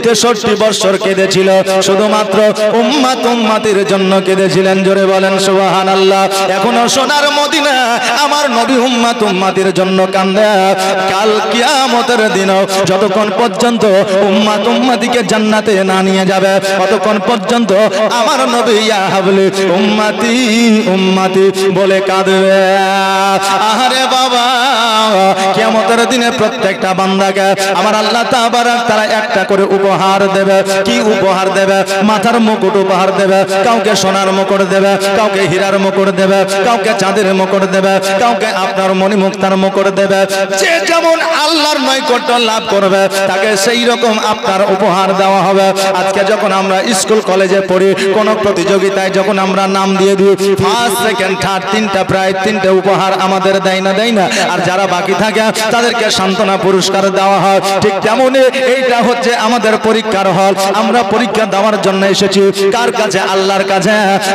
63 বছর কেঁদেছিল, শুধুমাত্র উম্মতের জন্য কেঁদেছিলেন। জোরে বলেন সুবহানাল্লাহ। এখনো সোনার মদিনা আমার নবী উম্মতের জন্য কান্দে। কাল কিয়ামতের দিন যতক্ষণ পর্যন্ত উম্মতিকে জান্নাতে না নিয়ে যাবে, ততক্ষণ পর্যন্ত আমার নবী ইয়া হাবলি উম্মতি বলে কাঁদবে। আরে বাবা, কিয়ামতের দিনে প্রত্যেকটা বান্দাকে আমার আল্লাহ তাবারক তাআলা একটা করে উপহার দেবে। কি উপহার দেবে? মাথার মুকুট উপহার দেবে, কাউকে সোনার মুকুট দেবে, কাউকে হীরার মুকুট দেবে, কাউকে চাঁদের মুকুট দেবে, কাউকে আপনার মণিমুক্তার মুকুট দেবে। যে যেমন আল্লাহর নৈকট্য লাভ করবে তাকে সেই রকম আপনার উপহার দেওয়া হবে। আজকে যখন আমরা স্কুল কলেজে পড়ি, কোন প্রতিযোগিতায় যখন আমরা নাম দিয়ে দিই, ফার্স্ট সেকেন্ড থার্ড প্রায় তিনটে উপহার আমাদের দেয় না। আর যারা বাকি থাকে তাদেরকে সান্ত্বনা পুরস্কার দেওয়া হয়। ঠিক তেমনই এইটা হচ্ছে আমাদের পরীক্ষার হল। আমরা পরীক্ষা দেওয়ার জন্য এসেছি কার কাছে? আল্লাহর কাছে।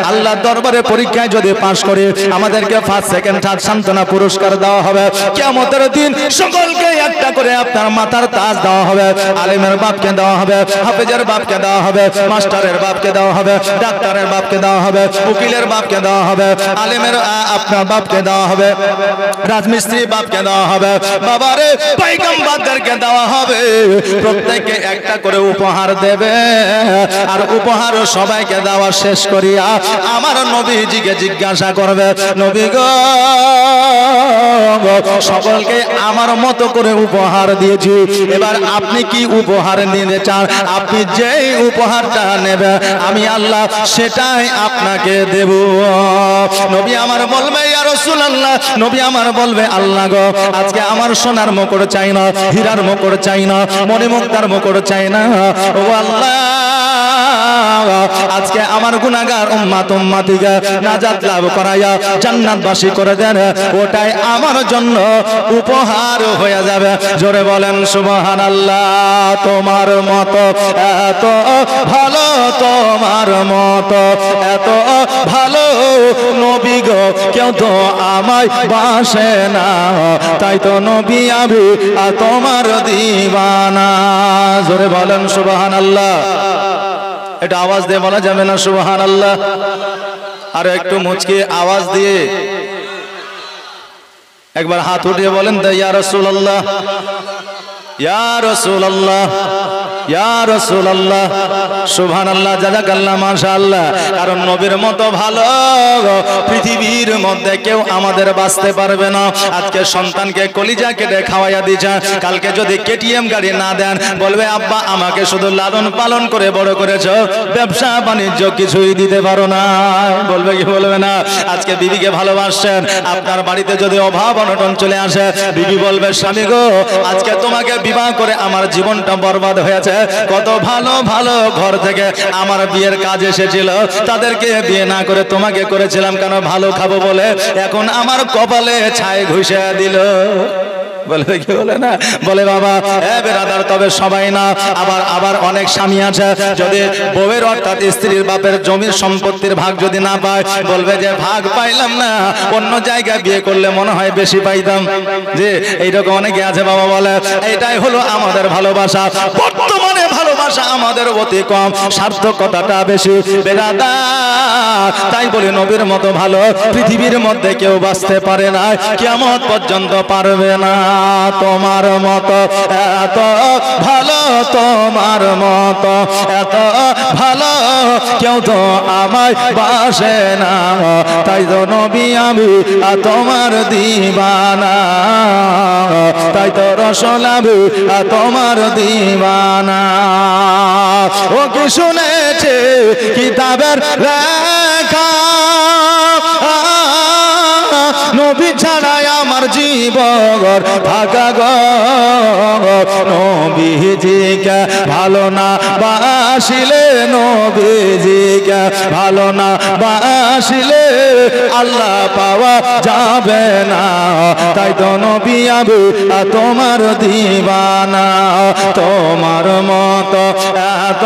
আল্লাহর দরবারে পরীক্ষায় যদি পাশ করি আমাদেরকে ফার্স্ট সেকেন্ড থার্ড সান্ত্বনা পুরস্কার দেওয়া হবে। কিয়ামতের দিন সকলকে একটা করে আপনার মাথার তাজ দেওয়া হবে। আলেমের বাপকে দেওয়া হবে, হাফেজের বাপকে দেওয়া হবে, মাস্টারের বাপকে দেওয়া হবে, ডাক্তারের বাপকে দেওয়া হবে, উকিলের বাপকে দেওয়া হবে, আলেমের আপনার বাপকে দেওয়া হবে, রাজমিস্ত্রি বাপকে দেওয়া হবে, বাবারে পয়গম্বরদেরকে দেওয়া হবে। প্রত্যেককে একটা করে উপহার দেবে। আর উপহার সবাইকে দেওয়া শেষ করিয়া আমার নবীজিকে জিজ্ঞাসা করবে, নবী গো, সকলকে আমার মতো করে উপহার দিয়েছি, এবার আপনি কি উপহার নিতে চান? আপনি যেই উপহারটা নেবে আমি আল্লাহ সেটাই আপনাকে দেব। নবী আমার বলবে, ইয়া রাসূলুল্লাহ, নবী আমার বলবে, আল্লাহ গো, আজকে আমার সোনার মুকুট চাই না, হীরার মুকুট চাই না, মণিমুক্তার মুকুট চাই না। ও আল্লাহ, আজকে আমার গুনাহগার উম্মতিকে নাজাত লাভ করায়া জান্নাতবাসী করে দেন, ওটাই আমার জন্য উপহার হয়ে যাবে। জোরে বলেন সুবহানাল্লাহ। তোমার মতো এত ভালো, তোমার মতো এত ভালো নবী গো কেউ তো আমায় বাসে না, তাই তো নবী আমি তোমার দিওয়ানা। জোরে বলেন সুবহানাল্লাহ। এটা আওয়াজ দিয়ে বলা যাবে না সুবহানাল্লাহ? আর একটু মুচকি আওয়াজ দিয়ে একবার হাত উঠিয়ে বলেন তো, ইয়া রাসূলুল্লাহ, ইয়া রাসূলুল্লাহ, ইয়া রাসূলুল্লাহ। সুবহানাল্লাহ, জাযাকাল্লাহ, মাশাআল্লাহ। কারণ নবীর মতো ভালো পৃথিবীর মধ্যে কেউ আমাদের বাঁচতে পারবে না। আজকে সন্তানকে কলিজা কেটে খাওয়াইয়া দিয়েছে, কালকে যদি কেটিএম গাড়ি না দেন বলবে আব্বা আমাকে শুধু লালন পালন করে বড় করেছো, ব্যবসা বাণিজ্য কিছুই দিতে পারো না। বলবে কি বলবে না? আজকে বিবিকে ভালোবাসছেন, আপনার বাড়িতে যদি অভাব অনটন চলে আসে, বিবি বলবে স্বামী গো, আজকে তোমাকে বিবাহ করে আমার জীবনটা বরবাদ হয়েছে। কত ভালো ভালো ঘর থেকে আমার বিয়ের কাজ এসেছিল, তাদেরকে বিয়ে না করে তোমাকে করেছিলাম কেন? ভালো খাবো বলে। এখন আমার কপালে ছাই ঘুষে দিল। বলবে কি বলে না? বলে বাবা বেরাদার, তবে সবাই না, আবার অনেক স্বামী আছে, যদি বউয়ের অর্থাৎ স্ত্রীর বাপের জমির সম্পত্তির ভাগ যদি না পায়, বলবে যে ভাগ পাইলাম না, অন্য জায়গায় বিয়ে করলে মনে হয় বেশি পাইতাম। যে এইরকম অনেকে আছে বাবা বলে। এটাই হলো আমাদের ভালোবাসা। বর্তমানে ভালোবাসা আমাদের অতি কম, সার্থকতাটা বেশি বেরাদার। তাই বলি নবীর মতো ভালো পৃথিবীর মধ্যে কেউ বাঁচতে পারে না, কিয়ামত পর্যন্ত পারবে না। তোমার মতো এত ভালো, তোমার মতো এত ভালো কেউ তো আমায় বাসে না, তাই তো নবী আমি তোমার দিওয়ানা, তাই তো রাসূল আমি তোমার দিওয়ানা। ও কি শুনেছে কিতাবের লেখা, নবী ছাড়াই আমার জীবন থাকা গো, নবীজিকে ভালো না বাসিলে, নবীজিকে ভালো না বাসিলে আল্লাহ পাওয়া যাবে না, তাই তো নবী আমি তোমার দিওয়ানা। তোমার মতো এত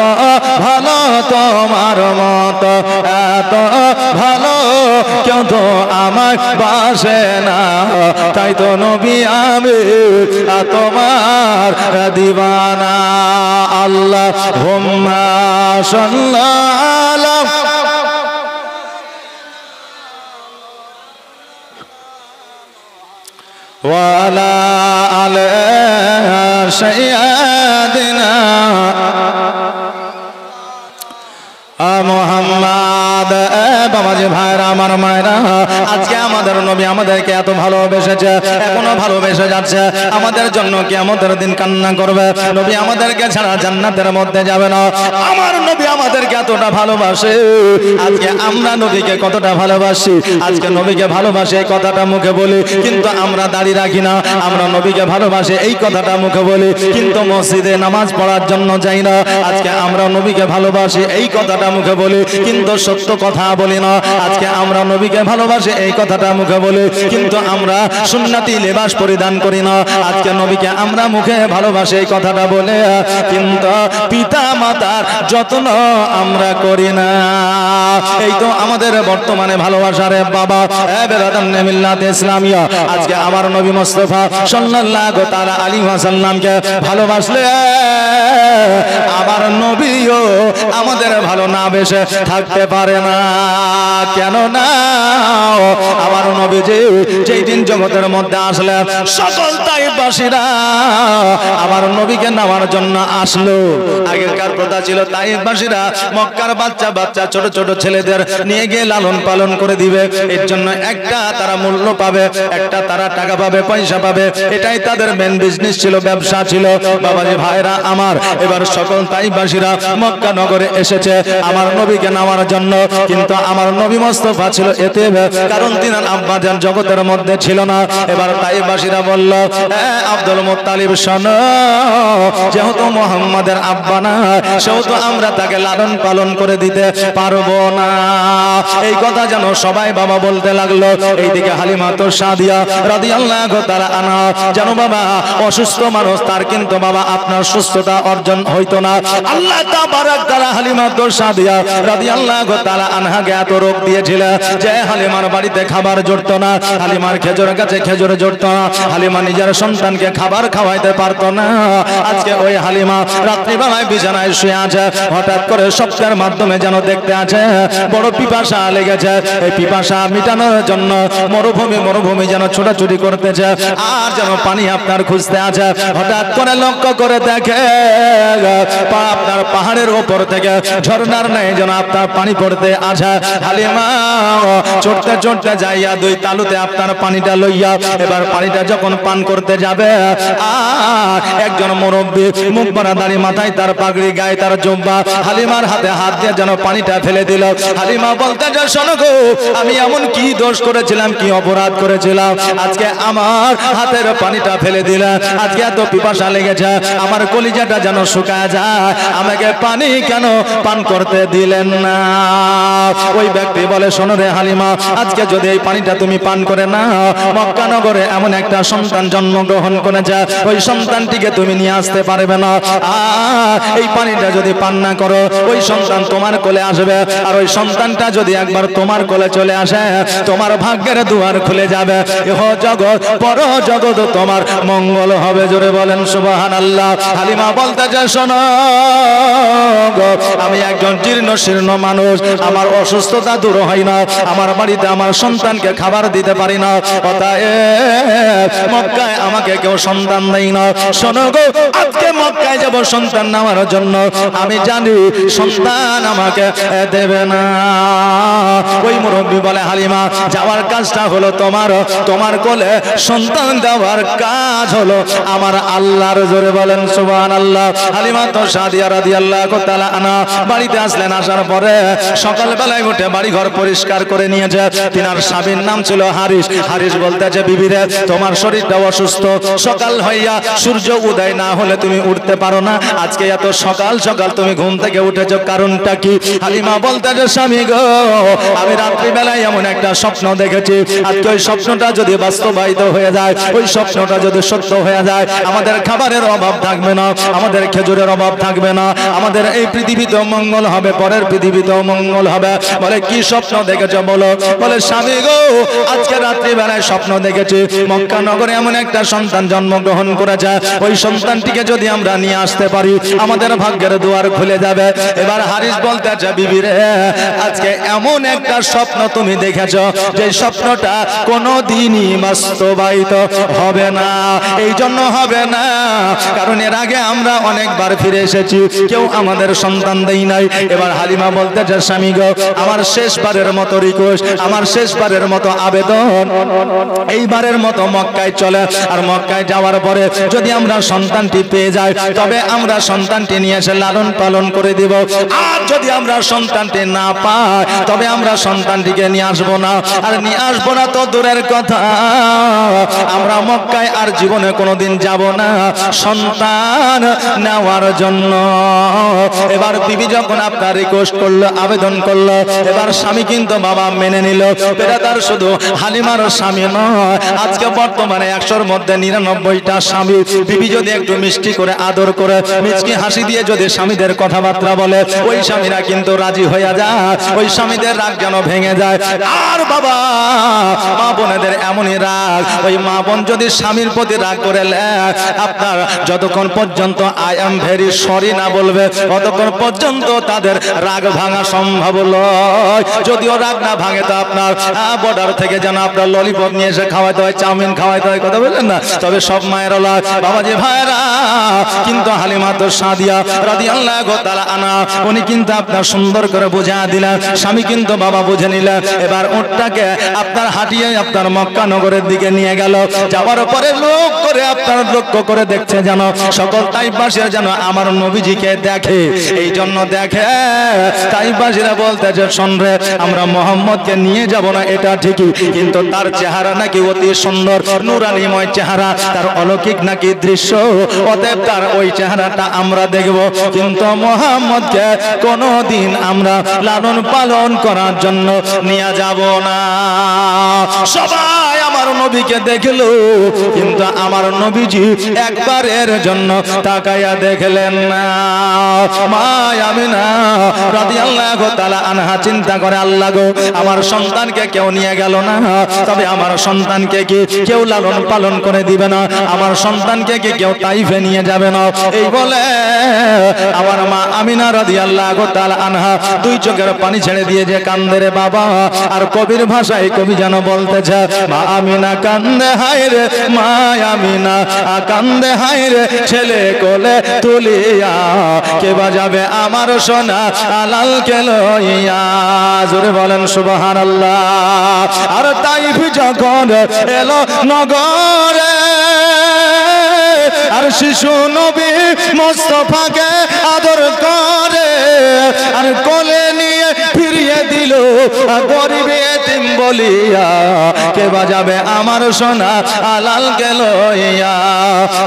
ভালো তোমার মতো এত ভালো কেউ তো আমায় বাসে না, তাই তো নবী আমি তোমার দিবানা। আল্লাহুম্মা সাল্লাল্লাহু ওয়া আলা আলি সাইয়্যিদিনা মুহাম্মদ। বাবাজি ভাইরা আমার মায়েরা, আজকে আমাদের নবী আমাদেরকে এত ভালোবেসেছে, এখনো ভালোবেসে যাচ্ছে। আমাদের জন্য কিয়ামতের দিন কান্না করবে, নবী আমাদেরকে ছাড়া জান্নাতের মধ্যে যাবে না। আমার নবী আমাদেরকে এতটা ভালোবাসে, আজকে আমরা নবীকে কতটা ভালোবাসি। আজকে নবীকে ভালোবাসে এই কথাটা মুখে বলি, কিন্তু আমরা দাঁড়িয়ে রাখি না। আমরা নবীকে ভালোবাসে এই কথাটা মুখে বলি, কিন্তু মসজিদে নামাজ পড়ার জন্য যাই না। আজকে আমরা নবীকে ভালোবাসি এই কথাটা মুখে বলি, কিন্তু সত্য কথা বলি না। আজকে আমরা নবীকে ভালোবাসি এই কথাটা মুখে বলি, কিন্তু আমরা সুন্নতি লিবাস পরিধান করি না। আজকে নবীকে আমরা মুখে ভালোবাসি এই কথাটা বলে, কিন্তু পিতা মাতার যত্ন আমরা করি না। এই তো আমাদের বর্তমানে ভালোবাসারে বাবা বেরাদান মিল্লাতে ইসলামিয়া। আজকে আমার নবী মুস্তাফা সাল্লাল্লাহু তাআলা আলাইহি ওয়াসাল্লামকে ভালোবাসলে আমার নবীও আমাদের ভালো না বেশে থাকতে পারে না। কেন না, আমার নবীজি যেই দিন জগতের মধ্যে আসলে সকল তাইফবাসীরা আমার নবীকে নেওয়ার জন্য আসলো। আগেকার প্রথা ছিল তাইফবাসীরা মক্কার বাচ্চা বাচ্চা ছোট ছোট ছেলেদের নিয়ে গিয়ে লালন পালন করে দিবে। এর জন্য একটা তারা মূল্য পাবে, একটা তারা টাকা পাবে, পয়সা পাবে। এটাই তাদের মেন বিজনেস ছিল, ব্যবসা ছিল। বাবাজি ভাইরা আমার, এবার সকল তাইফবাসীরা মক্কা নগরে এসেছে আমার নবীকে নেওয়ার জন্য, কিন্তু আমার নবী মুস্তাফা ছিল এতে, কারণ তিনার আব্বা যান জগতের মধ্যে ছিল না। এবার তাইফবাসীরা বলল, আব্দুল মুত্তালিব শোনো, যেহেতু মুহাম্মাদের আব্বা না, সেহেতু আমরা তাকে লালন পালন করে দিতে পারবো না। এই কথা যেন সবাই বাবা বলতে লাগলো। এইদিকে হালিমা তো সাদিয়া রাদিয়াল্লাহু তাআলা আনহা, যেন বাবা অসুস্থ মানুষ, তার কিন্তু বাবা আপনার সুস্থতা অর্জন হইতো না। আল্লাহ তাবারাক তাআলা হালিমা তো সাদিয়া রাদিয়াল্লাহু তাআলা আনহাকে এত রোগ দিয়েছিল যে হালিমার বাড়িতে খাবার জুটতো না, হালিমার খেজুর গাছে খেজুর জুটতো না, হালিমা নিজের সন্তানকে খাবার খাওয়াইতে পারতো না। আজকে ওই হালিমা রাত্রিবেলায় বিছানায় শুয়ে আছে, হঠাৎ করে স্বপ্নের মাধ্যমে যেন দেখতে আছে বড় পিপাসা লেগেছে। এই পিপাসা মিটানোর জন্য মরুভূমি যেন ছোটাছুটি করতেছে, আর যেন পানি আপনার খুঁজতে আছে। হঠাৎ করে লক্ষ্য করে দেখে আপনার পাহাড়ের ওপর থেকে ঝর্ণার নেই যেন আপনার পানি পড়তে আছে। হালিমা চড়তে চড়তে যাইয়া দুই তালুতে আপনার পানিটা লইয়া এবার পানিটা যখন পান করতে যাবে, আর একজন মুরব্বী মুখ বাড়া দাড়ি, মাথায় তার পাগড়ি, গায়ে তার জুব্বা, হালিমার হাতে হাত দিয়ে যেন পানিটা ফেলে দিল। হালিমা বলতে যে, শোনো গো, আমি এমন কি দোষ করেছিলাম, কি অপরাধ করেছিলাম, আজকে আমার হাতের পানিটা ফেলে দিলে, আজকে এত পিপাসা লেগেছে, আমার কলিজাটা যেন শুকায় যায়, আমাকে পানি কেন পান করতে দিলেন না? ওই ব্যক্তি বলে, শোনো রে হালিমা, আজকে যদি এই পানিটা তুমি পান করে না, মক্কা নগরে এমন একটা সন্তান জন্মগ্রহণ করেছে, ওই সন্তানটিকে তুমি নিয়ে আসতে পারবে না। আর এই পানিটা যদি পান না করো, ওই সন্তান তোমার কোলে আসবে, আর ওই সন্তানটা যদি একবার তোমার কোলে চলে আসে, তোমার ভাগ্যের দুয়ার খুলে যাবে, ইহ জগৎ পর জগৎ তোমার মঙ্গল হবে। জোরে বলেন সুবহানাল্লাহ। হালিমা বলতে চায়, শোনো গো, আমি একজন জীর্ণ শীর্ণ মানুষ, আমার অসুস্থতা দূর হয় না, আমার বাড়িতে আমার সন্তানকে খাবার দিতে পারি না, অতএব মক্কায় আমাকে কেউ সন্তান দেয় না। শোনো গো, আজকে মক্কায় যাব সন্তান নেওয়ার জন্য, আমি জানি সন্তান আমাকে দেবে না। ওই মুরব্বী বলে, হালিমা, যাওয়ার কাজটা হলো তোমার কোলে সন্তান দেওয়ার কাজ হলো আমার আল্লাহর। জোরে বলেন সুবহানাল্লাহ। হালিমা তো সাদিয়া রাদিয়াল্লাহু তাআলা আনহা বাড়িতে আসলেন। আসার পরে সকালবেলায় উঠে বাড়ি ঘর পরিষ্কার করে নিয়েছে। তিনার স্বামীর নাম ছিল হারিস। হারিস বলতেছে, বিবিরে, তোমার শরীরটা অসুস্থ, সকাল হইয়া সূর্য উদয় না হলে তুমি উঠতে পারো না, আজকে এত সকাল সকাল তুমি ঘুম থেকে উঠেছো, কারণটা কি? হালিমা বলতেছে, স্বামী গো, আমি রাত্রিবেলায় এমন একটা স্বপ্ন দেখেছি, আজকে ওই স্বপ্নটা যদি বাস্তবায়িত হয়ে যায়, ওই স্বপ্নটা যদি সত্য হয়ে যায়, আমাদের খাবারের অভাব থাকবে না, আমাদের খেজুরের অভাব থাকবে না, আমাদের এই পৃথিবীতে মঙ্গল হবে, পরের পৃথিবীতেও মঙ্গল হবে। বলে কি স্বপ্ন দেখেছো বলো? বলে স্বামী গো, আজকে রাত্রিবেলায় স্বপ্ন দেখেছি মক্কা নগরে এমন একটা সন্তান জন্মগ্রহণ করেছে, ওই সন্তানটিকে যদি আমরা নিয়ে আসতে পারি আমাদের ভাগ্যের দুয়ার খুলে যাবে। এবার হারিস বলতেছে বিবি রে, আজকে এমন একটা স্বপ্ন তুমি দেখেছো যে স্বপ্নটা কোনোদিনই বাস্তবায়িত হবে না। এই জন্য হবে না কারণ এর আগে আমরা অনেকবার ফিরে এসেছি, কেউ আমাদের সন্তান দেই নাই। এবার হালিমা বলতেছে স্বামী গো, আমার শেষবারের মতো রিকোয়েস্ট, আমার শেষবারের মতো আবেদন, এইবারের মতো মক্কায় চলে। আর মক্কায় যাওয়ার পরে যদি আমরা সন্তানটি পেয়ে যাই তবে আমরা সন্তানটি নিয়ে এসে লালন পালন করে দিব। আর যদি আমরা সন্তানটি না পাই তবে আমরা সন্তানটিকে নিয়ে আসবো না। আর নিয়ে আসবো না তো দূরের কথা, আমরা মক্কায় আর জীবনে কোনোদিন যাব না সন্তান নেওয়ার জন্য। এবার বিবি যখন আপনার রিকোয়েস্ট করলো, আবেদন করলো, এবার স্বামী কিন্তু বাবা মেনে নিল। এটা তার শুধু হালিমার স্বামী নয়, আজকে বর্তমানে 100-র মধ্যে 99টা স্বামী বিবি যদি একটু মিষ্টি করে আদর করে মিষ্টি হাসি দিয়ে যদি স্বামীদের কথাবার্তা বলে, ওই স্বামীরা কিন্তু রাজি হয়ে যায়, ওই স্বামীদের রাগ যেন ভেঙে যায়। আর বাবা মা বোনেদের এমনই রাগ, ওই মা বোন যদি স্বামীর প্রতি রাগ করে আপনার যতক্ষণ পর্যন্ত আই এম ভেরি সরি না বলবে ততক্ষণ পর্যন্ত তাদের রাগ ভাঙা সম্ভব নয়। যদিও রাগ না ভাঙে তো আপনার বর্ডার থেকে যেন আপনার ললিপপ নিয়ে এসে খাওয়াইতে হয়, চাউমিন খাওয়াইতে হয়, কথা বললেন না? তবে সব মায়ের বাবাজি ভাইরা কিন্তু হালিমা তো সাদিয়া রাদিয়াল্লাহু তাআলা আনহা উনি কিন্তু আপনার সুন্দর করে বুঝা দিলেন, স্বামী কিন্তু বাবা বুঝে নিলেন। এবার ওটটাকে আপনার হাঁটিয়ে আপনার মক্কা নগরের দিকে নিয়ে গেল। যাওয়ার পরে লোক করে আপনার লক্ষ্য করে দেখছে যেন সকল তাইফবাসীরা যেন আমার নবীজিকে দেখে, এই জন্য দেখে তাইফবাসীরা বলতেছে শুনরে আমরা মোহাম্মদকে নিয়ে যাব না এটা ঠিকই, কিন্তু তার চেহারা নাকি অতি সুন্দর নূরানীময় চেহারা, তার অলৌকিক নাকি দৃশ্য, অতএব তার ওই চেহারাটা আমরা দেখব, কিন্তু মোহাম্মদকে কোনোদিন আমরা লালন পালন করার জন্য নিয়ে যাব না। সবাই আমার নবীকে দেখলো কিন্তু আমার নবীজি একবারের জন্য তাকায়া দেখলেন না। মা আমিনা রাদিয়াল্লাহু তাআলা আনহা চিন্তা করে, আল্লাহ গো আমার সন্তানকে কেউ নিয়ে গেল না, তবে আমার সন্তানকে কি কেউ লালন পালন করে দিবে না, আমার সন্তানকে কি কেউ তাইফে নিয়ে যাবে না। এই বলে আমার মা আমিনা রাদিয়াল্লাহু তাআলা আনহা দুই চোখের পানি ছেড়ে দিয়ে যে কান্দে রে বাবা। আর কবির ভাষায় কবি যেন বলতেছে মা আমিনা কান্দে হায় রে, মা আমিনা কান্দে হায় রে, ছেলে কোলে তুলিয়া কে বাজাবে আমার সোনা আলালকে লইয়া। জোরে বলেন সুবহানাল্লাহ। আর তাইফ যখন এলো নগরে আর শিশু নবী মুস্তাফাকে আদর করে আর কোলে নিয়ে ফিরিয়ে দিল গরিব এতিম বলিয়া কে বাজাবে আমার সোনা আলালকে লইয়া।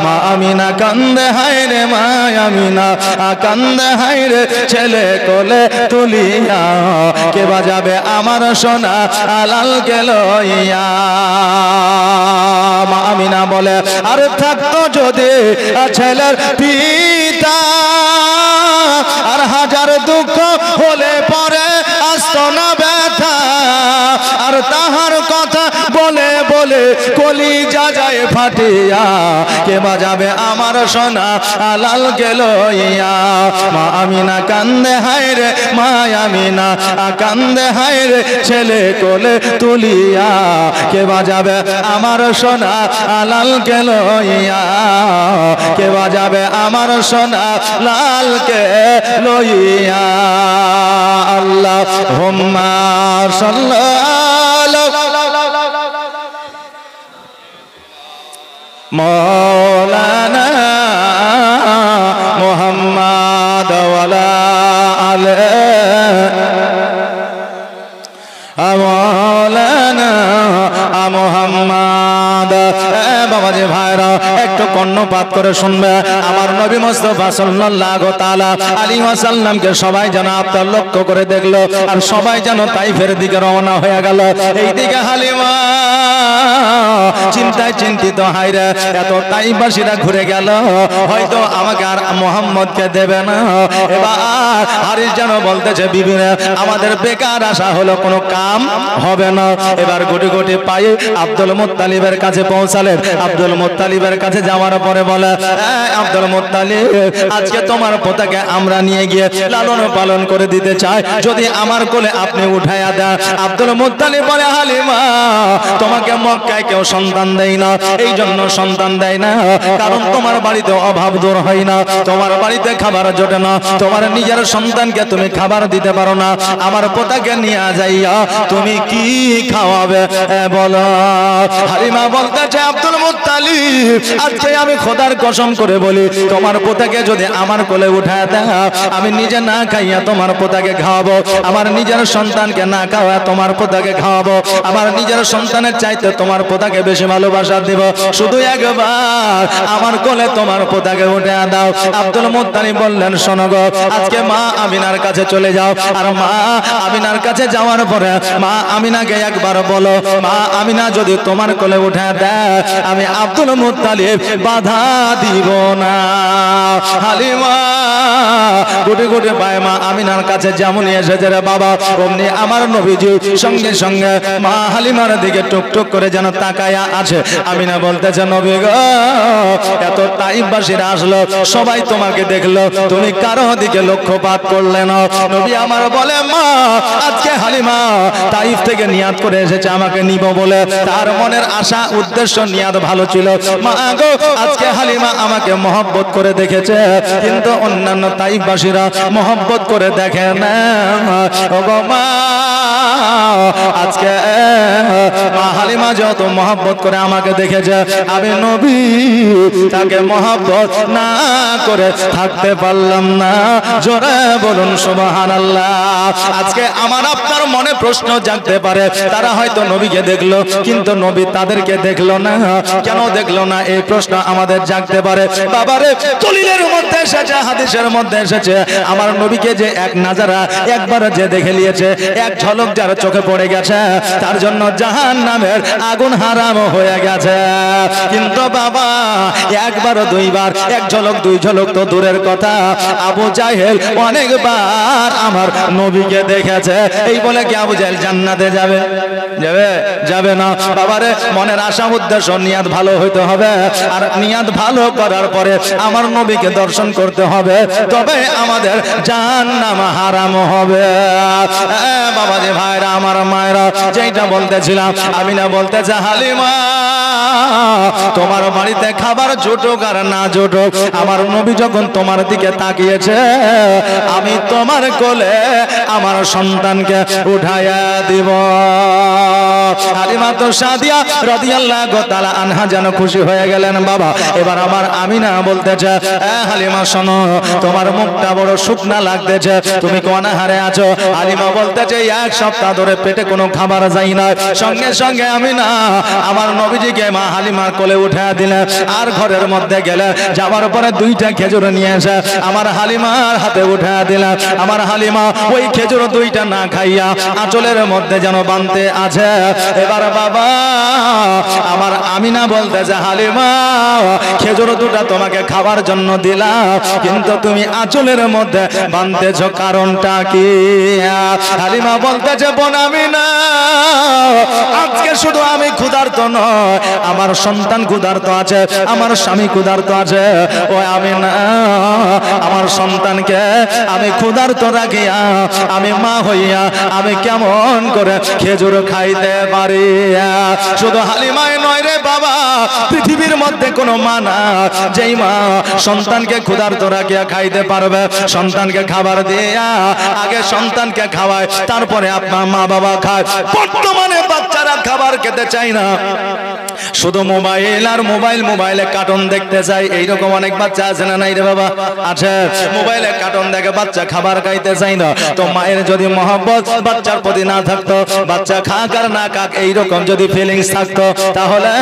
মা আমিনা কান্দে হায় রে, মা আমিনা কান্দে হায় রে, ছেলে কোলে তুলিয়া কে বাজাবে আমার সোনা আলালকে লইয়া। মা আমিনা বলে আর থাকতো যদি ছেলের পিতা আর হাজার দুঃখ হলে পরে আসতো না ব্যথা, আর তাহার কথা বলে বলে কলিজা যায় ফাটিয়া কে বাজাবে আমার সোনা আলালকে লইয়া। মা আমিনা কান্দে হায় রে, মা আমিনা কান্দে হায় রে, ছেলে কোলে তুলিয়া কে বাজাবে আমার সোনা আলালকে লইয়া, কে বাজাবে আমার সোনা লালকে লইয়া। আল্লাহুম্মা সাল্লাল্লাহু মাওলানা মুহাম্মদ ওয়ালা আলে মাওলানা মুহাম্মদ। বাবাজি ভাইরা একটু কর্ণপাত করে শুনবে। আমার নবী মুস্তাফা সাল্লাল্লাহু তাআলা আলাইহি ওয়াসাল্লামকে সবাই যেন আপনার লক্ষ্য করে দেখলো, আর সবাই যেন তাইফের দিকে রওনা হয়ে গেল। এইদিকে হালিমা চিন্তায় চিন্তিত, হায়রে এত তাইফবাসীরা ঘুরে গেল, হয়তো আমাকে আর মুহাম্মদকে দেবে না। এবার হারিস যেন বলতেছে, বিবি আমাদের বেকার আশা হলো, কোনো কাম হবে না। এবার গুটি গুটি পায়ে আব্দুল মুত্তালিবের কাছে পৌঁছালেন। আব্দুল মুত্তালিবের কাছে যাওয়ার পরে বলে, আব্দুল মুত্তালিব, আজকে তোমার পোতাকে আমরা নিয়ে গিয়ে লালন পালন করে দিতে চাই, যদি আমার কোলে আপনি উঠাইয়া দেন। আব্দুল মুত্তালিব বলে, হালিমা তোমাকে মক্কায় কেউ সন্তান দেয় না, এই জন্য সন্তান দেয় না কারণ তোমার বাড়িতে অভাব দূর হয় না, তোমার বাড়িতে খাবার জোটে না, তোমার নিজের সন্তানকে তুমি খাবার দিতে পারো না, আমার পোতাকে নিয়ে যাইয়া তুমি কি খাওয়াবে বলো। হালিমা বলতেছে, আব্দুল মুত্তালিব, আজকে আমি খোদার কসম করে বলি, তোমার পোতাকে যদি আমার কোলে উঠায় দেয়, আমি নিজে না খাইয়া তোমার পোতাকে খাওয়াবো, আমার নিজের সন্তানকে না খাওয়া তোমার পোতাকে খাওয়াবো, আমার নিজের সন্তানের চাইতে তোমার পোতাকে বেশি ভালোবাসা দিব, শুধু একবার আমার কোলে তোমার পোতাকে উঠে দাও। আব্দুল মুত্তালিব বললেন, শোনো গো, আজকে মা আমিনার কাছে চলে যাও, আর মা আমিনার কাছে যাওয়ার পরে মা আমিনাকে একবার বলো, মা আমিনা যদি তোমার কোলে উঠে দেয়, আমি আব্দুল মুত্তালিব বাধা দিব না। হালিমা গুটি গুটি পায় মা আমিনার কাছে যেমনই এসেছে রে বাবা, অমনি আমার নবীজি সঙ্গে সঙ্গে মা হালিমার দিকে টুকটুক করে যেন তাকায়া আছে। আমিনা বলতেছে, নবী গো, এত তাইফবাসীরা আসলো, সবাই তোমাকে দেখলো, তুমি কারো দিকে লক্ষ্যপাত করলে না। নবী আমার বলে, মা আজকে হালিমা তাইফ থেকে নিয়াত করে এসেছে আমাকে নিব বলে, তার মনের আশা উদ্দেশ্য নিয়াত ভালো ছিল। মা গো, আজকে হালিমা আমাকে মহব্বত করে দেখেছে, কিন্তু অন্যান্য তাইফবাসীরা মহব্বত করে দেখে না। ও গো মা, আজকে মা হালিমা যত মহব্বত করে আমাকে দেখেছে, আমি নবী তাকে মহব্বত না করে থাকতে পারলাম না। জোরে বলুন সুবহানাল্লাহ। আজকে আমার আপনার মনে প্রশ্ন জাগতে পারে, তারা হয়তো নবীকে দেখলো, কিন্তু নবী তাদেরকে দেখলো না। কেন দেখলো না, এই প্রশ্ন আমাদের জাগতে পারে। বাবারে, দলিলের মধ্যে এসেছে, হাদিসের মধ্যে এসেছে, আমার নবীকে যে এক নাজারা একবার যে দেখে নিয়েছে, এক ঝলক যার চোখে পড়ে গেছে, তার জন্য জাহান্নামের আগুন হারাম হয়ে গেছে। কিন্তু বাবা, একবার দুইবার, এক ঝলক দুই ঝলক তো দূরের কথা, আবু জাহেল অনেকবার আমার নবীকে দেখেছে। এই বলে কি আবু জাহেল জান্নাতে যাবে? যাবে? যাবে না। বাবারে, মনের আশা উদ্দেশ্য নিয়াত ভালো হইতে হবে, আর নিয়াত ভালো করার পরে আমার নবীকে দর্শন করতে হবে, তবে আমাদের জাহান্নাম হারাম হবে। বাবা যে ভাইরা, আমার মায়েরা, যেটা বলতেছিলাম, আমিনা বলতেছে, হালিমা তোমার বাড়িতে খাবার জুটুক আর না জুটুক, আমার নবী যখন তোমার দিকে তাকিয়েছে, আমি তোমার কোলে আমার সন্তানকে উঠাইয়া দিব। হালিমা তো সাদিয়া রাদিয়াল্লাহু তাআলা আনহা যেন খুশি হয়ে গেলেন। বাবা, এবার আমার আমিনা বলতেছে, হালিমা শোনো, তোমার মুখটা বড় শুকনা লাগতেছে, তুমি কোন হারে আছো? হালিমা বলতেছে, এক সপ্তাহ ধরে পেটে কোনো খাবার যাই না। সঙ্গে সঙ্গে আমিনা আমার নবীজিকে মা হালিমার কোলে উঠে দিলেন, আর ঘরের মধ্যে গেলে যাওয়ার পরে দুইটা খেজুর নিয়ে এসে আমার হালিমার হাতে উঠে দিলেন। আমার হালিমা ওই খেজুর দুইটা না খাইয়া আঁচলের মধ্যে যেন বাঁধতে আছে। এবার বাবা, আমার আমিনা বলতেছে, হালিমা খেজুর দুটা তোমাকে খাবার জন্য দিলাম, কিন্তু তুমি আঁচলের মধ্যে বাঁধতেছ, কারণটা কি? হালিমা বলতেছে, বোন আমিনা, আজকে শুধু আমি ক্ষুধার্ত নয়, আমার সন্তান ক্ষুধার্ত আছে, আমার স্বামী ক্ষুধার্ত আছে। ও আমিনা, আমার সন্তানকে আমি ক্ষুধার্ত রাখিয়া আমি মা হইয়া আমি কেমন করে খেজুর খাইতে পারি? শুধু হালিমায় নয় রে বাবা, পৃথিবীর মধ্যে কোনো মা না যেই মা সন্তানকে ক্ষুধার্ত রাখিয়া খাইতে পারবে। সন্তানকে খাবার দিয়া আগে সন্তানকে খাওয়ায়, তারপরে আপনার মা বাবা খায়। বর্তমানে বাচ্চারা খাবার খেতে চায় না, শুধু মোবাইল আর মোবাইল, মোবাইলে কার্টুন দেখতে চাই, এইরকম অনেক বাচ্চা আছে না নাই রে বাবা? আছে। মোবাইলে কার্টুন দেখে বাচ্চা খাবার খাইতে চাই না। তো মায়ের যদি মহব্বত বাচ্চার প্রতি না থাকতো, বাচ্চা খাক আর না খাক এইরকম যদি ফিলিংস থাকতো, তাহলে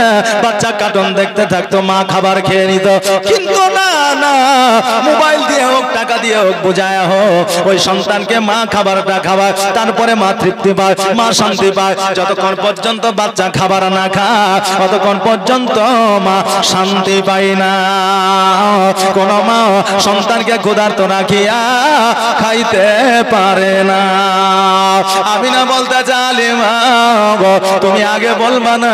বাচ্চা কার্টুন দেখতে থাকতো, মা খাবার খেয়ে নিত। কিন্তু না না, মোবাইল দিয়ে হোক, টাকা দিয়ে হোক, বুঝায় হোক, ওই সন্তানকে মা খাবারটা খাওয়ায়, তারপরে মা তৃপ্তি পায়, মা শান্তি পায়। যতক্ষণ পর্যন্ত বাচ্চা খাবার না খায়, ততক্ষণ পর্যন্ত মা শান্তি পায় না। কোন মা সন্তানকে ক্ষুধার্ত রাখিয়া খাইতে পারে না। আমি না বলতে চাইলে মা তুমি আগে বলবা না,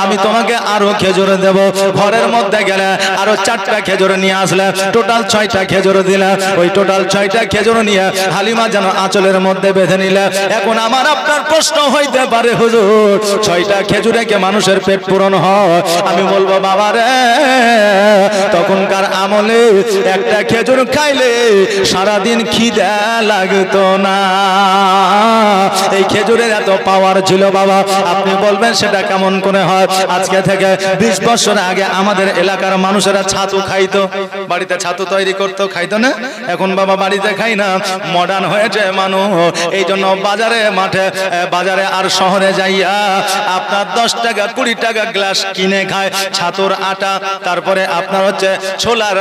আমি তোমাকে আরো খেজুর দেব। ঘরের মধ্যে গেলে আরো 4টা খেজুর নিয়ে আসলে, টোটাল 6টা খেজুর দিলে। ওই টোটাল 6টা খেজুর নিয়ে হালিমা যেন আঁচলের মধ্যে বেঁধে নিলে। এখন আমার আপনার প্রশ্ন হইতে পারে, হুজুর 6টা খেজুরে কে মানুষের পেট পূরণ হয়? আমি বলবো বাবা রে, তখনকার আমলে একটা খেজুর খাইলে সারাদিন খিদে লাগতো না। এই খেজুরের এত পাওয়ার ছিল বাবা। আপনি বলবেন সেটা কেমন করে হয়? আজকে থেকে 20 বছর আগে আমাদের এলাকার মানুষেরা ছাতু খাইতো, বাড়িতে ছাতু তৈরি করতো, খাইতো না? এখন বাবা বাড়িতে খাই না, মডার্ন হয়েছে মানুষ। এই জন্য বাজারে, মাঠে, বাজারে আর শহরে যাইয়া আপনার 10 টাকা 20 টাকা গ্লাস কিনে খায় ছাতুর আটা, তারপরে আপনার হচ্ছে ছোলার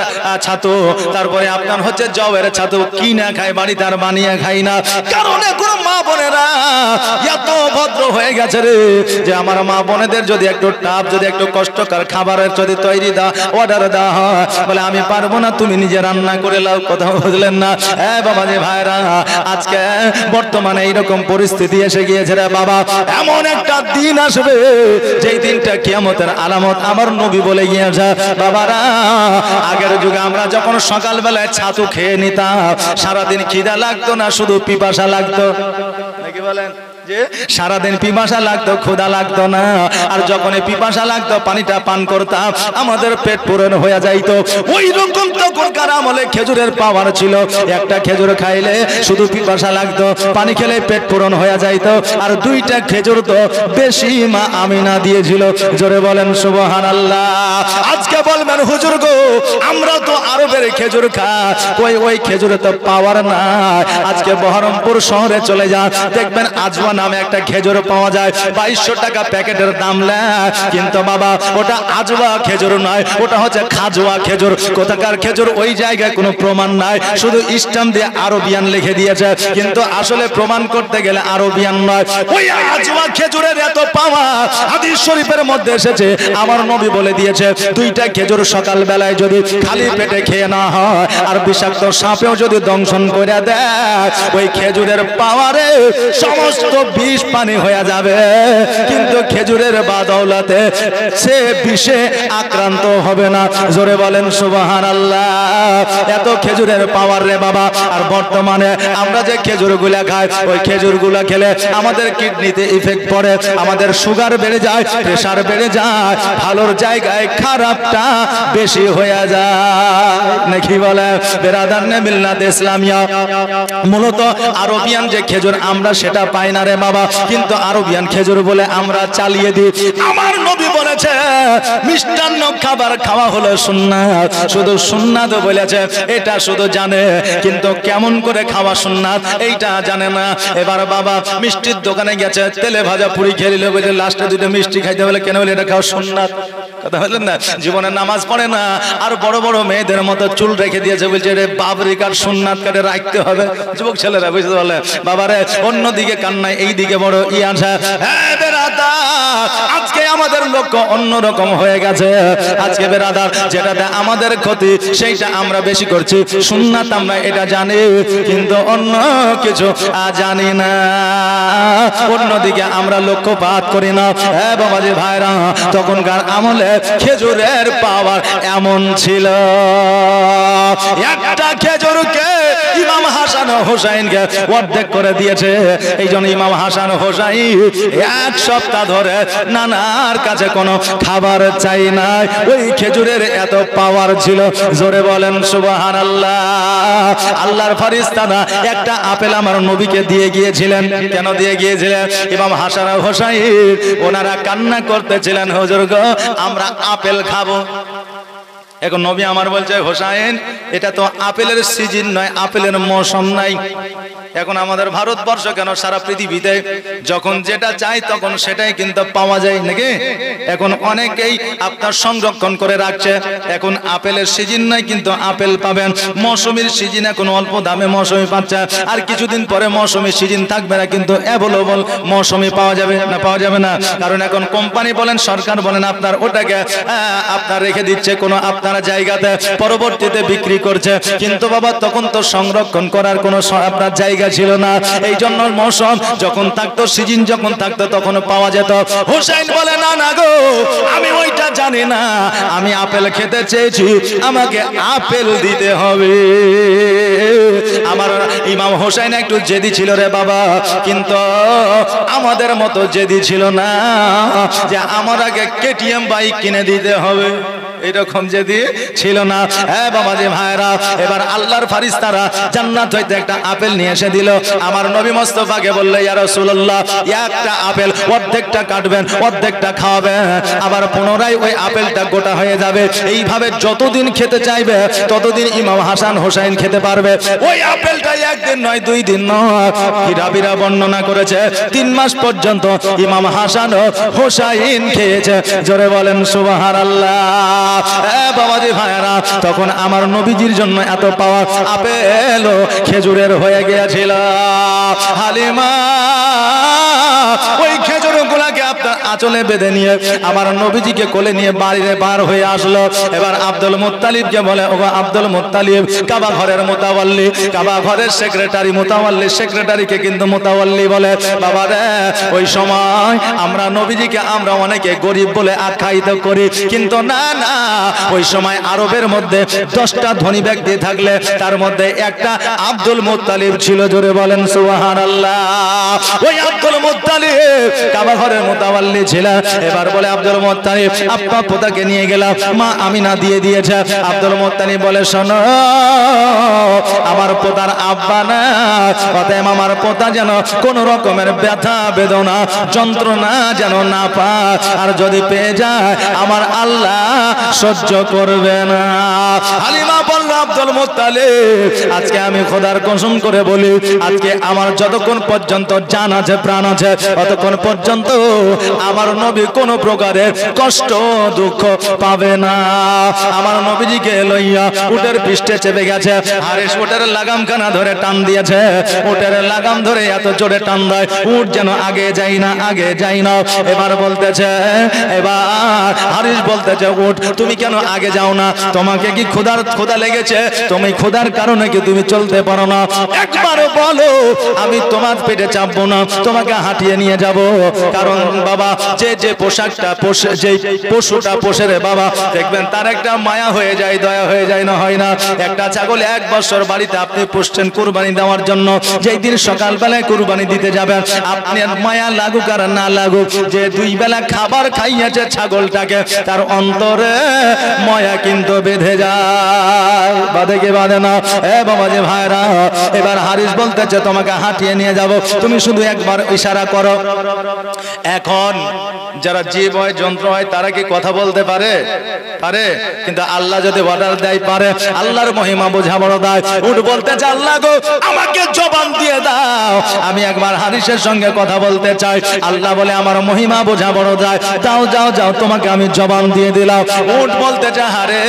ছাতু, তারপরে আপনার হচ্ছে জবের ছাতু কিনে খায়, বাড়িতে আর বানিয়ে খাই না। কারণ এখন মা বোনেরা এত ভদ্র হয়ে গেছে রে, যে আমার মা বোনেদের যদি একটু টাপ, যদি একটু কষ্টকর খাবারের যদি তৈরি দা অর্ডার দেওয়া হয়, বলে আমি পারবো না, তুমি নিজে রান্না করে লাও। কথা বুঝলেন না? হ্যাঁ বাবা জি ভাইরা, আজকে বর্তমানে এইরকম পরিস্থিতি এসে গিয়েছে রে বাবা। এমন একটা দিন আসবে যেই দিনটা কিয়ামতের আলামত আমার নবী বলে গিয়েছে। বাবারা, আগের যুগে আমরা যখন সকালবেলায় ছাতু খেয়ে নিতাম, সারাদিন খিদা লাগতো না, শুধু পিপাসা লাগতো, নাকি বলেন? যে সারাদিন পিপাসা লাগতো, ক্ষুধা লাগতো না। আর যখন পিপাসা লাগতো, পানিটা পান করতাম, আমাদের পেট পূরণ হয়ে যাইতো। ওই রকম তখনকার আমলে খেজুরের পাওয়ার ছিল। একটা খেজুর খাইলে শুধু পিপাসা লাগতো, পানি খেলে পেট পূরণ হয়ে যাইতো। আর 2টা খেজুর তো বেশি মা আমিনা দিয়েছিল। জোরে বলেন সুবহানাল্লাহ। আজকে বলবেন হুজুর গো, আমরা তো আরবের খেজুর খাই, ওই খেজুরে তো পাওয়ার নাই। আজকে বহরমপুর শহরে চলে যান, দেখবেন আজওয়া নামে একটা খেজুর পাওয়া যায়, 2200 টাকা প্যাকেটের দাম নেয়। কিন্তু বাবা ওটা আজওয়া খেজুর নয়, ওটা হচ্ছে খাজওয়া খেজুর। কোথাকার খেজুর ওই জায়গায় কোনো প্রমাণ নাই, শুধু স্ট্যাম্প দিয়ে আরবিয়ান লিখে দিয়েছে, কিন্তু আসলে প্রমাণ করতে গেলে আরবিয়ান নয়। ওই আজওয়া খেজুরের এত পাওয়ার হাদিস শরীফের মধ্যে এসেছে, আমার নবী বলে দিয়েছে 2টা খেজুর সকাল বেলায় যদি খালি পেটে খেয়ে না হয়, আর বিষাক্ত সাপেও যদি দংশন করে দেয়, ওই খেজুরের পাওয়ারে সমস্ত বিষ পানি হয়ে যাবে, কিন্তু খেজুরের বাদৌলতে সে বিষে আক্রান্ত হবে না। জোরে বলেন সুবহানাল্লাহ। এত খেজুরের পাওয়ার রে বাবা। আর বর্তমানে আমরা যে খেজুরগুলা খাই, ওই খেজুরগুলা খেলে আমাদের কিডনিতে ইফেক্ট পড়ে, আমাদের সুগার বেড়ে যায়, প্রেসার বেড়ে যায়, ভালোর জায়গায় খারাপটা বেশি হয়ে যায়, নাকি বলে? বেরাদারনে মিল্লাত ইসলামিয়া মূলত আরবিয়ান যে খেজুর আমরা সেটা পাই না রে বাবা, কিন্তু আরবিয়ান খেজুর বলে আমরা চালিয়ে দিই। আমার নবী বলেছে মিষ্টান্ন খাবার খাওয়া হলো সুন্নাত, শুধু সুন্নাত বলেছে, এটা শুধু জানে, কিন্তু কেমন করে খাওয়া সুন্নাত এইটা জানে না। এবার বাবা মিষ্টির দোকানে গেছে, তেলে ভাজা পুরি খেয়ে নিল, বলে লাস্টে 2টা মিষ্টি খাইতে বলে, কেন বলে এটা খাওয়া সুন্নাত। কথা বললেন না? জীবনে নামাজ পড়ে না, আর বড় বড় মেয়েদের মতো চুল রেখে দিয়েছে, বলছে রে বাবরি কাট সুন্নাত কাটে রাখতে হবে। যুবক ছেলেরা বুঝতে পারলে বাবারে, অন্যদিকে কান্নায় এই দিকে বড় আসা। আজকে আমাদের লক্ষ্য অন্যরকম হয়ে গেছে। আজকে বেরাদার, যেটাতে আমাদের ক্ষতি সেইটা আমরা বেশি করছি। সুন্নাত আমরা এটা জানি, কিন্তু অন্য কিছু জানি না, অন্যদিকে আমরা লক্ষ্যপাত করি না। হ্যাঁ বাবাজি ভাইরা, তখনকার আমলে খেজুরের পাওয়ার এমন ছিল, একটা খেজুরকে ইমাম হাসান ও হোসাইনকে অর্ধেক করে দিয়েছে। এই জন্য ইমাম হাসান হোসাইন এক সপ্তাহ ধরে নানার কাছে কোনো খাবার চাই নাই। ওই খেজুরের এত পাওয়ার ছিল, জোরে বলেন সুবহানাল্লাহ। আল্লাহর ফেরেশতারা একটা আপেল আমার নবীকে দিয়ে গিয়েছিলেন। কেন দিয়ে গিয়েছিলেন? ইমাম হাসান ও হোসাইন ওনারা কান্না করতেছিলেন, হুজুর গো আমরা আপেল খাবো। এখন নবী আমার বলছে, হোসাইন এটা তো আপেলের সিজন নয়, আপেলের মৌসুম নাই। এখন আমাদের ভারতবর্ষ কেন সারা পৃথিবীতে যখন যেটা চাই তখন সেটাই কিন্তু পাওয়া যায় নাকি? এখন অনেকেই আপনার সংরক্ষণ করে রাখছে। এখন আপেলের সিজন নাই কিন্তু আপেল পাবেন। মৌসুমীর সিজন এখন অল্প দামে মৌসুমী পাচ্ছে, আর কিছুদিন পরে মৌসুমী সিজন থাকবে না, কিন্তু অ্যাভেলেবল মৌসুমী পাওয়া যাবে না, পাওয়া যাবে না। কারণ এখন কোম্পানি বলেন সরকার বলেন আপনার ওটাকে আপনার রেখে দিচ্ছে কোনো আপনার জায়গাতে, পরবর্তীতে বিক্রি করছে। কিন্তু বাবা তখন তো সংরক্ষণ করার কোনো আপনার জায়গা ছিল না। এই জন্য মৌসুম যখন থাকতো, সিজন যখন থাকতো তখন পাওয়া যেত। হোসেন বলে না না গো, আমি ওইটা জানি না, আমি আপেল খেতে চেয়েছি, আমাকে আপেল দিতে হবে। আমার ইমাম হোসেন একটু জেদি ছিল রে বাবা, কিন্তু আমাদের মতো জেদি ছিল না যে আমার আগে কেটিএম বাইক কিনে দিতে হবে, এরকম যদি ছিল না। হ্যাঁ বাবাজি ভাইরা, এবার আল্লাহর ফেরেশতারা জান্নাত হইতে একটা আপেল নিয়ে এসে দিল। আমার নবী মুস্তাফাকে বলল, ইয়া রাসূলুল্লাহ একটা আপেল অর্ধেকটা কাটবেন, অর্ধেকটা খাওয়াবেন, আবার পুনরায় ওই আপেলটা গোটা হয়ে যাবে। এইভাবে যতদিন খেতে চাইবে ততদিন ইমাম হাসান হোসেন খেতে পারবে। ওই আপেলটা একদিন নয়, 2 দিন নয়, কিরাবিরা বর্ণনা করেছে 3 মাস পর্যন্ত ইমাম হাসান হোসেন খেয়েছে। জোরে বলেন সুবহানাল্লাহ। বাবাজি ভাইরা, তখন আমার নবীজির জন্য এত পাওয়া আপেল খেজুরের হয়ে গিয়েছিল। হালিমা ওই খেজুর গুলাকে আপনার আঁচলে বেঁধে নিয়ে আমার নবীজিকে কোলে নিয়ে বাড়িতে বার হয়ে আসলো। এবার আব্দুল মুত্তালিবকে বলে, ও আব্দুল মুত্তালিব কাবা ঘরের মুতাওয়াল্লি, কাবা ঘরের সেক্রেটারি, মুতাওয়াল্লি সেক্রেটারিকে কিন্তু মুতাওয়াল্লি বলে। বাবা রে, ওই সময় আমরা নবীজিকে আমরা অনেকে গরিব বলে আখ্যায়িত করি, কিন্তু না না, ওই সময় আরবের মধ্যে 10টা ধনী ব্যক্তি থাকলে তার মধ্যে একটা আব্দুল মুত্তালিব ছিল। জোরে বলেন সুবহানাল্লাহ। ওই আব্দুল মুত্তালিব কাবা ঘরের মুতাওয়াল্লি ছিল। এবার বলে আব্দুল মুত্তালিব আপা পোতাকে নিয়ে গেলাম, মা আমিনা দিয়ে দিয়েছে। আব্দুল মুত্তালিব বলে, শোনো আমার পোতার আব্বা না, অতএব আমার পোতা যেন কোন রকমের ব্যথা বেদনা যন্ত্রণা যেন না পায়, আর যদি পেয়ে যায় আমার আল্লাহ সহ্য করবে না। হালিমা বলল, আব্দুল মুত্তালিব আজকে আমি খোদার কসম করে বলি, আজকে আমার যতক্ষণ পর্যন্ত জান আছে প্রাণ আছে ততক্ষণ পর্যন্ত আমার নবী কোন প্রকারের কষ্ট দুঃখ পাবে না। আমার নবীজিকে লইয়া উটের পৃষ্ঠে চেপে গেছে। হারিস উটের লাগামখানা ধরে টান দিয়েছে। উটের লাগাম ধরে এত জোরে টান দেয় উট যেন আগে যাই না, আগে যাই না। এবার বলতেছে, এবার হারিস বলতেছে, উট তুমি কেন আগে যাও না? তোমাকে কি ক্ষুধা লেগেছে? তুমি ক্ষুধার কারণে কি তুমি চলতে পারো না? একবার বলো, আমি তোমার পেটে চাপবো না, তোমাকে হাঁটিয়ে নিয়ে যাব। কারণ বাবা যে পোশাকটা পোষে, যে পশুটা পোষে রে বাবা, দেখবেন তার একটা মায়া হয়ে যায়, দয়া হয়ে যায়, না হয় না? একটা ছাগল 1 বছর বাড়িতে আপনি পুষছেন কুরবানি দেওয়ার জন্য, যেই দিন সকালবেলায় কুরবানি দিতে যাবেন, আপনার মায়া লাগুক আর না লাগুক, যে 2 বেলা খাবার খাইয়েছে ছাগলটাকে, তার অন্তরে মায়া কিন্তু বেঁধে যায়, বাঁধে কি বাঁধে না? এ বাবা যে ভাইরা, এবার হারিস বলতেছে তোমাকে হাঁটিয়ে নিয়ে যাব, তুমি শুধু একবার ইশারা করো। এখন যারা জীব হয়, যন্ত্র হয়, তারা কি কথা বলতে পারে? পারে। কিন্তু আল্লাহ যদি অর্ডার দেয় পারে। আল্লাহর মহিমা বোঝা বড় দায়। উট বলতেছে, আল্লাহ গো আমাকে জবান দিয়ে দাও, আমি একবার হারিসের সঙ্গে কথা বলতে চাই। আল্লাহ বলে, আমার মহিমা বোঝা বড় দায়, যাও যাও যাও, তোমাকে আমি জবান দিয়ে দিলাম। উট বলতেছে, হারে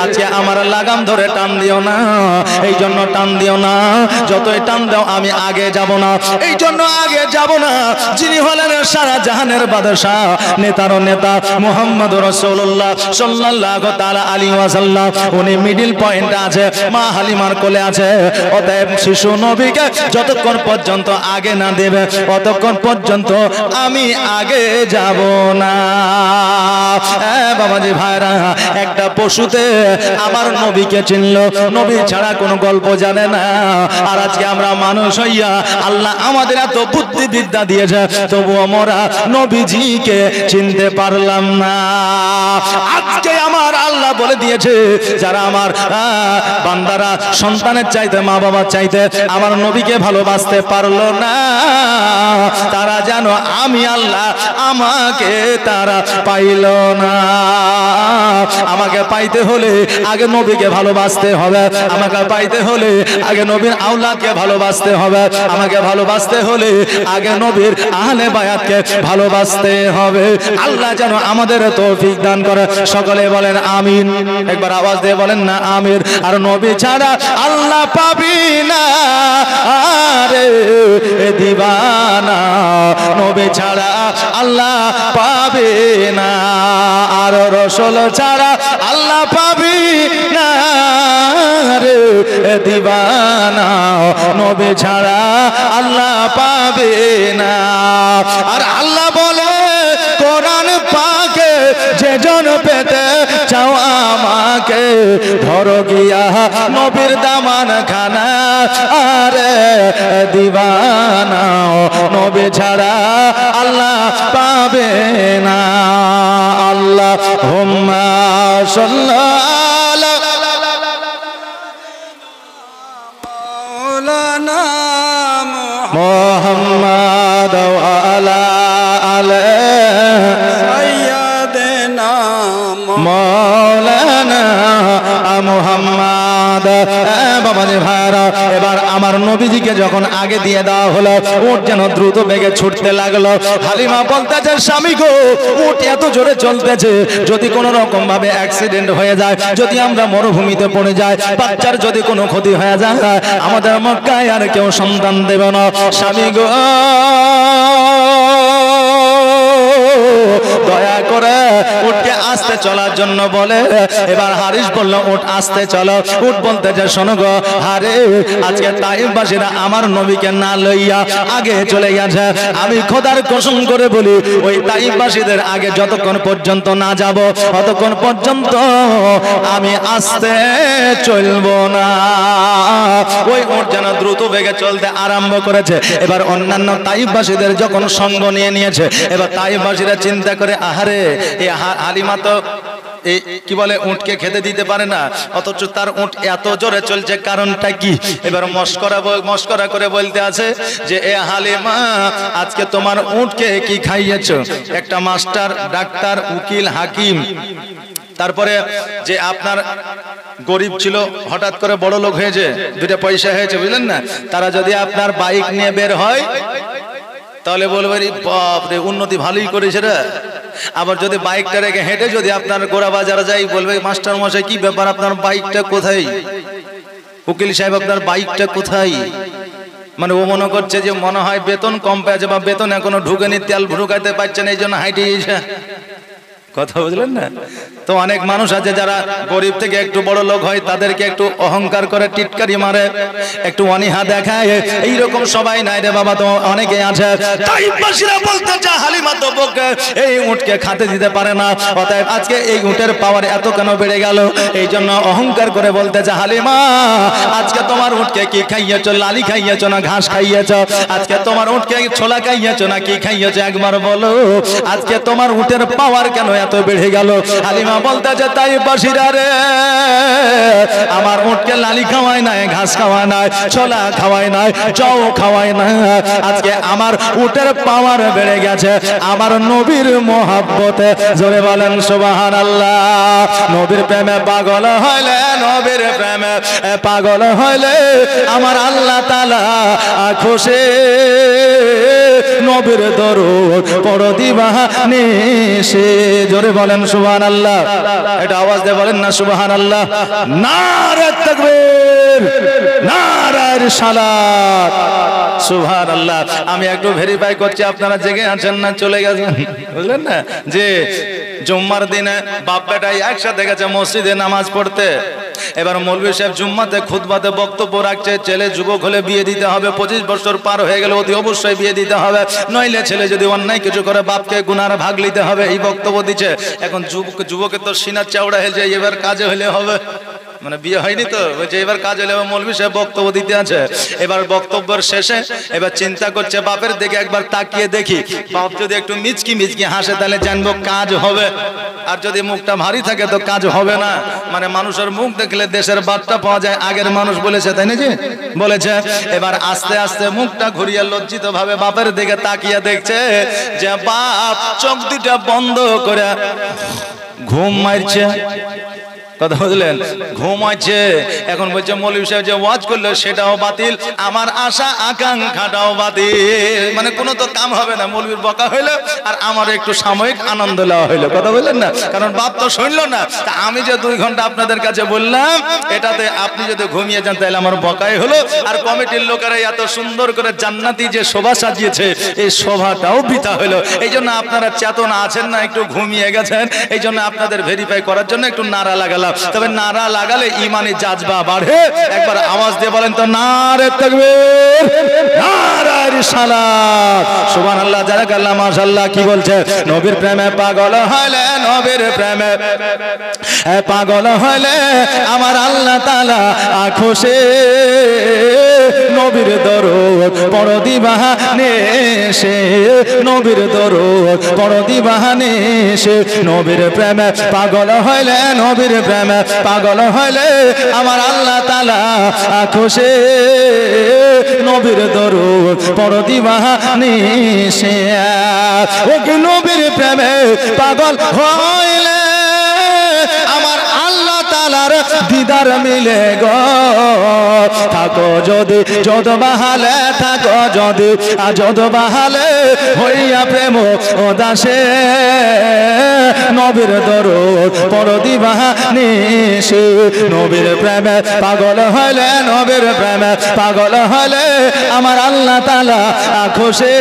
আজকে আমার লাগাম ধরে টান দিও না, এই জন্য টান দিও না, যতই টান দাও আমি আগে যাব না, এই জন্য আগে যাব না। যিনি হলেন সারা জাহানের বাদশাহ, নেতারও নেতা মুহাম্মদ রাসূলুল্লাহ সাল্লাল্লাহু তাআলা আলাইহি ওয়াসাল্লাম, উনি মিডল পয়েন্ট আছে, মা হালিমার কোলে আছে। অতএব শিশু নবীকে যতক্ষণ যতক্ষণ পর্যন্ত আগে না দেবে ততক্ষণ পর্যন্ত আমি আগে যাব না। বাবাজি ভাইরা, একটা পশুতে আমার নবীকে চিনল, নবী ছাড়া কোনো গল্প জানে না। আর আজকে আমরা মানুষ হইয়া আল্লাহ আমাদের এত বুদ্ধিবিদ্যা দিয়েছে, তবু আমরা নবীজিকে চিনতে পারলাম না। আজকে আমার আল্লাহ বলে দিয়েছে, যারা আমার বান্দারা সন্তানের চাইতে, মা বাবার চাইতে আমার নবীকে ভালোবাসতে পারলো না, তারা জানো আমি আল্লাহ আমাকে তারা পাইল না। আমাকে পাইতে হলে আগে নবীকে ভালোবাসতে হবে, আমাকে পাইতে হলে আগে নবীর আওলাদকে ভালোবাসতে হবে, আমাকে ভালোবাসতে হলে আগে নবীর আহলে বায়াতকে ভালোবাসতে হবে। আল্লাহ যেন আমাদের তৌফিক দান করে। সকলে বলেন আমিন। একবার আওয়াজ দিয়ে বলেন না আমিন। আর নবী ছাড়া আল্লাহ পাবি না রে দিবানা, নবী ছাড়া আল্লাহ পাবে না। আর রাসূল ছাড়া আল্লাহ পাবি না রে দিবানা, নবী ছাড়া আল্লাহ পাবে না। আর আল্লাহ বলে কোরআন পাকে, যে জন পেতে চাও আমাকে ধরো গিয়া নবীর দামান খানা, আরে দিবানা, নবী ছাড়া আল্লাহ পাবে না। আল্লাহুম্মা সাল্লি আলা মুহাম্মাদ ওয়া আলা আলি সাইয়্যিদিনা মাওলানা মুহাম্মদ। বাবাজি ভাইরা, এবার আমার নবীজিকে যখন আগে দিয়ে দেওয়া হলো, উট যেন দ্রুত বেগে ছুটতে লাগলো। হালিমা বলতেছে, স্বামী গো, উট এত জোরে চলতেছে, যদি কোনো রকম ভাবে অ্যাক্সিডেন্ট হয়ে যায়, যদি আমরা মরুভূমিতে পড়ে যাই, বাচ্চার যদি কোনো ক্ষতি হয়ে যায়, আমাদের মক্কায় আর কেউ সন্তান দেবে না। স্বামী গো, দয়া করে উটকে আস্তে চলার জন্য বলে। এবার হারিস বলল, উট আস্তে চলো। উট বলতে যে, শোনো গো হারে, আজকে তাইফবাসীরা আমার নবীকে না লইয়া আগে চলে গেছে। আমি খোদার কসম করে বলি, ওই তাইফবাসীদের আগে যতক্ষণ পর্যন্ত না যাব, ততক্ষণ পর্যন্ত আমি আস্তে চলবো না। ওই উট যেন দ্রুত বেগে চলতে আরম্ভ করেছে। এবার অন্যান্য তাইফবাসীদের যখন সঙ্গ নিয়ে নিয়েছে, এবার তাইফবাসীরা চিন্তা করে, আহারে, এই হালিমা তো এই কি বলে উটকে খেতে দিতে পারে না, অথচ তার উট এত জোরে চলছে, কারণটা কি? এবার মস্করা করে বলতে আছে যে, এ হালিমা, আজকে তোমার উটকে কি খাইয়েছো? একটা মাস্টার, ডাক্তার, উকিল, হাকিম, তারপরে যে আপনার গরিব ছিল, হঠাৎ করে বড় লোক হয়েছে, দুটো পয়সা হয়েছে, বুঝলেন না, তারা যদি আপনার বাইক নিয়ে বের হয়, তাহলে বলবে বাপ রে, উন্নতি ভালোই করেছে রে। আবার যদি বাইকটা রেখে হেঁটে যদি আপনার গোড়া বাজারে যাই, বলবে মাস্টার মশাই কি ব্যাপার, আপনার বাইকটা কোথায়? উকিল সাহেব আপনার বাইকটা কোথায়? মানে ও মনে করছে যে মনে হয় বেতন কম পেয়েছে, বা বেতন এখনো ঢুকেনি, তেল ঢুকাইতে পারছেন, এই জন্য হাইটে গিয়েছে। কথা বুঝলেন না? তো অনেক মানুষ আছে যারা গরিব থেকে একটু বড় লোক হয়, তাদেরকে একটু অহংকার করে, টিটকারি মারে, একটু অনীহা দেখায়। এইরকম সবাই নাই রে বাবা, তো অনেকে আছে। তাইফবাসীরা বলতে চায়, হালিমা তো বকে এই উটকে খেতে দিতে পারে না, অতএব আজকে এই উটের পাওয়ার এত কেন বেড়ে গেল? এই জন্য অহংকার করে বলতে চায়, হালিমা, আজকে তোমার উটকে কি খাইয়েছো? লালি খাইয়েছো না ঘাস খাইয়েছো? আজকে তোমার উটকে ছোলা খাইয়েছো না কি খাইয়েছো? একবার বলো, আজকে তোমার উটের পাওয়ার কেন এত বেড়ে গেল? হালিমা বলতে যে, তাইফবাসীরা রে, আমার উটকে লালি খাওয়ায় নাই, ঘাস খাওয়ায় নাই, ছোলা খাওয়ায় নাই, জও খাওয়ায় না, আজকে আমার উটের পাওয়ার বেড়ে গেছে আমার নবীর মহব্বতে। জোরে বলেন সুবহানাল্লাহ। নবীর প্রেমে পাগল হইলে, নবীর প্রেমে পাগল হইলে আমার আল্লাহ তাআলা খুশি। নবীর দরুদ পড়ো দিবানিশি। জোরে বলেন সুবহানাল্লাহ। এটা আওয়াজ দিয়ে বলেন না সুবহানাল্লাহ। নারে তাকবীর, নারে রিসালাত, সুবহানাল্লাহ। আমি একটু ভেরিফাই করছি আপনারা জেগে আছেন না চলে গেছেন, বুঝলেন না? যে জুম্মার দিনে বাপ বেটাই একসাথে গেছে মসজিদে নামাজ পড়তে। এবার মৌলভী সাহেব জুম্মাতে খুতবাতে বক্তব্য রাখছে, ছেলে যুবক হলে বিয়ে দিতে হবে, 25 বছর পার হয়ে গেলে অতি অবশ্যই বিয়ে দিতে হবে, নইলে ছেলে যদি অন্যায় কিছু করে বাপকে গুনার ভাগ নিতে হবে, এই বক্তব্য দিচ্ছে। এখন যুবকের তো সিনার চাওড়া হয়েছে, এবার কাজে হলে হবে, মানে বিয়ে হয়নি তো, বলছে এবার কাজ হলে মৌলভী সাহেব বক্তব্য দিতে আছে। এবার বক্তব্যের শেষে এবার চিন্তা করছে বাপের দিকে একবার তাকিয়ে দেখি, বাপ যদি একটু মিচকি মিচকি হাসে তাহলে জানবো কাজ হবে, আর যদি মুখটা ভারী থাকে তো কাজ হবে না। মানে মানুষের মুখ দেখলে দেশের বার্তা পাওয়া যায়, আগের মানুষ বলেছে, তাই না? যে বলেছে। এবার আস্তে আস্তে মুখটা ঘুরিয়ে লজ্জিত ভাবে বাপের দিকে তাকিয়ে দেখছে যে বাপ চোখ দুটা বন্ধ করে ঘুম মারছে। কথা বুঝলেন? ঘুমাচ্ছে। এখন বলছে মৌলভী সাহেব যে ওয়াজ করলো সেটাও বাতিল, আমার আশা আকাঙ্ক্ষাটাও বাতিল, মানে কোনো তো কাম হবে না। মৌলভীর বকা হইলো আর আমার একটু সাময়িক আনন্দ নেওয়া হইলো। কথা বললেন না? কারণ বাপ তো শুনলো না। তা আমি যে 2 ঘন্টা আপনাদের কাছে বললাম, এটাতে আপনি যদি ঘুমিয়ে যান তাহলে আমার বকাই হলো, আর কমিটির লোকেরা এত সুন্দর করে জান্নাতি যে শোভা সাজিয়েছে এই শোভাটাও বৃথা হইলো। এই জন্য আপনারা চেতনা আছেন না, একটু ঘুমিয়ে গেছেন, এই জন্য আপনাদের ভেরিফাই করার জন্য একটু নারা লাগালাম। তবে নারা লাগালে ইমানি জাজবা বাড়ে। একবার আওয়াজ দিয়ে বলেন তো, নারে তাকবীর, নারে রিসালাত, সুবহানাল্লাহ, জাযাকাল্লাহ, মাশাআল্লাহ। কি বলছে? নবীর প্রেমে পাগল হইলে, নবীর প্রেমে পাগল হইলে আমার আল্লাহ তাআলা খুশি। নবীর দরুদ পড়ো দিবানে সে, নবীর দরুদ পড়ো দিবানে সে, নবীর প্রেমে পাগল হইলে, নবীর প্রেমে পাগল হইলে আমার আল্লাহ তাআলা খুশি। নবীর দরুদ পড়ো দিবানে সে, ও কি নবীর প্রেমে পাগল হইলে আমার আল্লাহ তাআলার দিদার মিলে গো। থাকো যদি যদ বাহালে, থাকো যদি যদ বাহালে হইয়া প্রেম ও দাসে, নবীর দরুদ পড়ো দিবানে সে, নবীর প্রেমে পাগল হইলে, নবীর প্রেমে পাগল হইলে আমার আল্লাহ তাআলা খুশি।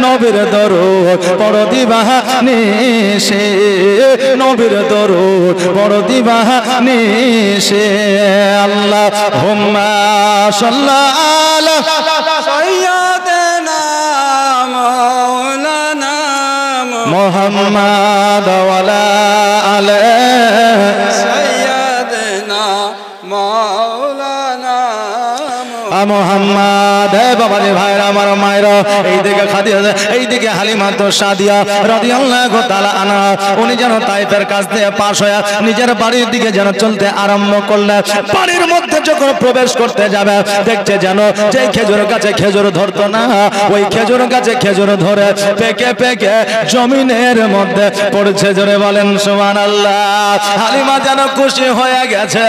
নবীর দরুদ পড়ো দিবানে সে, নবীর দরুদ পড়ো দিবানে সে। আল্লাহুম্মা সাল্লি আলা সাইয়্যিদিনা মাওলানা মুহাম্মাদ ওয়া আলা আলি সাইয়্যিদিনা মাওলানা মুহাম্মাদ। বাবারে ভাইরা, আমার মায়েরা, এইদিকে খাদিজা, এইদিকে হালিমা তো সাদিয়া রাদিয়াল্লাহু তাআলা আনহা, উনি যেন তায়েফের কাছ দিয়ে পাশ হয়ে নিজের বাড়ির দিকে যেন চলতে আরম্ভ করলেন। বাড়ির মধ্যে যখন প্রবেশ করতে যাবে দেখছে যেন যে খেজুর গাছে খেজুর ধরতো না, ওই খেজুর গাছে খেজুর ধরে পেকে পেকে জমিনের মধ্যে পড়ছে। জোরে বলেন সুবহানাল্লাহ। হালিমা যেন খুশি হয়ে গেছে।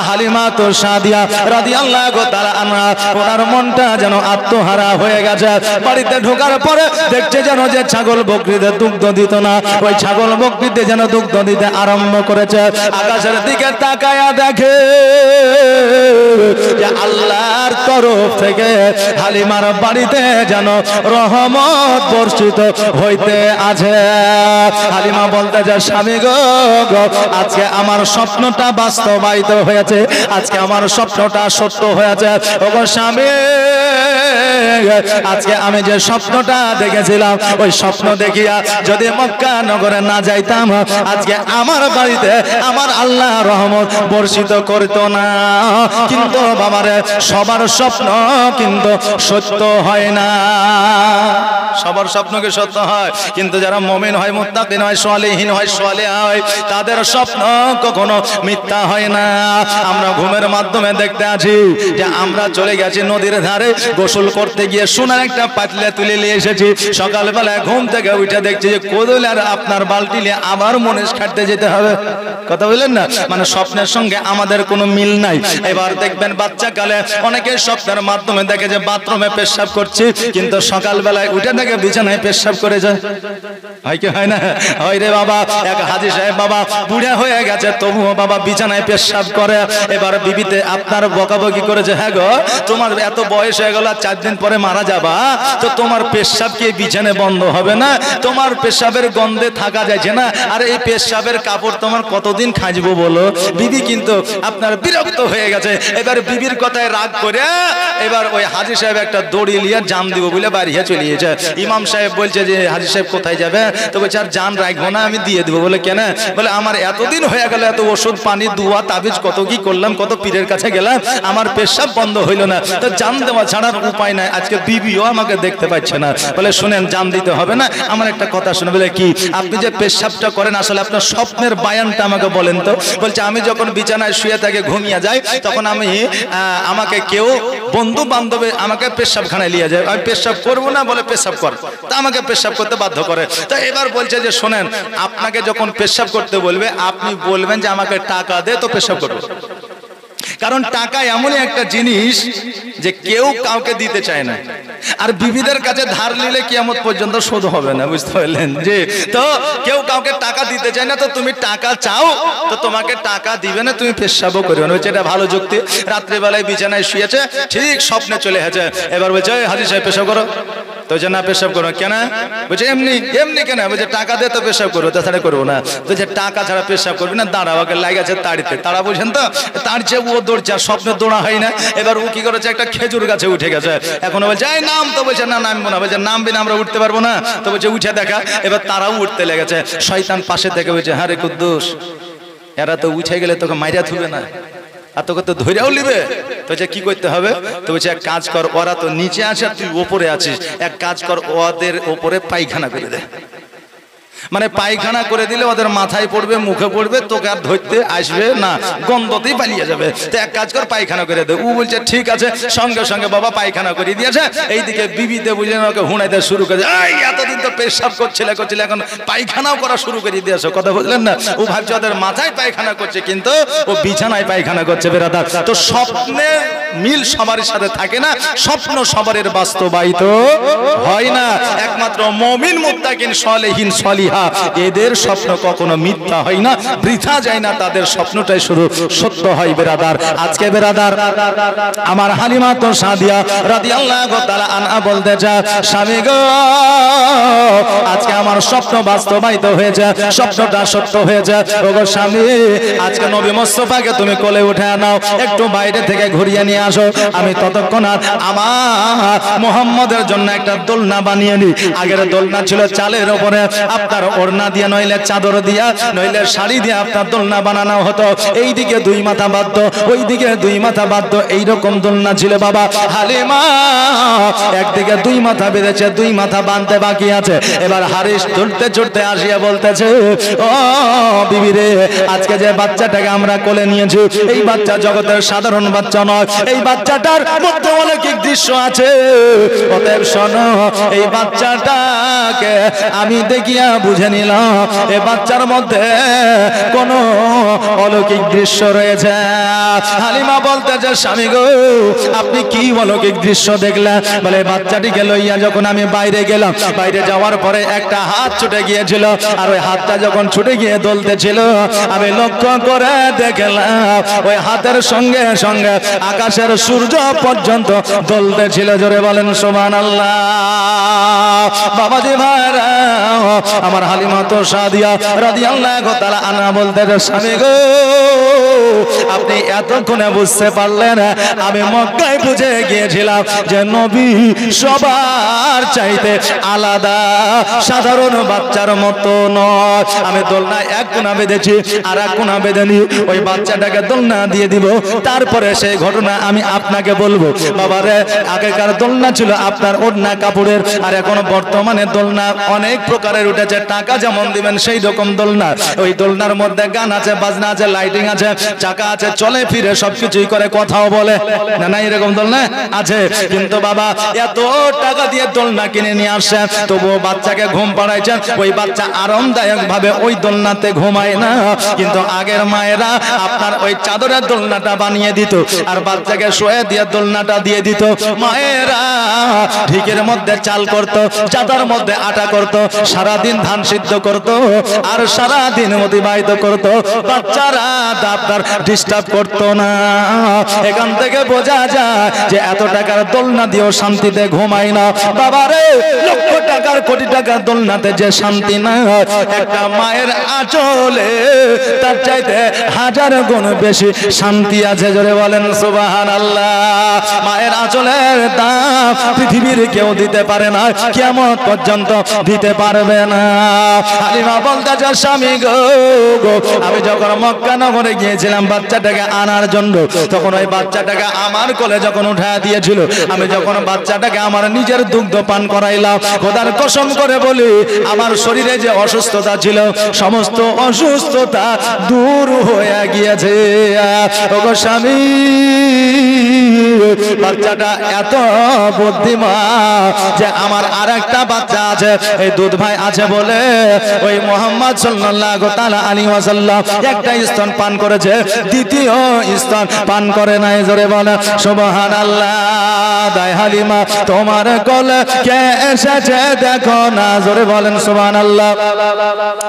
হালিমা তো সাদিয়া রাদিয়াল্লাহু তাআলা আনহা, ওনার মনটা যেন আত্মহারা হয়ে গেছে। বাড়িতে ঢোকার পরে দেখছে যেন যে ছাগল বকরিদের দুগ্ধ দিত না, ওই ছাগল বকরিতে যেন দুগ্ধ দিতে আরম্ভ করেছে। আকাশের দিকে তাকায়া দেখে যে আল্লাহর তরফ থেকে হালিমার বাড়িতে যেন রহমত বর্ষিত হইতে আছে। হালিমা বলতেছে, স্বামী গো, আজকে আমার স্বপ্নটা বাস্তবায়িত হয়েছে, আজকে আমার স্বপ্নটা সত্য হয়েছে। ওগো স্বামী, আজকে আমি যে স্বপ্নটা দেখেছিলাম ওই স্বপ্ন দেখিয়া যদি মক্কা নগরে না যাইতাম, আজকে আমার বাড়িতে আমার আল্লাহ রহমত বর্ষিত করত না। কিন্তু বাবারে, সবার স্বপ্ন কিন্তু সত্য হয় না। সবার স্বপ্ন কি সত্য হয়? কিন্তু যারা মুমিন হয়, মুত্তাকিন হয়, সালেহীন হয়, সালেহা হয়, তাদের স্বপ্ন কখনো মিথ্যা হয় না। আমরা ঘুমের মাধ্যমে দেখতে আছি যে আমরা চলে গেছি নদীর ধারে গোসল করতে গিয়ে সোনার একটা পাতলা তুলে নিয়ে এসেছি। সকালবেলায় ঘুম থেকে উঠে দেখছি যে কোদল আর আপনার বালতি নিয়ে আবার মনীষ খাটতে যেতে হবে। কথা বললেন না? মানে স্বপ্নের সঙ্গে আমাদের কোনো মিল নাই। এবার দেখবেন বাচ্চা কালে অনেকে স্বপ্নের মাধ্যমে দেখে যে বাথরুমে পেশাব করছি, কিন্তু সকালবেলায় উঠে দেখে বিছানায় পেশাব করে যায়। হয় কি হয় না? হয় রে বাবা। এক হাজী সাহেব বাবা বুড়া হয়ে গেছে, তবুও বাবা বিছানায় পেশাব করে। এবার বিবিতে আপনার বকাবকি করেছে, হ্যাঁ গো, তোমার এত বয়স হয়ে গেল, 4 দিন পরে মারা যাবা, তো তোমার পেশাব কি বিছানে বন্ধ হবে না? তোমার পেশাবের গন্ধে থাকা যাচ্ছে না। আর এই পেশাবের কাপড় তোমার কতদিন খাঁজবো বলো? বিবি কিন্তু আপনার বিরক্ত হয়ে গেছে। এবার বিবির কথায় রাগ করে এবার ওই হাজী সাহেব একটা দড়ি নিয়ে জাম দিব বলে বাড়িয়ে চলে গেছে। ইমাম সাহেব বলছে যে হাজী সাহেব কোথায় যাবে? তো বলছে আর জান রাখবো না, আমি দিয়ে দেবো। বলে কেন? বলে আমার এতদিন হয়ে গেল, এত ওষুধ পানি দুয়া তাবিজ কত কি করলাম, কত পীরের কাছে গেলাম, আমার পেশাব বন্ধ হইল না, তো জান দেওয়া ছাড়ার উপায় নাই। আজকে বিবিও আমাকে দেখতে পাচ্ছে না। বলে শুনেন, জান দিতে হবে না, আমার একটা কথা শুনে। বলে কি? আপনি যে পেশাবটা করেন আসলে আপনার স্বপ্নের বায়ানটা আমাকে বলেন তো। বলছে আমি যখন বিছানায় শুয়ে থাকে ঘুমিয়ে যাই, তখন আমাকে কেউ বন্ধু বান্ধবে আমাকে পেশাবখানায় নিয়ে যায়, আমি পেশাব করবো না, বলে পেশাব কর, তা আমাকে পেশাব করতে বাধ্য করে। তো এবার বলছে যে শোনেন, আপনাকে যখন পেশাব করতে বলবে আপনি বলবেন যে আমাকে টাকা দে, তো পেশাব করবো। কারণ টাকা এমনই একটা জিনিস যে কেউ কাউকে দিতে চায় না। আর বিবিদের কাছে ধার নিলে কিয়ামত পর্যন্ত শোধ হবে না, বুঝতে পারলেন? যে তো কেউ কাউকে টাকা দিতে চায় না, তো তুমি টাকা চাও তো তোমাকে টাকা দিবে না, তুমি পেশাবও করবে না। এটা ভালো যুক্তি। রাত্রিবেলায় বিছানায় শুয়েছে, ঠিক স্বপ্নে চলে গেছে। এবার বলছে হাজী সাহেব পেশাব করো, তো যে না পেশাব করো কেন? বলছে এমনি এমনি কেন? বলছে টাকা দিয়ে তো পেশাব করবো, তাছাড়া করবো না। বলছে টাকা ছাড়া পেশাব করবি না, দাঁড়া, ওকে লাগেছে তাড়িতে। তারা বুঝেন তো, তার চেয়ে ও দৌড়ছে, স্বপ্নে দৌড়া হয় না। এবার ও কি করেছে, একটা খেজুর গাছে উঠে গেছে। এখন বলছে এই নাম, তো বলছে না নামবো না। বলছে নামবি না, আমরা উঠতে পারবো না। তো বলছে উঠে দেখা। এবার তারাও উঠতে লেগেছে। শয়তান পাশে থেকে বলছে হ্যাঁ রে কুদ্দুস, এরা তো উঠে গেলে তোকে মাইরা থুবে না, আর তোকে তো ধৈর্যও নিবে। তো কি করতে হবে? তো বলছে এক কাজ কর, ওরা তো নিচে আছে আর তুই ওপরে আছিস, এক কাজ কর, ওদের ওপরে পায়খানা করে দে। মানে পায়খানা করে দিলে ওদের মাথায় পড়বে, মুখে পড়বে, তোকে আর ধরতে আসবে না, গন্ধতেই পালিয়ে যাবে। তো এক কাজ কর, পায়খানা করে দে। ও বলছে ঠিক আছে। সঙ্গে সঙ্গে বাবা পায়খানা করে দিয়েছে। এইদিকে বিবিতে বুঝে ওকে হুঁড়াইতে শুরু করেছে, এই এতদিন তো পেশাব করছিলে, এখন পায়খানাও করা শুরু করে দিয়েছো, কথা বুঝলেন না? ও ভাবছে ওদের মাথায় পায়খানা করছে, কিন্তু ও বিছানায় পায়খানা করছে। বেরাদার, তো স্বপ্নের মিল সবার সাথে থাকে না, স্বপ্ন সবার বাস্তবায়িত হয় না। একমাত্র মুমিন, মুত্তাকিন, সালেহিন, সালিহা, এদের স্বপ্ন কখনো মিথ্যা হয় না, বৃথা যায় না, তাদের স্বপ্নটাই শুধু সত্য হয়। বেরাদার, আজকে বেরাদার আমার হালিমা তো সাদিয়া রাদিয়াল্লাহু তাআলা আনহা বলতে চায়, স্বামী গো, আজকে আমার স্বপ্ন বাস্তবায়িত হয়েছে, স্বপ্নটা সত্য হয়েছে। ওগো স্বামী, আজকে নবী মুস্তাফাকে তুমি কোলে উঠে নাও, একটু বাইরে থেকে ঘুরিয়ে নিয়ে আসো, আমি ততক্ষণ আমার মুহাম্মদের জন্য একটা দোলনা বানিয়ে নিই। আগের দোলনা ছিল চালের উপরে আপনার ওড়না দিয়ে, নইলে চাদর দিয়া, নইলে শাড়ি দিয়ে আপনার দোলনা বানানো হতো। এইদিকে দুই মাথা বাঁধত, ওইদিকে দুই মাথা বাঁধত, এইরকম দোলনা ছিল বাবা। হালিমা একদিকে দুই মাথা বেঁধেছে, দুই মাথা বাঁধতে বাকি আছে। এবার হারিস চড়তে চড়তে আসিয়া বলতেছে, ও বিবি রে, আজকে যে বাচ্চাটাকে আমরা কোলে নিয়েছি, এই বাচ্চা জগতের সাধারণ বাচ্চা নয়, এই বাচ্চাটার মধ্যে অলৌকিক দৃশ্য আছে। অতএব শোনো, এই বাচ্চাটাকে আমি দেখিয়া বুঝে নিলাম এই বাচ্চার মধ্যে কোন অলৌকিক দৃশ্য রয়েছে। হালিমা বলতেছে, স্বামী গো, আপনি কি অলৌকিক দৃশ্য দেখলেন? বলে বাচ্চাটিকে লইয়া যখন আমি বাইরে গেলাম, বাইরে যাওয়ার পরে একটা হাত ছুটে গিয়েছিল, আর ওই হাতটা যখন ছুটে গিয়ে দলতেছিল, আমি লক্ষ্য করে দেখলাম ওই হাতের সঙ্গে সঙ্গে আকাশের সূর্য পর্যন্ত দলতেছিল। জোরে বলেন সুবহানাল্লাহ। বাবাজি ভাইরা, আমার হালিমা তো সাদিয়া রাদিয়াল্লাহু তাআলা আনহা বলতেছে, স্বামী গো, আপনি এতক্ষণে বুঝতে পারলেন আমি মক্কায় বুঝে গিয়েছিলাম যে নবী সবার চাইতে আলাদা, সাধারণ বাচ্চার মতো নয়। আমি দোলনা এক কোণা বেঁধেছি, আর এক কোণা বেঁধে নি, ওই বাচ্চাটাকে দোলনা দিয়ে দিব, তারপরে সেই ঘটনা আমি আপনাকে বলবো। বাবারে, আগেকার দোলনা ছিল আপনার ওড়না কাপড়ের, আর এখন বর্তমানে দোলনা অনেক প্রকারের উঠেছে, টাকা যেমন দিবেন সেই রকম দোলনা। ওই দোলনার মধ্যে গান আছে, বাজনা আছে, লাইটিং আছে, চাকা আছে, চলে ফিরে সবকিছুই করে, কথাও বলে না, না এরকম দোলনা আছে। কিন্তু বাবা এত টাকা দিয়ে দোলনা কিনে নিয়ে আসছে, তবুও বাচ্চাকে ঘুম পাড়াইছেন, ওই বাচ্চা আরামদায়ক ভাবে ওই দোলনাতে ঘুমায় না। কিন্তু আগের মায়েরা আপনার ওই চাদরের দোলনাটা বানিয়ে দিত, আর বাচ্চাকে শোয়ে দিয়ে দোলনাটা দিয়ে দিত। মায়েরা ঢিকের মধ্যে চাল করত, চাদার মধ্যে আটা করত, সারাদিন ধান সিদ্ধ করত আর সারা দিন অতিবাহিত করত, বাচ্চারা আপনার ডিস্টার্ব করতো না। এখান থেকে বোঝা যায় যে এত টাকার দোলনা দিয়েও শান্তিতে ঘুমাই না বাবারে, লক্ষ টাকার কোটি টাকার দোলনাতে যে শান্তি না, একটা মায়ের আঁচলে তার চাইতে হাজার গুণ বেশি শান্তি আছে। জোরে বলেন সুবহানাল্লাহ। মায়ের আঁচলের দাম পৃথিবীর কেউ দিতে পারে না, কিয়ামত পর্যন্ত দিতে পারবে না। হালিমা বলতেছে স্বামী গো, আমি যখন মক্কা নগরে গিয়েছিলাম বাচ্চাটাকে আনার জন্য, তখন ওই বাচ্চাটাকে আমার কোলে যখন উঠায় দিয়েছিল, আমি যখন বাচ্চাটাকে আমার নিজের দুগ্ধ পান করাইলাম, খোদার কসম করে বলি আমার শরীরে যে অসুস্থতা ছিল সমস্ত অসুস্থতা দূর হয়ে গিয়েছে। ওগো স্বামী, বাচ্চাটা এত বুদ্ধিমান যে আমার আরেকটা বাচ্চা আছে, এই দুধ ভাই আছে বলে ওই মুহাম্মদ সাল্লাল্লাহু তাআলা আলাইহি ওয়াসাল্লাম একটা স্তন পান করেছে, দ্বিতীয় স্তন পান করে নাই। জোরে বলে সুবহানাল্লাহ। দাই হালিমা তোমার কোলে কে এসেছে দেখো না, জোরে বলেন সুবহানাল্লাহ।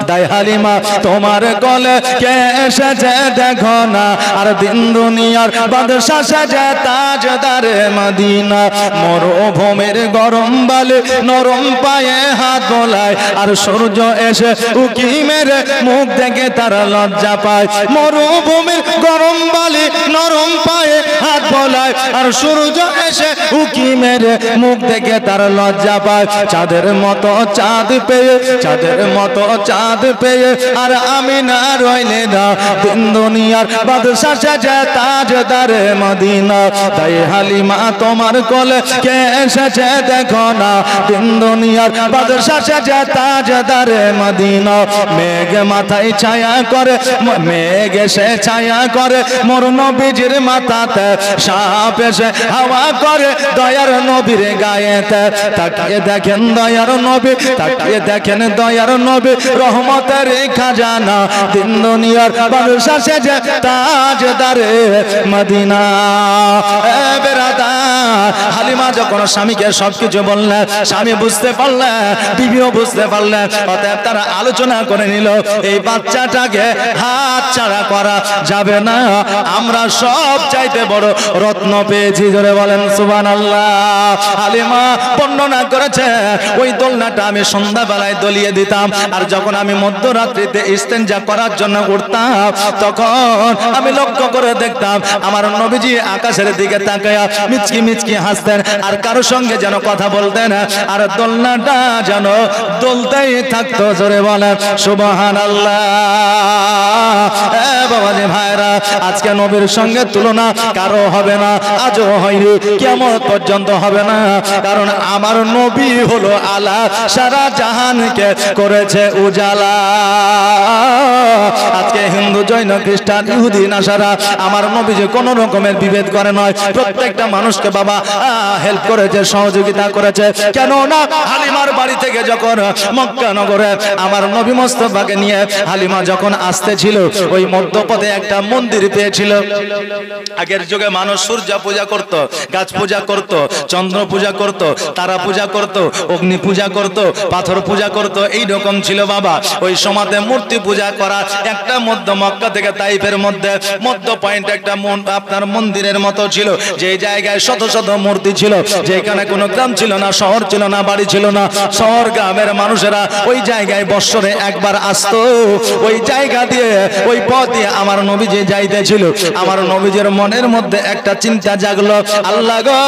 দাই হালিমা তোমার কোলে কে এসেছে দেখো না, আর দিন দুনিয়ার বাদশা সাজে তাজদারে মদিনা, মরুভূমির গরম বালি নরম পায়ে হাত বোলায়, আর সূর্য এসে উকি মেরে মুখ দেখে তারা লজ্জা পায়। মরুভূমির গরম বালি নরম পায়ে হাত বোলায়, আর সূর্য এসে উকি মেরে মুখ দেখে তারা লজ্জা পায়। চাঁদের মতো চাঁদ পেয়ে, চাঁদের মতো চাঁদ পেয়ে আর আমি না রইলে না, দিন দুনিয়ার বাদশা সাজে তাজদারে মদিনা। তাই হালিমা তোমার কোলে কে এসেছে দেখো না, দিন দুনিয়ার বাদশা সাজে তাজদারে মদিনা। মেঘ মাথায় ছায়া করে, মেঘ এসে ছায়া করে মোর নবীজির মাথাতে, সাপ এসে হাওয়া করে দয়ার নবীর গায়েতে। তাকিয়ে দেখেন দয়ার নবী, তাকিয়ে দেখেন দয়ার নবী, রহমতের খাজানা, দিন দুনিয়ার বাদশা সাজে তাজদারে মদিনা। এ বেরাদার, হালিমা যখন স্বামীকে সবকিছু বললেন, স্বামী বুঝতে পারলেন, বিবিও বুঝতে পারলেন, অতএব তারা আলোচনা করে নিল এই বাচ্চাটাকে হাত ছাড়া করা যাবে না, আমরা সব চাইতে বড় রত্ন পেয়েছি। জোরে বলেন সুবহানাল্লাহ। হালিমা বর্ণনা করেছে ওই দোলনাটা আমি সন্ধ্যাবেলায় দলিয়ে দিতাম, আর যখন আমি মধ্যরাত্রিতে ইস্তেঞ্জা করার জন্য উঠতাম, তখন আমি লক্ষ্য করে দেখতাম আমার নবীজি আকাশের দিকে তাকায়া মিচকি মিচকি হাসতেন, আর কারো সঙ্গে যেন কথা বলতেন, আর দোলনাটা যেন দোলতেই থাকতো। জোরে বলেন সুবহানাল্লাহ। এ বাবাজি ভাইরা, আজকে নবীর সঙ্গে তুলনা কারো হবে না, আজও হয়নি, কিয়ামত পর্যন্ত হবে না, কারণ আমার নবী হলো আলা, সারা জাহানকে করেছে উজালা। আজকে হিন্দু জৈন খ্রিস্টান ইহুদি নাসারা আমার নবী যে কোনো রকমের বিভেদ করে নয়, প্রত্যেকটা মানুষকে বাবা হেল্প করেছে, সহযোগিতা করেছে। কেন না, হালিমার বাড়ি থেকে যখন মক্কা নগরে আমার নবী মুস্তাফাকে নিয়ে হালিমা যখন আসতেছিল, ওই মধ্যপথে একটা মন্দির পেয়েছিল। আগের যুগে মানুষ সূর্য পূজা করত, গাছ পূজা করত, চন্দ্র পূজা করত, তারা পূজা করত, অগ্নি পূজা করত, পাথর পূজা করত, এই রকম ছিল বাবা। ওই সময়তে মূর্তি পূজা করা একটা মধ্য মক্কা থেকে তাইফের মধ্যে মধ্য পয়েন্ট একটা আপনার মন্দিরের মতো ছিল, যে জায়গায় শত শত মূর্তি ছিল, যেখানে কোনো গ্রাম ছিল না, শহর ছিল না, বাড়ি ছিল না, শহর গ্রামের মানুষেরা ওই জায়গায় বৎসরে একবার আসতো। ওই জায়গা দিয়ে, ওই পথ দিয়ে আমার নবীজি যাইতেছিল। আমার নবীজির মনের মধ্যে একটা চিন্তা জাগলো, আল্লাহ গো,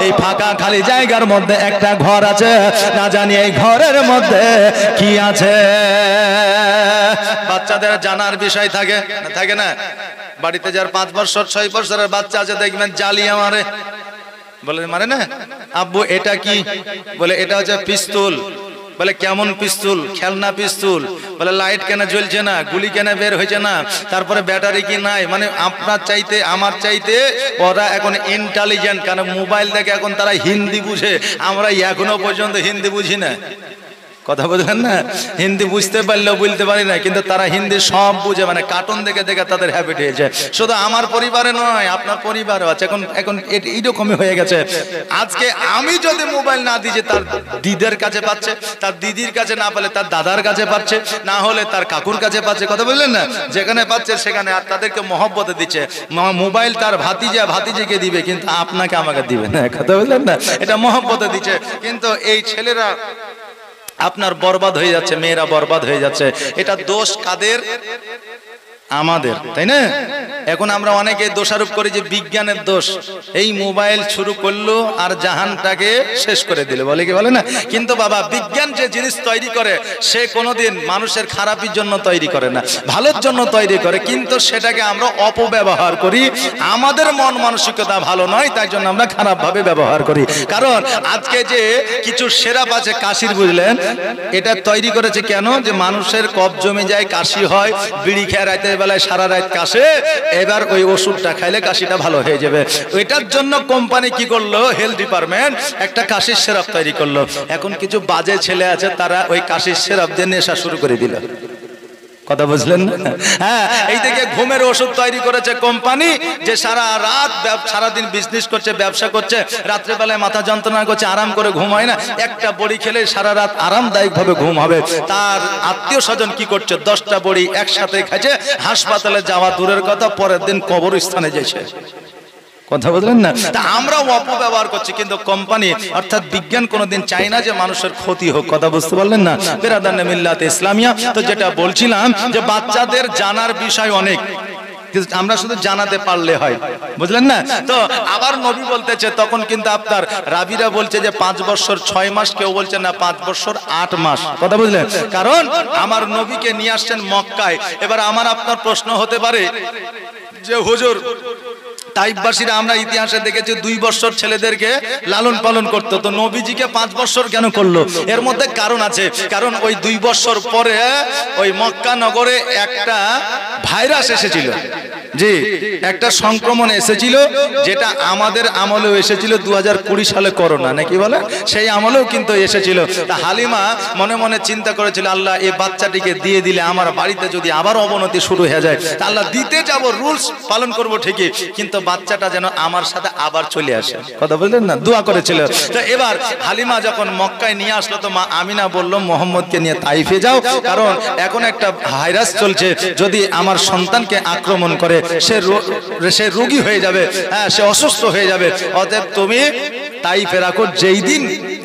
এই ফাঁকা খালি জায়গার মধ্যে একটা ঘর আছে, না জানি এই ঘরের মধ্যে কি আছে। বাচ্চাদের জানার বিষয় থাকে না, থাকে না? বাড়িতে যার 5 বছর 6 বছরের বাচ্চা আছে, দেখবেন জালিয়া মারে, বলে মারে না, আব্বু এটা কি? বলে এটা হচ্ছে পিস্তল। বলে কেমন পিস্তল? খেলনা পিস্তল। বলে লাইট কেন জ্বলছে না, গুলি কেন বের হয়েছে না, তারপরে ব্যাটারি কি নাই। মানে আপনার চাইতে আমার চাইতে ওরা এখন ইন্টেলিজেন্ট, কারণ মোবাইল দেখে এখন তারা হিন্দি বুঝে, আমরা এখনো পর্যন্ত হিন্দি বুঝি না। কথা বুঝলেন না? হিন্দি বুঝতে পারলেও বলতে পারি না, কিন্তু তারা হিন্দি সব বুঝে, মানে কার্টুন দেখে দেখে তাদের হ্যাবিট হয়েছে। শুধু আমার পরিবারে নয়, আপনার পরিবারও আছে। এখন এইরকমই হয়ে গেছে। আজকে আমি যদি মোবাইল না দিই, তার দিদির কাছে পাচ্ছে, তার দিদির কাছে না পেলে তার দাদার কাছে পাচ্ছে, না হলে তার কাকুর কাছে পাচ্ছে। কথা বললেন না? যেখানে পাচ্ছে সেখানে আর তাদেরকে মহব্বতে দিচ্ছে। মোবাইল তার ভাতিজিকে দিবে, কিন্তু আপনাকে আমাকে দিবে না। কথা বললেন না? এটা মহব্বতে দিচ্ছে। কিন্তু এই ছেলেরা আপনার বরবাদ হয়ে যাচ্ছে, মেয়েরা বরবাদ হয়ে যাচ্ছে। এটা দোষ কাদের? আমাদের, তাই না? এখন আমরা অনেকে দোষারোপ করি যে বিজ্ঞানের দোষ, এই মোবাইল শুরু করলো আর জাহানটাকে শেষ করে দিল, বলে কি বলে না? কিন্তু বাবা, বিজ্ঞান যে জিনিস তৈরি করে সে কোনোদিন মানুষের খারাপের জন্য তৈরি করে না, ভালোর জন্য তৈরি করে। কিন্তু সেটাকে আমরা অপব্যবহার করি। আমাদের মন মানসিকতা ভালো নয়, তাই জন্য আমরা খারাপ ভাবে ব্যবহার করি। কারণ আজকে যে কিছু সেরাপ আছে কাশির, বুঝলেন, এটা তৈরি করেছে কেন? যে মানুষের কফ জমে যায়, কাশি হয়, বিড়ি খেয়ে রাতে বেলায় সারা রাত কাশে, এবার ওই ওষুধটা খাইলে কাশিটা ভালো হয়ে যাবে। ওইটার জন্য কোম্পানি কি করলো, হেলথ ডিপার্টমেন্ট একটা কাশির সিরাপ তৈরি করলো। এখন কিছু বাজে ছেলে আছে, তারা ওই কাশির সিরাপ দিয়ে নেশা শুরু করে দিল। কথা বুঝলেন? হ্যাঁ, এই থেকে ঘুমের ওষুধ তৈরি করেছে কোম্পানি, যে সারা রাত সারাদিন বিজনেস করছে, ব্যবসা করছে, রাত্রেবেলায় মাথা যন্ত্রণা করছে, আরাম করে ঘুম হয় না। একটা বড়ি খেলে সারা রাত আরামদায়ক ভাবে ঘুম হবে। তার আত্মীয় স্বজন কি করছে, 10টা বড়ি একসাথে খাচ্ছে, হাসপাতালে যাওয়া দূরের কথা, পরের দিন কবরস্থানে যাচ্ছে। কথা বললেন না? তা আমরাও অপব্যবহার করছি, কিন্তু কোম্পানি অর্থাৎ বিজ্ঞান কোনোদিন চায় না যে মানুষের ক্ষতি হোক। কথা বুঝতে পারলেন না? বেরাদানে মিল্লাতে ইসলামিয়া। তো যেটা বলছিলাম যে বাচ্চাদের জানার বিষয় অনেক, আমরা শুধু জানাতে পারলে হয়, বুঝলেন না? তো আবার নবী বলতেছে, তখন কিন্তু আপনার রাবিরা বলছে যে 5 বছর 6 মাস, কেউ বলছে না 5 বছর 8 মাস। কথা বুঝলেন? কারণ আমার নবীকে নিয়ে আসছেন মক্কায়। এবার আমার আপনার প্রশ্ন হতে পারে যে হুজুর, তাইফবাসীরা আমরা ইতিহাসে দেখেছি 2 বছর ছেলেদেরকে লালন পালন করতো, তো নবীজিকে 5 বছর কেন করলো? এর মধ্যে কারণ আছে। কারণ ওই 2 বছর পরে ওই মক্কা নগরে একটা ভাইরাস এসেছিল। জি, একটা সংক্রমণ এসেছিল, যেটা আমাদের আমলেও এসেছিল 2020 সালে, করোনা নাকি বলে, সেই আমলেও কিন্তু এসেছিল। তা হালিমা মনে মনে চিন্তা করেছিল, আল্লাহ এই বাচ্চাটিকে দিয়ে দিলে আমার বাড়িতে যদি আবার অবনতি শুরু হয়ে যায়, তা আল্লাহ দিতে যাব, রুলস পালন করব ঠিকই, কিন্তু বাচ্চাটা যেন আমার সাথে আবার চলে আসে। কথা বললেন না? দোয়া করেছিল। তো এবার হালিমা যখন মক্কায় নিয়ে আসলো, তো মা আমিনা বলল, মোহাম্মদকে নিয়ে তাইফে যাও, কারণ এখন একটা ভাইরাস চলছে, যদি আমার সন্তানকে আক্রমণ করে সে রোগী হয়ে যাবে, হ্যাঁ, সে অসুস্থ হয়ে যাবে। অতএব তুমি তাইফে রাখো, যেই দিন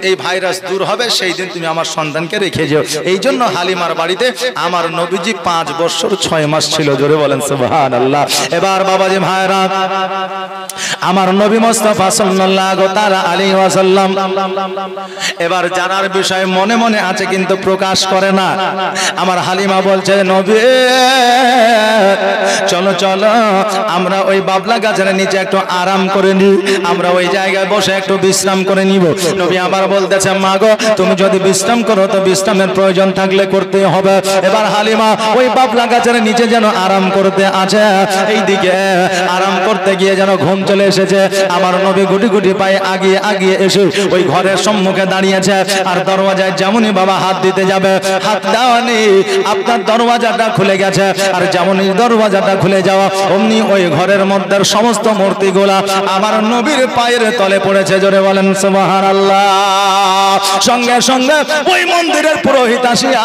এই ভাইরাস দূর হবে সেই দিন তুমি আমার সন্তানকে রেখে যাও। এই জন্য হালিমার বাড়িতে আমার নবীজি 5 বছর 6 মাস ছিল। জোরে বলেন সুবহানাল্লাহ। এবার বাবাজি ভাইরা, আমার নবী মুস্তাফা সাল্লাল্লাহু তাআলা আলাইহি ওয়াসাল্লাম এবার জানার বিষয় মনে মনে আছে, কিন্তু প্রকাশ করে না। আমার হালিমা বলছে, নবী চলো চলো আমরা ওই বাবলা গাছের নিচে একটু আরাম করে নিই, আমরা ওই জায়গায় বসে একটু বিশ্রাম করে নিব। নবী আবার বলতেছে, মা গো, তুমি যদি বিশ্রাম করো তো বিশ্রামের প্রয়োজন থাকলে করতে হবে। এবার হালিমা ওই বাবলা গাছের নিচে যেন আরাম করতে আছে, এইদিকে আরাম করতে গিয়ে যেন ঘুম চলে এসেছে। আমার নবী গুটি গুটি পায়ে আগিয়ে আগিয়ে এসে ওই ঘরের সম্মুখে দাঁড়িয়েছে, আর দরওয়াজায় যেমনই বাবা হাত দিতে যাবে, হাত দেওয়ানি আপনার দরওয়াজাটা খুলে গেছে, আর যেমনই দরওয়াজাটা খুলে যাওয়া অমনি ওই ঘরের মধ্যে সমস্ত মূর্তিগুলা আমার নবীর পায়ের তলে পড়েছে। জোরে বলেন সুবহানাল্লাহ। সঙ্গে সঙ্গে ওই মন্দিরের পুরোহিত আসিয়া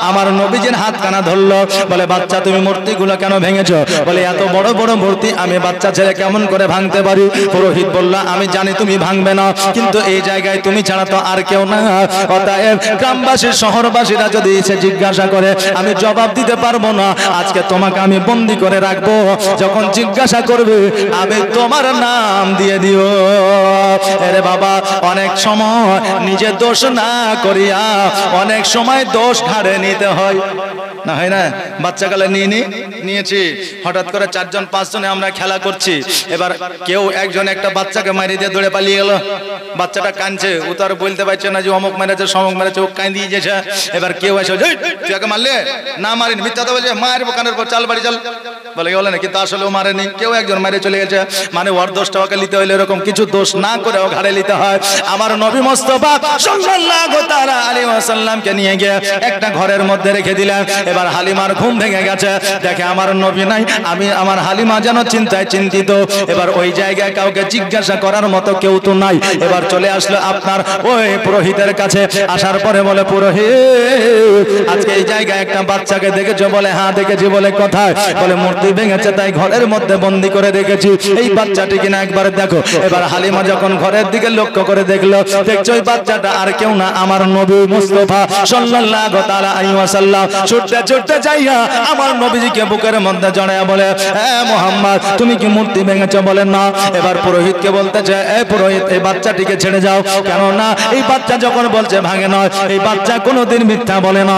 আমার নবীজির হাতখানা ধরলো, বলে, বাচ্চা তুমি মূর্তিগুলো কেন ভেঙেছো? বলে, এত বড় বড় মূর্তি আমি বাচ্চা ছেলে কেমন করে ভাঙতে পারি? পুরোহিত বলল, আমি জানি তুমি ভাঙবে না, কিন্তু এই জায়গায় তুমি ছাড়া তো আর কেউ না। অতএব গ্রামবাসী শহরবাসীরা যদি এসে জিজ্ঞাসা করে, আমি জবাব দিতে পারবো না। আজকে তোমাকে আমি বন্দি করে রাখবো, যখন জিজ্ঞাসা করবে আমি তোমার নাম দিয়ে দিও। আরে বাবা, অনেক সময় নিজে দোষ না করিয়া অনেক সময় দোষ ঘাড়ে নিতে হয়, না হয় না? বাচ্চাকালে নিয়েছি, হঠাৎ করে 4 জন 5 জনে আমরা খেলা করছি, এবার কেউ একজন একটা বাচ্চাকে মারি দিয়ে দৌড়ে পালিয়ে গেল। বাচ্চাটা কাঁদছে, ও তো আর বলতে পারছে না যে অমুক মেরেছে সমুক মেরেছে, ও কাঁদিয়ে গেছে। এবার কেউ এসে, তুই একে মারলে? না মারিনি, মিথ্যা তো বলছে, মায়ের কানের পর চাল বাড়ি চাল। বলে বলে না, কিন্তু আসলে ও মারেনি, কেউ একজন মারে চলে গেছে, মানে ওর দোষটা ওকে নিতে হইলে এরকম কিছু দোষ না করে ও ঘাড়ে নিতে হয়। আমার নবী মুস্তাফা সাল্লাল্লাহু তাআলা আলাইহি ওয়াসাল্লামকে নিয়ে গিয়ে একটা ঘরের মধ্যে রেখে দিলেন। এবার হালিমার ঘুম ভেঙে গেছে, দেখে আমার নবী নাই, আমি আমার হালিমা যেন চিন্তায় চিন্তিত। এবার ওই জায়গায় কাউকে জিজ্ঞাসা করার মতো কেউ তো নাই। এবার চলে আসলো আপনার ওই পুরোহিতের কাছে। আসার পরে বলে, পুরোহিত আজকে এই জায়গায় একটা বাচ্চাকে দেখেছো? বলে হ্যাঁ দেখেছি। বলে কোথায়? বলে মূর্তি ভেঙেছে তাই ঘরের মধ্যে বন্দি করে রেখেছি, এই বাচ্চাটি কিনা একবার দেখো। এবার হালিমা যখন ঘরের দিকে লক্ষ্য করে দেখলো, দেখছো ওই বাচ্চাটা আর কেউ না, আমার নবী মুস্তাফা সাল্লাল্লাহু তাআলা আলাইহি ওয়াসাল্লাম। ছুটতে ছুটতে যাইয়া আমার নবীজিকে বুকের মধ্যে জড়ায়া বলে, হ্যাঁ মুহাম্মদ তুমি কি মূর্তি ভেঙেছো? বলে না। এবার পুরোহিতকে বলতেছে, এই পুরোহিত এই বাচ্চাটিকে ছেড়ে যাও, কেন না এই বাচ্চা যখন বলছে ভাঙে নয়, এই বাচ্চা কোনোদিন মিথ্যা বলে না,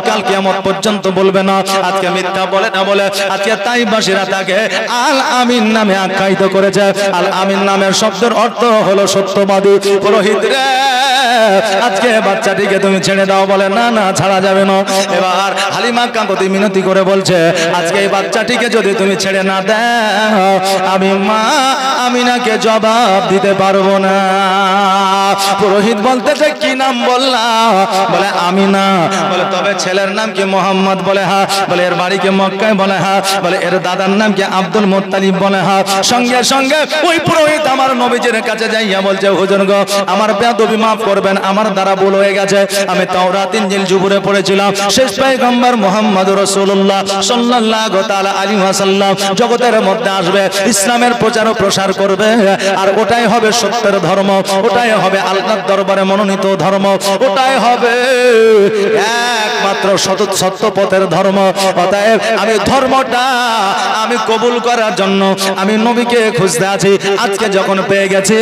কাল কিয়ামত পর্যন্ত বলবে না, আজকে মিথ্যা বলে না। বলে আজকে তাইবাসীরা তাকে আল আমিন নামে আখ্যায়িত করেছে। আল আমিন নামের শব্দের অর্থ হলো সত্যবাদী। পুরোহিত রে আজকে বাচ্চাটিকে তুমি ছেড়ে দাও। বলে না না ছাড়া যাবে না। এবার হালিমা কাকুতি মিনতি করে বলছে, আজকে এই বাচ্চাটিকে যদি তুমি ছেড়ে না দাও, আমি মা আমিনাকে জবাব দিতে পারবো না। পুরোহিত বলতেছে, কি নাম বললাম? বলে আমিনা। বলে তবে ছেলের নাম কি? মোহাম্মদ। বলে হ্যাঁ। বলে এর বাড়ি কি মক্কায়? বলে হ্যাঁ। বলে এর দাদার নাম কি? Abdul Muttalib. বলে হ্যাঁ। সঙ্গে সঙ্গে ওই পুরোহিত আমার নবীজির কাছে যাইয়া বলছে, হুজুর গো আমার বেয়াদবি মাফ করবেন, আমার দ্বারা ভুল হয়ে গেছে। আমি তাওরাত ইনজিল জুবুরে পড়েছিলাম, শেষ পয়গম্বর মুহাম্মদ রাসূলুল্লাহ সাল্লাল্লাহু তাআলা আলাইহি ওয়াসাল্লাম জগতের মধ্যে আসবে, ইসলামের প্রচার ও প্রসার করবে, আর ওটাই হবে সত্যের ধর্ম, ওটাই হবে আল্লাহর দরবারে মনোনীত ধর্ম, ওটাই হবে একমাত্র সত্য পথের ধর্ম। অতএব আমি ধর্মটা আমি কবুল করার জন্য আমি নবীকে খুঁজতে আছি। আজকে যখন পেয়ে গেছি,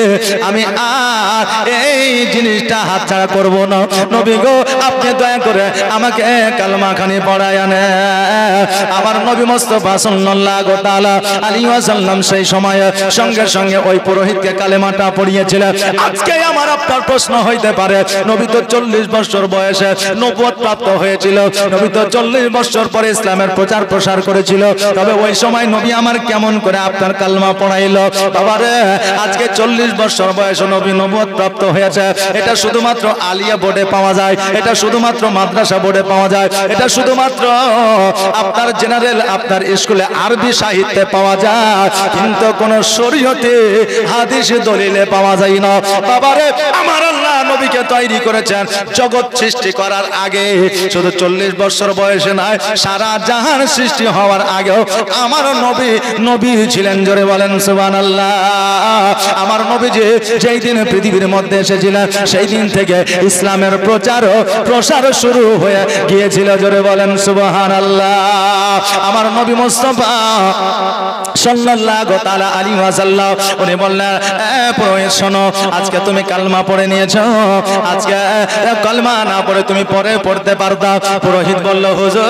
আমি আর এই জিনিসটা হাতছাড়া করব না। নবী গো আপনি দয়া করে আমাকে কালেমা খানি পড়ায় আনে। আমার নবী মুস্তাফা সাল্লাল্লাহু তাআলা আলাইহি ওয়াসাল্লাম সেই সময়ে সঙ্গে সঙ্গে ওই পুরোহিতকে কালেমাটা পড়িয়েছিলেন। আজকে আমার আপনার প্রশ্ন হইতে পারে, নবী তো 40 বছর বয়সে নবুয়ত প্রাপ্ত হয়েছিল, নবী তো 40 বছর পরে ইসলামের প্রচার প্রসার করেছিল, তবে ওই সময় নবী আমার কেমন করে আপনার কালেমা পড়াইলো? বাবারে আজকে 40 বছর বয়সে নবী নবুয়ত প্রাপ্ত হয়েছে, এটা শুধুমাত্র আলিয়া বোর্ডে পাওয়া যায়, এটা শুধুমাত্র মাদ্রাসা বোর্ডে পাওয়া যায়, এটা শুধুমাত্র আপনার জেনারেল আপনার স্কুলে আরবি সাহিত্যে পাওয়া যায়, কিন্তু কোন শরীয়তে হাদিস দলিলে পাওয়া যায় না। বাবারে আমার আল্লাহ নবীকে তৈরি করেছেন জগৎ সৃষ্টি করার আগে, শুধু 40 বছর বয়সে নয়, সারা জাহান সৃষ্টি হওয়ার আগেও আমার নবী ছিলেন। জোরে বলেন সুবহানাল্লাহ। আমার নবীজি যেই দিন পৃথিবীর মধ্যে এসেছিলেন, সেই দিন থেকে ইসলামের প্রচার ও প্রসার শুরু হয়ে গিয়েছিল। জোরে বলেন সুবহানাল্লাহ। আমার নবী মুস্তাফা সাল্লাল্লাহু তাআলা আলাইহি ওয়াসাল্লাম উনি বললেন, পুরোহিত শোনো, আজকে তুমি কালেমা পড়ে নিয়েছো, আজকে কালেমা না পড়ে তুমি পরে পড়তে পারতা। পুরোহিত বলল, হুজুর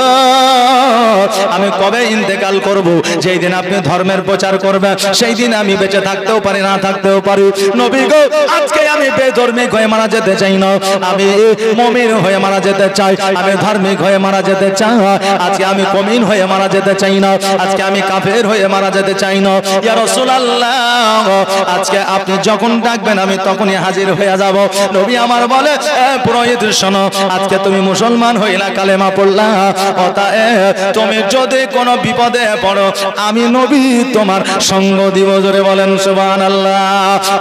আমি কবে ইন্তেকাল করব? যেই দিন আপনি ধর্মের প্রচার করবেন সেই দিন আমি বেঁচে থাকতেও পারি, না থাকতেও পারি। নবী গো আজকে আমি বেধর্মিক হয়ে মারা যেতে চাই না, আমি মুমিন হয়ে মারা যেতে চাই, আমি ধার্মিক হয়ে মারা যেতে চাই। আজকে আমি মুমিন হয়ে মারা যেতে চাই না, আজকে আমি কাফের হয়ে মারা যেতে চাই না। ইয়া রাসূলুল্লাহ আজকে আপনি যখন ডাকবেন আমি তখনই হাজির হয়ে যাব। নবী আমার বলে, পুরোহিত শোনো, আজকে তুমি মুসলমান হইলা, কালেমা পড়লা, অতএব তুমি যদি কোনো বিপদে পড়ো আমি নবী তোমার সঙ্গ দিব। জোরে বলেন সুবহানাল্লাহ।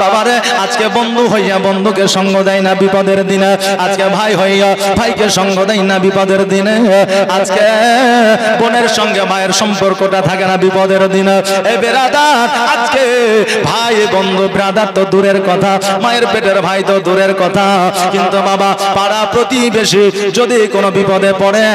বাবারে আজকে বন্ধু হইয়া বন্ধুকে সঙ্গ দেয় না বিপদের দিনে, আজকে ভাই হইয়া ভাইকে সঙ্গ দেয় না বিপদের দিনে, আজকে বোনের সঙ্গে মায়ের সম্পর্কটা থাকে না বিপদের দিনে। এ বেরাদার আজকে ভাই বন্ধু ব্রাদার তো দূরের কথা, মায়ের পেটের ভাই তো দূরের কথা, কিন্তু বাবা পাড়া প্রতিবেশী যদি কোনো বিপদে পড়ে,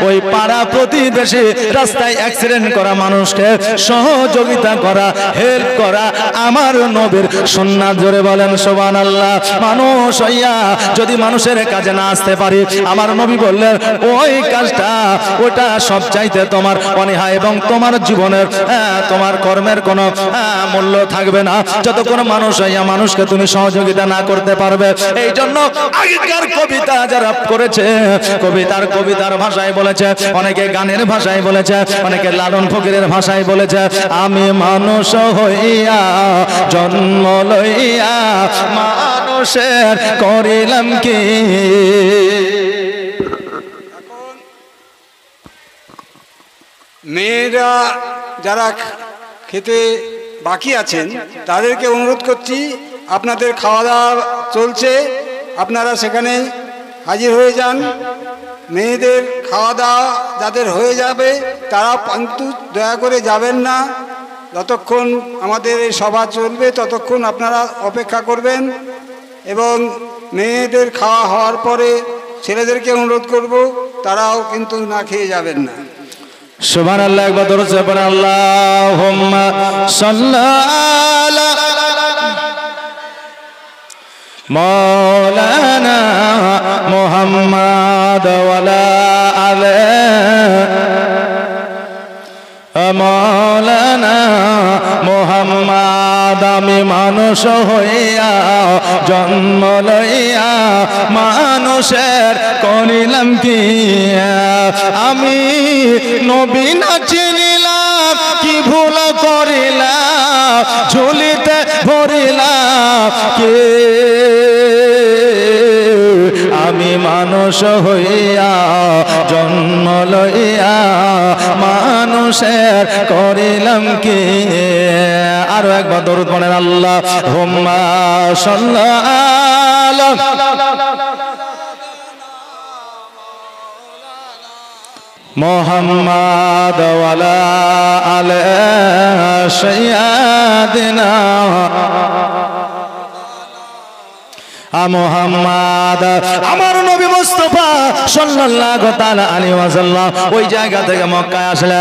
ওই পাড়া প্রতিবেশী রাস্তায় অ্যাক্সিডেন্ট করা মানুষকে সহযোগিতা করা, হেল্প করা আমার নবীর সুন্নাত, জোরে বলেন সুবহানাল্লাহ। মানুষ হইয়া যদি মানুষের কাজে না আসতে পারি, আমার নবী বললেন ওই কাজটা ওটা সবচাইতে তোমার অনীহা এবং তোমার জীবনের তোমার কর্মের কোনো মূল্য থাকবে না যতক্ষণ মানুষ হইয়া মানুষকে তুমি সহযোগিতা না করতে পারবে। এই জন্য আগেকার কবিতা যারা করেছে, কবিতার ভাষায় বলেছে, অনেকে গানের ভাষায় বলেছে, অনেকে লালন ফকিরের ভাষায় বলেছে, আমি মানুষ হইয়া জন্ম লইয়া মানুষের করিলাম কি। মেয়েরা যারা খেতে বাকি আছেন তাদেরকে অনুরোধ করছি, আপনাদের খাওয়া দাওয়া চলছে, আপনারা সেখানে হাজির হয়ে যান। মেয়েদের খাওয়া দাওয়া যাদের হয়ে যাবে তারা কিন্তু দয়া করে যাবেন না, যতক্ষণ আমাদের এই সভা চলবে ততক্ষণ আপনারা অপেক্ষা করবেন। এবং মেয়েদের খাওয়া হওয়ার পরে ছেলেদেরকে অনুরোধ করব তারাও কিন্তু না খেয়ে যাবেন না। সুবহানাল্লাহ, একবার দরুদ পড়ুন, আল্লাহুম্মা সাল্লি আলা মাওলানা মুহাম্মাদ ওয়া আলা আলি মাওলানা মুহাম্মাদ। আমি মানুষ হইয়া জন্ম লইয়া মানুষের করিলাম কি। আমি নবী না চিনিলাম, কি ভুল করিলাম, ঝুলিতে ভরিলাম কে। আমি মানুষ হইয়া জন্ম লইয়া মানুষের করিলাম কি। আরো একবার দরুদ পড়েন, আল্লাহুম্মা সাল্লি আলা মুহাম্মাদ ওয়া আলা আলি সাইয়্যিদিনা মুহাম্মাদ। আমার নবী মুস্তাফা সাল্লাল্লাহু তাআলা আলাইহি ওয়াসাল্লাম ওই জায়গা থেকে মক্কায় আসলে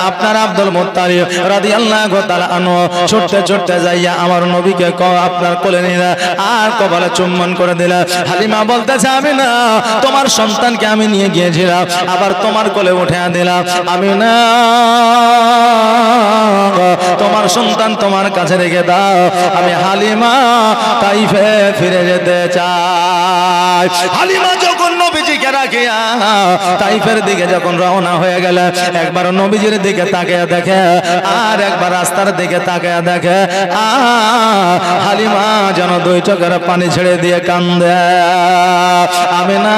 আপনার আব্দুল মুত্তালিব রাদিয়াল্লাহু তাআলা আনহু ছুটতে ছুটতে যাইয়া আমার নবীকে আপনার কোলে নিয়ে আর কপালে চুম্বন করে দিলেন। হালিমা বলতেছে, আমি না তোমার সন্তানকে আমি নিয়ে গিয়েছিলাম, আবার তোমার কোলে উঠে দিলাম। আমি না তোমার সন্তান তোমার কাছে রেখে দাও, আমি হালিমা তাইফে ফিরে যেতে চাই। হালিমা যখন নবীজিকে রাখিয়া তাইফের দিকে যখন রওনা হয়ে গেল, একবার নবীজির দিকে তাকিয়ে দেখে আর একবার রাস্তার দিকে তাকিয়ে দেখে, হালিমা যেন দুই চোখের পানি ছেড়ে দিয়ে কান্দে। আমিনা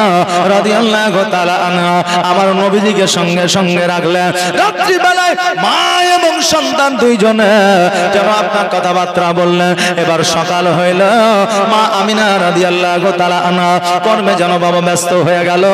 রাদিয়াল্লাহু তাআলা আনহা আমার নবীজিকে সঙ্গে সঙ্গে রাখলেন। রাত্রি বেলায় মা এবং সন্তান দুইজনে যেন আপনার কথাবার্তা বললেন। এবার সকাল হইল, মা আমিনা রাদিয়াল্লাহু তাআলা আনহা কর্মে যেন বাবা ব্যস্ত হয়ে গেল,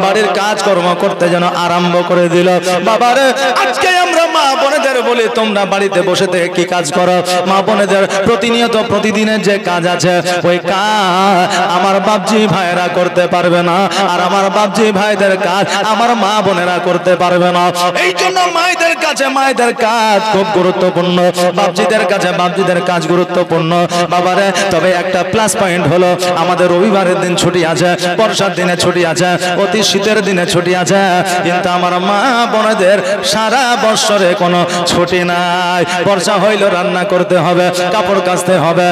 বাড়ির কাজকর্ম করতে যেন আরম্ভ করে দিল। বাবারে, আজকে আমরা মা বোনেদের বলি তোমরা বাড়িতে বসে থেকে কি কাজ করো? মা বোনেদের প্রতিনিয়ত প্রতিদিনের যে কাজ আছে ওই কাজ আমার বাপজি ভাইরা করতে পারবে না, আর আমার বাপজি ভাইদের কাজ আমার মা বোনেরা করতে পারবে না। এই জন্য মায়েদের কাছে মায়েদের কাজ খুব গুরুত্বপূর্ণ, বাপজিদের কাছে বাপজিদের কাজ গুরুত্বপূর্ণ। বাবারে, তবে একটা প্লাস পয়েন্ট হলো আমাদের রবিবারের দিন ছুটি আছে, বর্ষার দিনে ছুটি আছে, অতি শীতের দিনে ছুটি আছে, কিন্তু আমার মা বোনেদের সারা বছরে কোনো ছুটি নাই। বর্ষা হইল রান্না করতে হবে, কাপড় কাচতে হবে,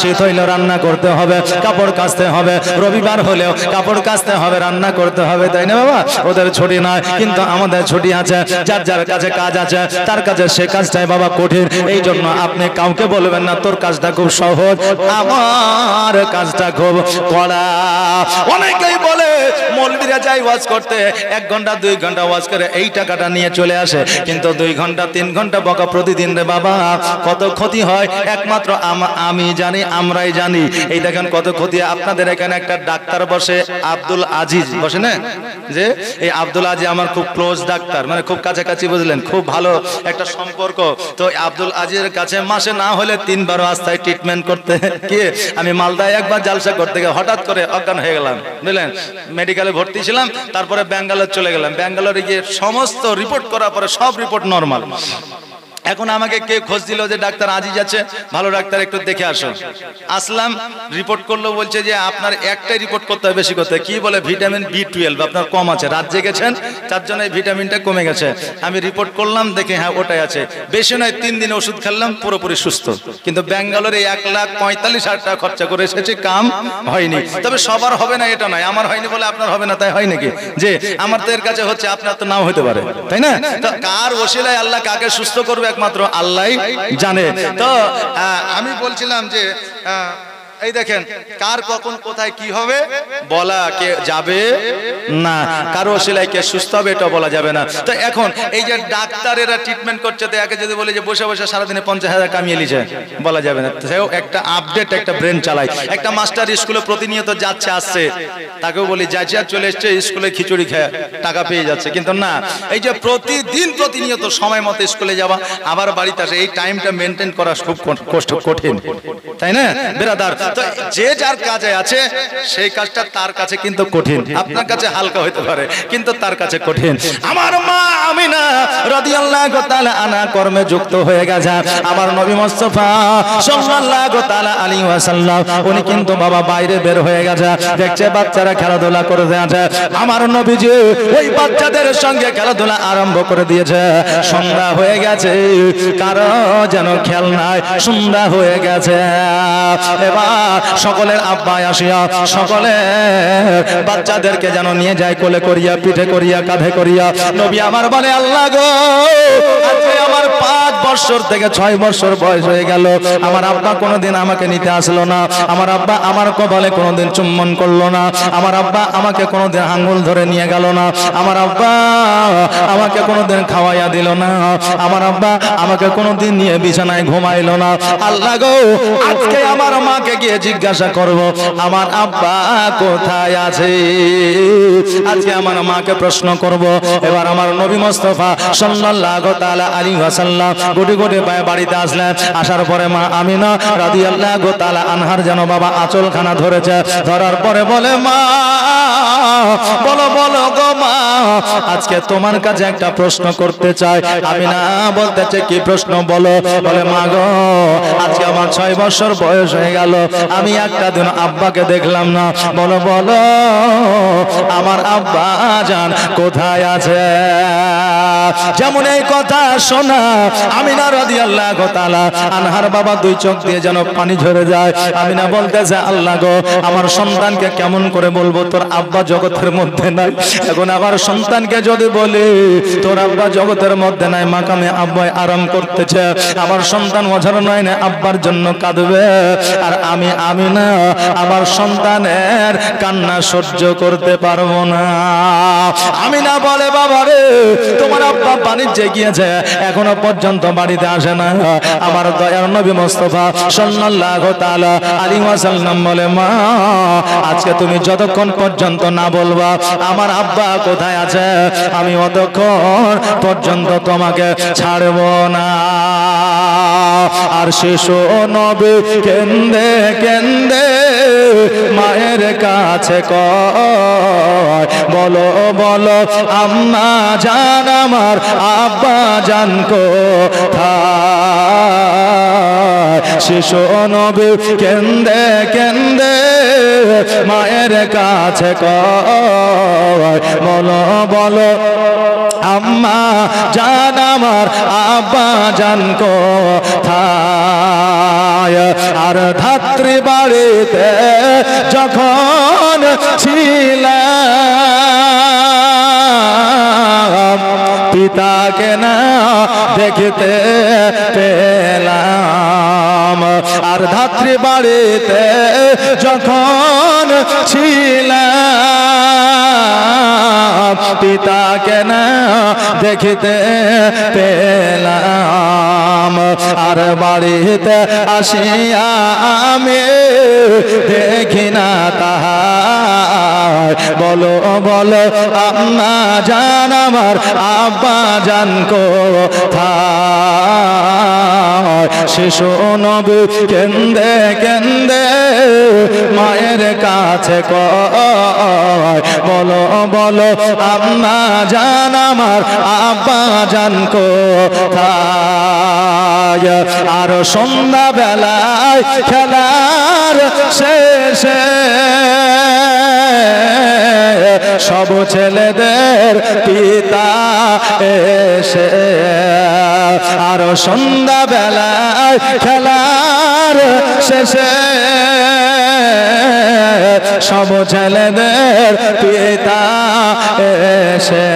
শীত হইল রান্না করতে হবে, কাপড় কাচতে হবে, রবিবার হলেও কাপড় কাচতে হবে, রান্না করতে হবে, তাই না বাবা? ওদের ছুটি নাই, কিন্তু আমাদের ছুটি আছে। যার যার কাছে কাজ আছে তার কাছে সে কাজটাই বাবা কঠিন। এই জন্য আপনি কাউকে বলবেন না তোর কাজটা খুব সহজ, আমার কাজটা খুব কড়া। অনেকেই বলে মৌলবীরা যাই ওয়াজ করতে 1 ঘন্টা 2 ঘন্টা ওয়াজ করে এই টাকাটা নিয়ে চলে আসে, কিন্তু 2 ঘন্টা 3 ঘন্টা বকা প্রতিদিন রে বাবা, কত ক্ষতি হয় একমাত্র আমি জানি, আমরাই জানি। এই দেখেন কত ক্ষতি। আপনাদের এখানে একটা ডাক্তার বসে, আব্দুল আজিজ বসে না, যে এই আব্দুল আজিজ আমার খুব ক্লোজ ডাক্তার, মানে খুব কাছাকাছি, বুঝলেন, খুব ভালো একটা সম্পর্ক। তো আব্দুল আজিজের কাছে মাসে না হলে 3 বার আস্থায় ট্রিটমেন্ট করতে কি, আমি মালদায় একবার জালসা করতে গিয়ে হঠাৎ করে অজ্ঞান হয়ে গেলাম, বুঝলেন, মেডিকেলে ভর্তি ছিলাম, তারপরে ব্যাঙ্গালোর চলে গেলাম। ব্যাঙ্গালোরে গিয়ে সমস্ত রিপোর্ট করার পরে সব রিপোর্ট নর্মাল, এখন আমাকে কে খোঁজ দিল যে ডাক্তার আজিজ আছে, ভালো ডাক্তার, একটু দেখে আসো। আসলাম, রিপোর্ট করলো, বলছে যে আপনার একটাই রিপোর্ট করতে হয়, বেশি করতে হয়। কি বলে? ভিটামিন B12 আপনার কম আছে, রাত জেগেছেন, তার জন্য এই ভিটামিনটা কমে গেছে। আমি রিপোর্ট করলাম, দেখে হ্যাঁ ওটাই আছে। বেশি নয়, 3 দিন ওষুধ খেলাম, পুরোপুরি সুস্থ। কিন্তু ব্যাঙ্গালোরে 1,45,000 টাকা খরচা করে এসেছি, কাম হয়নি। তবে সবার হবে না এটা নয়, আমার হয়নি বলে আপনার হবে না তাই হয় নাকি? যে আমার তো এর কাছে হচ্ছে, আপনার তো নাও হতে পারে, তাই না? তো কার ওসিলায় আল্লাহ কাকে সুস্থ করবে একমাত্র আল্লাহই জানে। তো আমি বলছিলাম যে এই দেখেন, কার কখন কোথায় কি হবে বলা কে যাবে না, কারো ওসিলায় কে সুস্থ হবে এটা বলা যাবে না। তো এখন এই যে ডাক্তারেরা ট্রিটমেন্ট করছে, তো একে যদি বলে যে বসে বসে সারাদিনে 50,000 কামিয়ে লিছে, বলা যাবে না। সেও একটা আপডেট, একটা ব্রেন চালায়। একটা মাস্টার স্কুলে প্রতিনিয়ত যাচ্ছে আসছে, তাকেও বলি যাচ্ছে, আর চলে এসছে স্কুলে খিচুড়ি খেয়ে টাকা পেয়ে যাচ্ছে। কিন্তু না, এই যে প্রতিদিন প্রতিনিয়ত সময় মতো স্কুলে যাওয়া, আবার বাড়িতে আসে, এই টাইমটা মেনটেন করা খুব কঠিন, তাই না বেরাদার? তো যে যার কাজে আছে সেই কাজটা তার কাছে কিন্তু কঠিন। আপনার কাছে হালকা হতে পারে, কিন্তু তার কাছে কঠিন। আমার মা আমিনা রাদিয়াল্লাহু তাআলা আনহা কর্মে যুক্ত হয়ে গেছে। আমার নবী মুস্তাফা সাল্লাল্লাহু তাআলা আলাইহি ওয়াসাল্লাম উনি কিন্তু বাবা বাইরে বের হয়ে গেছে, দেখছে বাচ্চারা খেলাধুলা করে আছে। আমার নবীজি ওই বাচ্চাদের সঙ্গে খেলাধুলা আরম্ভ করে দিয়েছে। সন্ধ্যা হয়ে গেছে, কারো যেন খেয়াল নাই, সন্ধ্যা হয়ে গেছে। এবার সকলের আব্বা আসিয়া সকলের বাচ্চাদেরকে যেন নিয়ে যায় কোলে করিয়া, পিঠে করিয়া, কাঁধে করিয়া। নবী আমার বলে, আল্লাহ গো, আজকে আমার 5 বছর থেকে 6 বছর বয়স হয়ে গেল, আমার আব্বা কোনোদিন আমাকে নিতে আসলো না, আমার আব্বা আমার কপালে কোনোদিন চুম্বন করলো না, আমার আব্বা আমাকে কোনোদিন আঙ্গুল ধরে নিয়ে গেল না, আমার আব্বা আমাকে কোনোদিন খাওয়াইয়া দিল না, আমার আব্বা আমাকে কোনোদিন নিয়ে বিছানায় ঘুমাইলো না। আল্লাহ গো, আজকে আমার মাকে গিয়ে জিজ্ঞাসা করব আমার আব্বা কোথায় আছে, আজকে আমার মাকে প্রশ্ন করব। এবার আমার নবী মুস্তাফা সাল্লাল্লাহু তাআলা আলাইহি ওয়াসাল্লাম গুটি গুটি পায়ে বাড়িতে আসলেন। আসার পরে মা আমিনা রাদিয়াল্লাহু তাআলা আনহার যেন বাবা আঁচলখানা ধরেছে, ধরার পরে বলে, মা বলো বলো গো মা, আজকে তোমার কাছে একটা প্রশ্ন করতে চাই। আমিনা বলতেছে, কি প্রশ্ন বলো? বলে, মা গো, আজকে আমার 6 বছর বয়স হয়ে গেল, আমি একটা দিন আব্বাকে দেখলাম না। বলো বলো আমার আব্বা জান কোথায় আছে? যেমন এই কথা শোনা আমিনা রাদিয়াল্লাহু তাআলা আনহার বাবা 2 চোখ দিয়ে যেন পানি ঝরে যায়। আমিনা বলতেছে, আল্লাহ গো, আমার সন্তানকে কেমন করে বলবো তোর আব্বা জগতের মধ্যে নাই? এখন আমার সন্তানকে যদি বলি তোর আব্বা জগতের মধ্যে নাই, মাকামে আব্বাই আরাম করতেছে, আমার সন্তান অঝর নয় না আব্বার জন্য কাঁদবে, আর আমি আমিনা আমার সন্তানের কান্না সহ্য করতে পারবো না। আমিনা বলে, বাবা রে, তোমার আব্বা বাণিজ্যে গিয়েছে, এখনো পর্যন্ত বাড়িতে আসে না। আমার দয়ার নবী মুস্তাফা সাল্লাল্লাহু তাআলা আলাইহি ওয়াসাল্লাম বলে, মা আজকে তুমি যতক্ষণ পর্যন্ত না বলবা আমার আব্বা কোথায় আছে, আমি অতক্ষণ পর্যন্ত তোমাকে ছাড়বো না। আর শিশু নবী কেন্দে কেন্দে মায়ের কাছে কয়, বলো বলো আম্মা জান আমার আব্বা জান কোথায়? শিশু নবী কেন্দে কেন্দে মায়ের কাছে কয়, বলো বলো আম্মা জান আমার আব্বা জান কোথায়? আর ধাত্রী বাড়িতে যখন ছিলাম পিতাকে না দেখতে পেলাম, আর ধাত্রী বাড়িতে যখন ছিলাম পিতাকে না দেখতে পেলাম, আর বাড়িতে আসিয়া আমি দেখি না তাহার। বলো বলো আম্মা জান আমার আব্বা জান কোথায়? শিশু নবী কেন্দে কেন্দে মায়ের কাছে কয় বলো বলো আম্মা জান আমার আব্বা জান কোথায়। আর সন্ধ্যা বেলায় খেলার শেষে সব ছেলেদের পিতা এসে, আর সন্ধ্যা বেলায় খেলার শেষে সব ছেলেদের পিতা এসে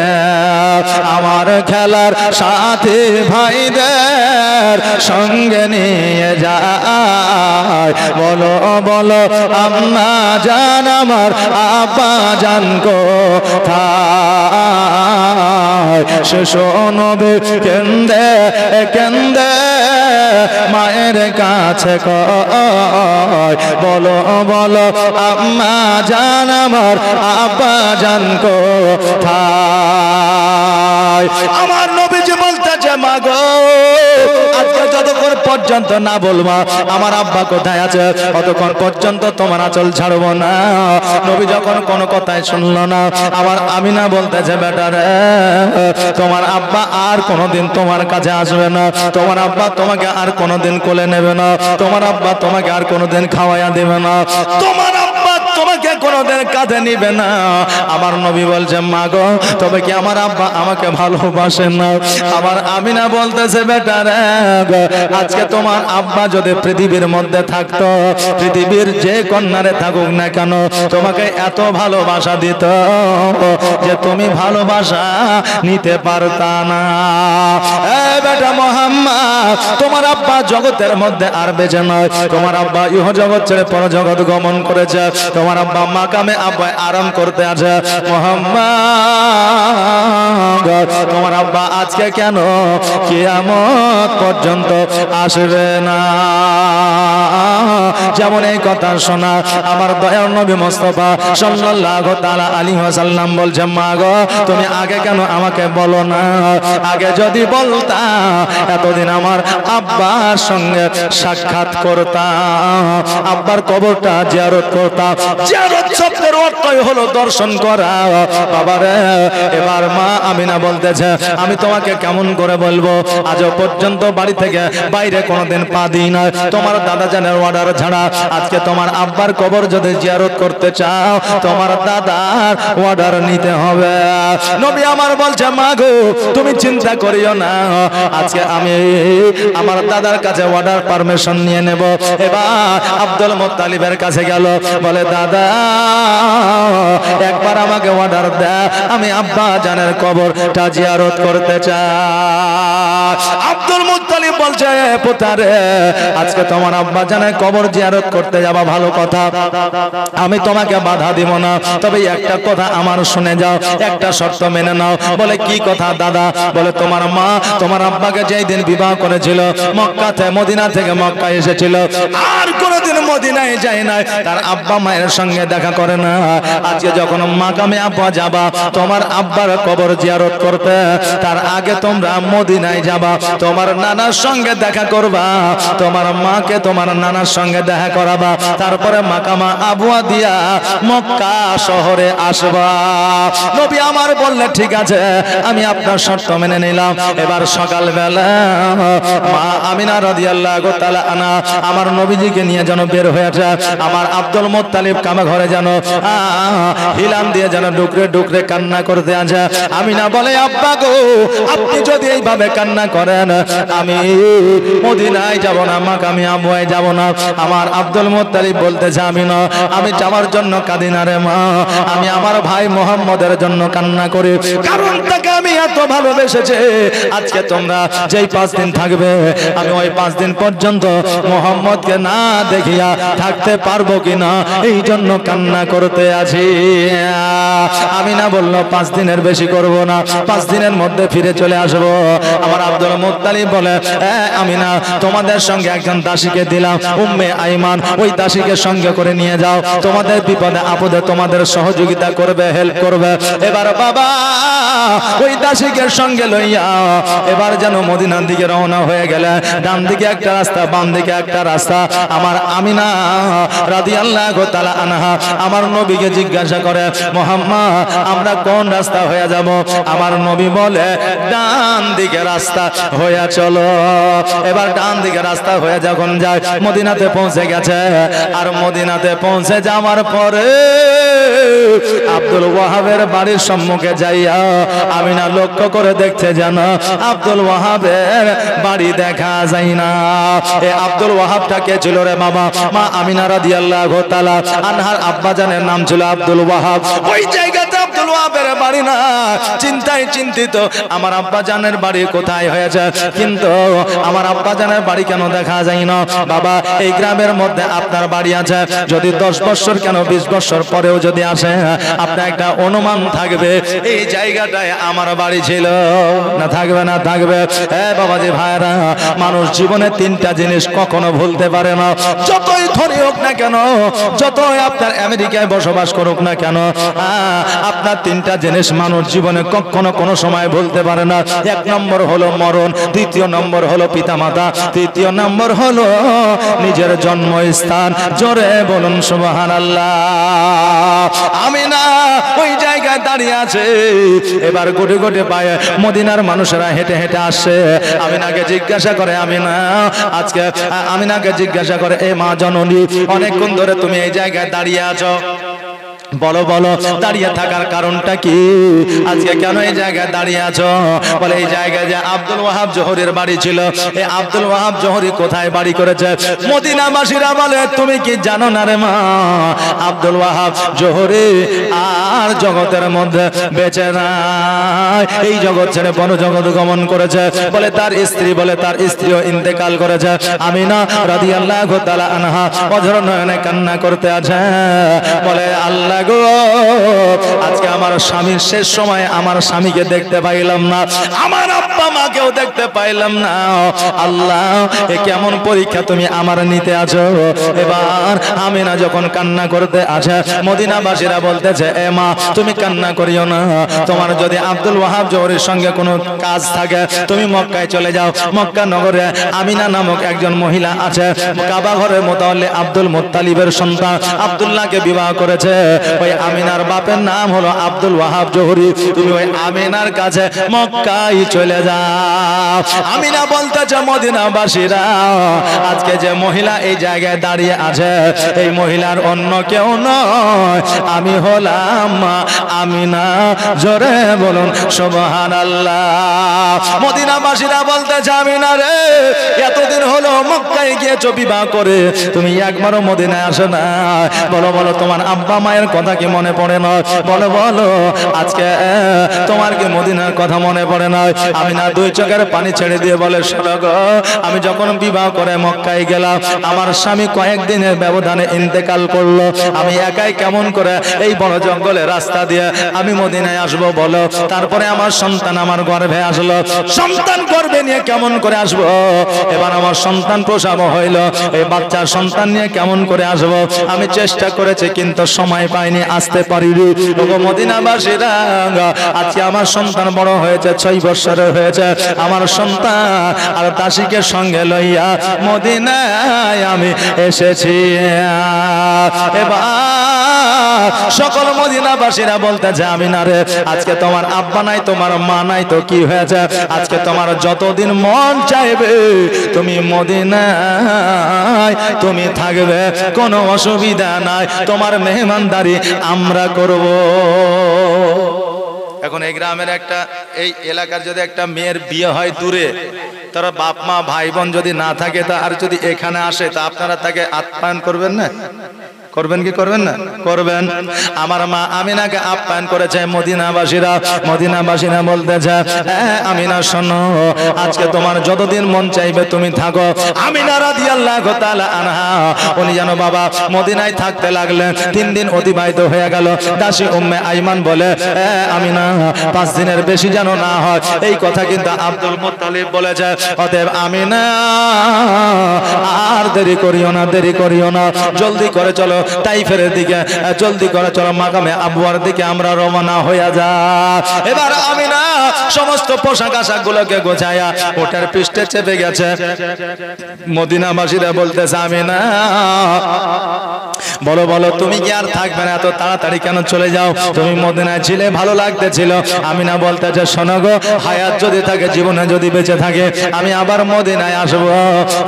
আমার খেলার সাথী ভাইদের সঙ্গে নিয়ে যায় বলো বলো আম্মা জান আমার আব্বা জান কোথায়। শিশু নবী কেন্দে কেন্দে মায়ের কাছে কয় বলো বলো আম্মা জান আমার আব্বা জান কোথায়। আমার নবীজি বলতেছে মা গো আজকে যতক্ষণ পর্যন্ত না বলবা আমার আব্বা কোথায় আছে ততক্ষণ পর্যন্ত তোমার আঁচল ছাড়বো না। নবী যখন কোনো কথাই শুনলো না আমার আমিনা বলতেছে বেটা রে তোমার আব্বা আর কোনোদিন তোমার কাছে আসবে না, তোমার আব্বা তোমাকে আর কোনোদিন কোলে নেবে না, তোমার আব্বা তোমাকে আর কোনোদিন খাওয়াইয়া দেবে না, তোমার আব্বা তোমাকে কোনোদিন কাঁধে নিবে না। আমার নবী বলছে মা গো তবে কি আমার আব্বা আমাকে ভালোবাসে না? আমার আমিনা বলতেছে বেটা রে আজকে তোমার আব্বা যদি পৃথিবীর মধ্যে থাকতো পৃথিবীর যে কন্যারে থাকুক না কেন তোমাকে এত ভালোবাসা দিত যে তুমি ভালোবাসা নিতে পারতা না। বেটা মোহাম্মদ তোমার আব্বা জগতের মধ্যে আর বেঁচে নয়, তোমার আব্বা ইহ জগৎ ছেড়ে পর জগৎ গমন করেছে, তোমার আব্বা মাকামে আব্বা আরাম করতে আছে। মোহাম্মদ তোমার আব্বা আজকে কেন কিয়ামত পর্যন্ত আসবে না? যেমন এই কথা শোনা আমার দয়ার নবী মুস্তাফা সাল্লাল্লাহু তাআলা আলাইহি ওয়াসাল্লাম বলছে মা গো তুমি আগে কেন আমাকে বলো না? আগে যদি বলতা এতদিন আমার আব্বার সঙ্গে সাক্ষাৎ করতাম, আব্বার কবরটা জিয়ারত করতাম। জিয়ারত শব্দের অর্থই হলো দর্শন করা। বাবারে এবার মা আমিনা বলতেছে আমি তোমাকে কেমন করে বলবো আজও পর্যন্ত বাড়ি থেকে বাইরে কোনোদিন পা দিই না তোমার দাদা জানের অর্ডার ছাড়া। আজকে তোমার আব্বার কবর যদি জিয়ারত করতে চাও তোমার দাদার অর্ডার নিতে হবে। নবী আমার বলছে মা গো তুমি চিন্তা করিও না আজকে আমি আমার দাদার কাছে অর্ডার পারমিশন নিয়ে নেব। এবার আব্দুল মুত্তালিবের কাছে গেল বলে দাদা একবার আমাকে অর্ডার দেয় আমি আব্বা জানের কবরটা জিয়ারত করতে চাই। আব্দুল মুত্তালিব বলছে পুত্রে আজকে তোমার আব্বা জানের কবর জিয়ারত করতে যাবা ভালো কথা, আমি তোমাকে বাধা দিব না, তবে একটা কথা আমার শুনে যাও, একটা শর্ত মেনে নাও। বলে কি কথা দাদা? বলে তোমার মা তোমার আব্বাকে যেই দিন বিবাহ করেছিল মক্কাতে মদিনা থেকে মক্কা এসেছিল আর কোনোদিন মদিনায় যায় না, তার আব্বা মায়ের সঙ্গে দেখা করে না। আজকে যখন মাকামে আব্বা যাবা তোমার আব্বার কবর জিয়ারত করতে তার আগে তোমরা মদিনায় যাবা, তোমার নানার সঙ্গে দেখা করবা, তোমার মাকে তোমার নানার সঙ্গে দেখা করাবা, তারপরে মাকামা আবুয়া দিয়া মক্কা শহরে আসবা। নবী আমার বললে ঠিক আছে আমি আপনার শর্ত মেনে নিলাম। এবার সকালবেলা মা আমিনা রাদিয়াল্লাহু তাআলা আনহা আমার নবীজিকে নিয়ে যেন বের হয়েছে। আমার আব্দুল মুত্তালিব কামা ঘরে যেন হিলাম দিয়ে যেন ডুকরে ডুকরে কান্না করতে আছে। আমিনা বলে আব্বা গো আপনি যদি এইভাবে কান্না করেন আমি মদিনায় যাব না, মাকামে আবুয়ায় যাব না। আমার আব্দুল মুত্তালিব বলতেছে আমিনা আমি যাওয়ার জন্য কাঁদি না রে মা, আমি আমার ভাই মুহাম্মদের জন্য কান্না করি, কারণ তাকে আমি এত ভালোবেসেছি। আজকে তোমরা যেই 5 দিন থাকবে আমি ওই 5 দিন পর্যন্ত মুহাম্মদকে না দেখিয়া থাকতে পারবো কিনা এই জন্য কান্না করতে আছি। আমিনা বলল 5 দিনের বেশি করব না, 5 দিনের মধ্যে ফিরে চলে আসবো। আমার আব্দুল মুত্তালিব বলে আমিনা তোমাদের সঙ্গে একজন দাসীকে দিলাম উম্মে আইমান পরিমাণ ওই দাসীকে সঙ্গে করে নিয়ে যাও, তোমাদের বিপদে আপদে তোমাদের সহযোগিতা করবে, হেল্প করবে। এবার বাবা ওই দাসীকে সঙ্গে লইয়া এবার যেন মদিনার দিকে রওনা হয়ে গেলে। ডান দিকে একটা রাস্তা, বাম দিকে একটা রাস্তা। আমার আমিনা রাদিয়াল্লাহু তাআলা আনহা আমার নবীকে জিজ্ঞাসা করে, মুহাম্মদ আমরা কোন রাস্তা হয়ে যাব? আমার নবী বলে, ডান দিকে রাস্তা হয়ে চলো। এবার ডান দিকে রাস্তা হয়ে যখন যায় মদিনাতে পৌঁছে গেছে। আর মদিনাতে পৌঁছে যাওয়ার পরে আব্দুল ওয়াহাবের বাড়ির সম্মুখে যাইয়া আমিনা লক্ষ্য করে দেখতে যেন আব্দুল ওয়াহাবের বাড়ি দেখা যায় না। এই আব্দুল ওয়াহাবটা কে ছিল রে বাবা? মা আমিনা রাদিয়াল্লাহু তাআলা আনহার আব্বাজানের নাম ছিল আব্দুল ওয়াহাব। ওই জায়গাতে আব্দুল ওয়াহাবের বাড়ি না। চিন্তায় চিন্তিত আমার আব্বাজানের বাড়ি কোথায় হয়েছে, কিন্তু আমার আব্বাজানের বাড়ি কেন দেখা যায় না? বাবা এই গ্রামের মধ্যে আপনার বাড়ি আছে, যদি 10 বছর কেন 20 বছর পরেও যদি আসে আপনার একটা অনুমান থাকবে এই জায়গাটায় আমার বাড়ি ছিল। না থাকবে? না থাকবে? হ্যাঁ বাবাজি ভাইরা, মানুষ জীবনে 3টা জিনিস কখনো ভুলতে পারে না। যতই ধনী হোক না কেন, যতই আপনার আমেরিকায় বসবাস করুক না কেন, আপনার 3টা জিনিস মানুষ জীবনে কখনো কোনো সময় ভুলতে পারে না। 1 নম্বর হলো মরণ, 2 নম্বর হলো পিতামাতা, 3 নম্বর হলো নিজের জন্মস্থান। জোরে বলুন সুবহানাল্লাহ। আমিনা ওই জায়গায় দাঁড়িয়ে আছে। এবার গোটে গোটে পায়ে মদিনার মানুষেরা হেঁটে হেঁটে আসছে। আমিনাকে জিজ্ঞাসা করে, আমিনাকে জিজ্ঞাসা করে, এ মা জননী, অনেকক্ষণ ধরে তুমি এই জায়গায় দাঁড়িয়ে আছো, বলো বলো দাঁড়িয়ে থাকার কারণটা কি? আজকে কেন এই জায়গায় দাঁড়িয়ে আছো? বলে এই জায়গায় যে আব্দুল ওয়াহাব জোহরের বাড়ি ছিল, এই আব্দুল ওয়াহাব জোহরি কোথায় বাড়ি করেছে? মদিনাবাসীরা বলে, তুমি কি জানো না রে মা, আব্দুল ওয়াহাব জোহরি আর জগতের মধ্যে বেঁচে নাই, এই জগৎ ছেড়ে বড় জগৎ গমন করেছে। বলে তার স্ত্রীও ইন্তেকাল করেছে। আমিনা রাদিয়াল্লাহু তাআলা আনহা অঝর নয়নে কান্না করতে আছে। বলে আল্লাহ গো, আজকে আমার স্বামীর শেষ সময় আমার স্বামীকে দেখতে পাইলাম না, আমার আব্বা মাকেও দেখতে পাইলাম না। আল্লাহ এ কেমন পরীক্ষা তুমি আমার নিতে আছো? এবার আমিনা যখন কান্না করতে আছে, মদিনাবাসীরা বলতেছে, এ মা তুমি কান্না করিও না, তোমার যদি আব্দুল ওয়াহাব জোহরির সঙ্গে কোনো কাজ থাকে তুমি মক্কায় চলে যাও। মক্কা নগরে আমিনা নামক একজন মহিলা আছে, কাবা ঘরের মোতাল্লি আব্দুল মুত্তালিবের সন্তান আব্দুল্লাহকে বিবাহ করেছে। ওই আমিনার বাপের নাম হলো আব্দুল ওয়াহাব জোহরি। তুমি ওই আমিনার কাছে মক্কায় চলে যাও। আমিনা বলতেছে, মদিনাবাসীরা আজকে যে মহিলা এই জায়গায় দাঁড়িয়ে আছে, এই মহিলার অন্য কেউ নয়, আমি হলাম আমিনা। জোরে বলুন সুবহানাল্লাহ। মদিনাবাসীরা বলতেছে, আমিনা রে, এতদিন হলো মক্কায় গিয়েছো বিবাহ করে, তুমি একবারও মদিনায় আসো না। বলো বলো তোমার আব্বা মায়ের কথা কি মনে পড়ে না? বলো বলো আজকে তোমার কি মদিনার কথা মনে পড়ে না? আমিনা 2 চোখের পানি ছেড়ে দিয়ে বলে, শোনো গো, আমি যখন বিবাহ করে মক্কায় গেলাম, আমার স্বামী কয়েকদিনের ব্যবধানে ইন্তেকাল করলো। আমি একাই কেমন করে এই বড় জঙ্গলে রাস্তা দিয়ে আমি মদিনায় আসবো বলো? তারপরে আমার সন্তান আমার গর্ভে আসলো, সন্তান গর্ভে নিয়ে কেমন করে আসবো? এবার আমার সন্তান প্রসব হইল, এই বাচ্চার সন্তান নিয়ে কেমন করে আসবো? আমি চেষ্টা করেছি কিন্তু সময় পাইনি, আসতে পারিনি। মদিনাবাসীরা আজকে আমার সন্তান বড় হয়েছে, 6 বছরের হয়েছে। আমার সন্তান আর দাসীকে সঙ্গে লইয়া মদিনায় আমি এসেছি। এবার সকল মদিনাবাসীরা বলতেছে, আমিনা রে, আজকে তোমার আব্বা নাই, তোমার মা নাই, তো কি হয়েছে? আজকে তোমার যতদিন মন চাইবে তুমি মদিনায় তুমি থাকবে, কোনো অসুবিধা নাই, তোমার মেহমানদারি আমরা করব। এখন এই গ্রামের এই এলাকার যদি একটা মেয়ের বিয়ে হয় দূরে, তারা বাপ মা ভাই বোন যদি না থাকে, তা আর যদি এখানে আসে, তা আপনারা তাকে আপ্যায়ন করবেন না? করবেন কি করবেন না? করবেন। আমার মা আমিনাকে আপ্যায়ন করেছে মদিনাবাসীরা। মদিনাবাসীরা বলতেছে, আমিনা শোনো, আজকে তোমার যতদিন মন চাইবে তুমি থাকো। আমিনা রাদিয়াল্লাহু তাআলা আনহা উনি যেন বাবা মদিনায় থাকতে লাগলেন। 3 দিন অতিবাহিত হয়ে গেল। দাসী উম্মে আইমান বলে, আমিনা 5 দিনের বেশি যেন না হয়। এই কথা কিন্তু আব্দুল মুত্তালিব বলেছে। অতএব আমিনা আর দেরি করিও না, দেরি করিও না, জলদি করে চলো তাইফের দিকে, জলদি করে চলো মাকামে আবওয়ার দিকে আমরা রওনা হয়ে যা। এবার আমিনা সমস্ত পোশাক আশাক গুলোকে গোছায়া ওটার পৃষ্ঠে চেপে গেছে। মদিনাবাসীরা বলতেছে, আমিনা বলো বলো, তুমি কি আর থাকবে না? এত তাড়াতাড়ি কেন চলে যাও? তুমি মদিনায় ছিলে, ভালো লাগতেছিল। আমিনা বলতেছে, শোনো গো, হায়াত যদি থাকে, জীবনে যদি বেঁচে থাকে, আমি আবার মদিনায় আসব,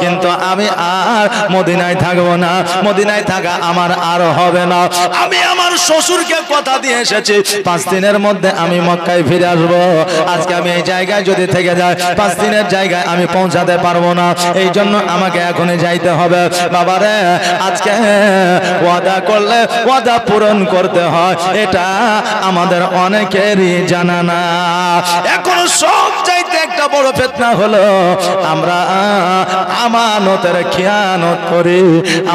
কিন্তু আমি আর মদিনায় থাকবো না। মদিনায় থাকা আমার আর হবে না। আমি আমার শ্বশুরকে কথা দিয়ে এসেছি 5 দিনের মধ্যে আমি মক্কায় ফিরে আসবো। আজকে আমি এই জায়গায় যদি থেকে যাই, 5 দিনের জায়গায় আমি পৌঁছাতে পারবো না। এই জন্য আমাকে এখনই যাইতে হবে। বাবারে, আজকে ওয়াদা করলে ওয়াদা পূরণ করতে হয়, এটা আমাদের অনেকেরই জানা না। এখন সব চাইতে একটা বড় ফিতনা হলো আমরা আমানতের খেয়ানত করি।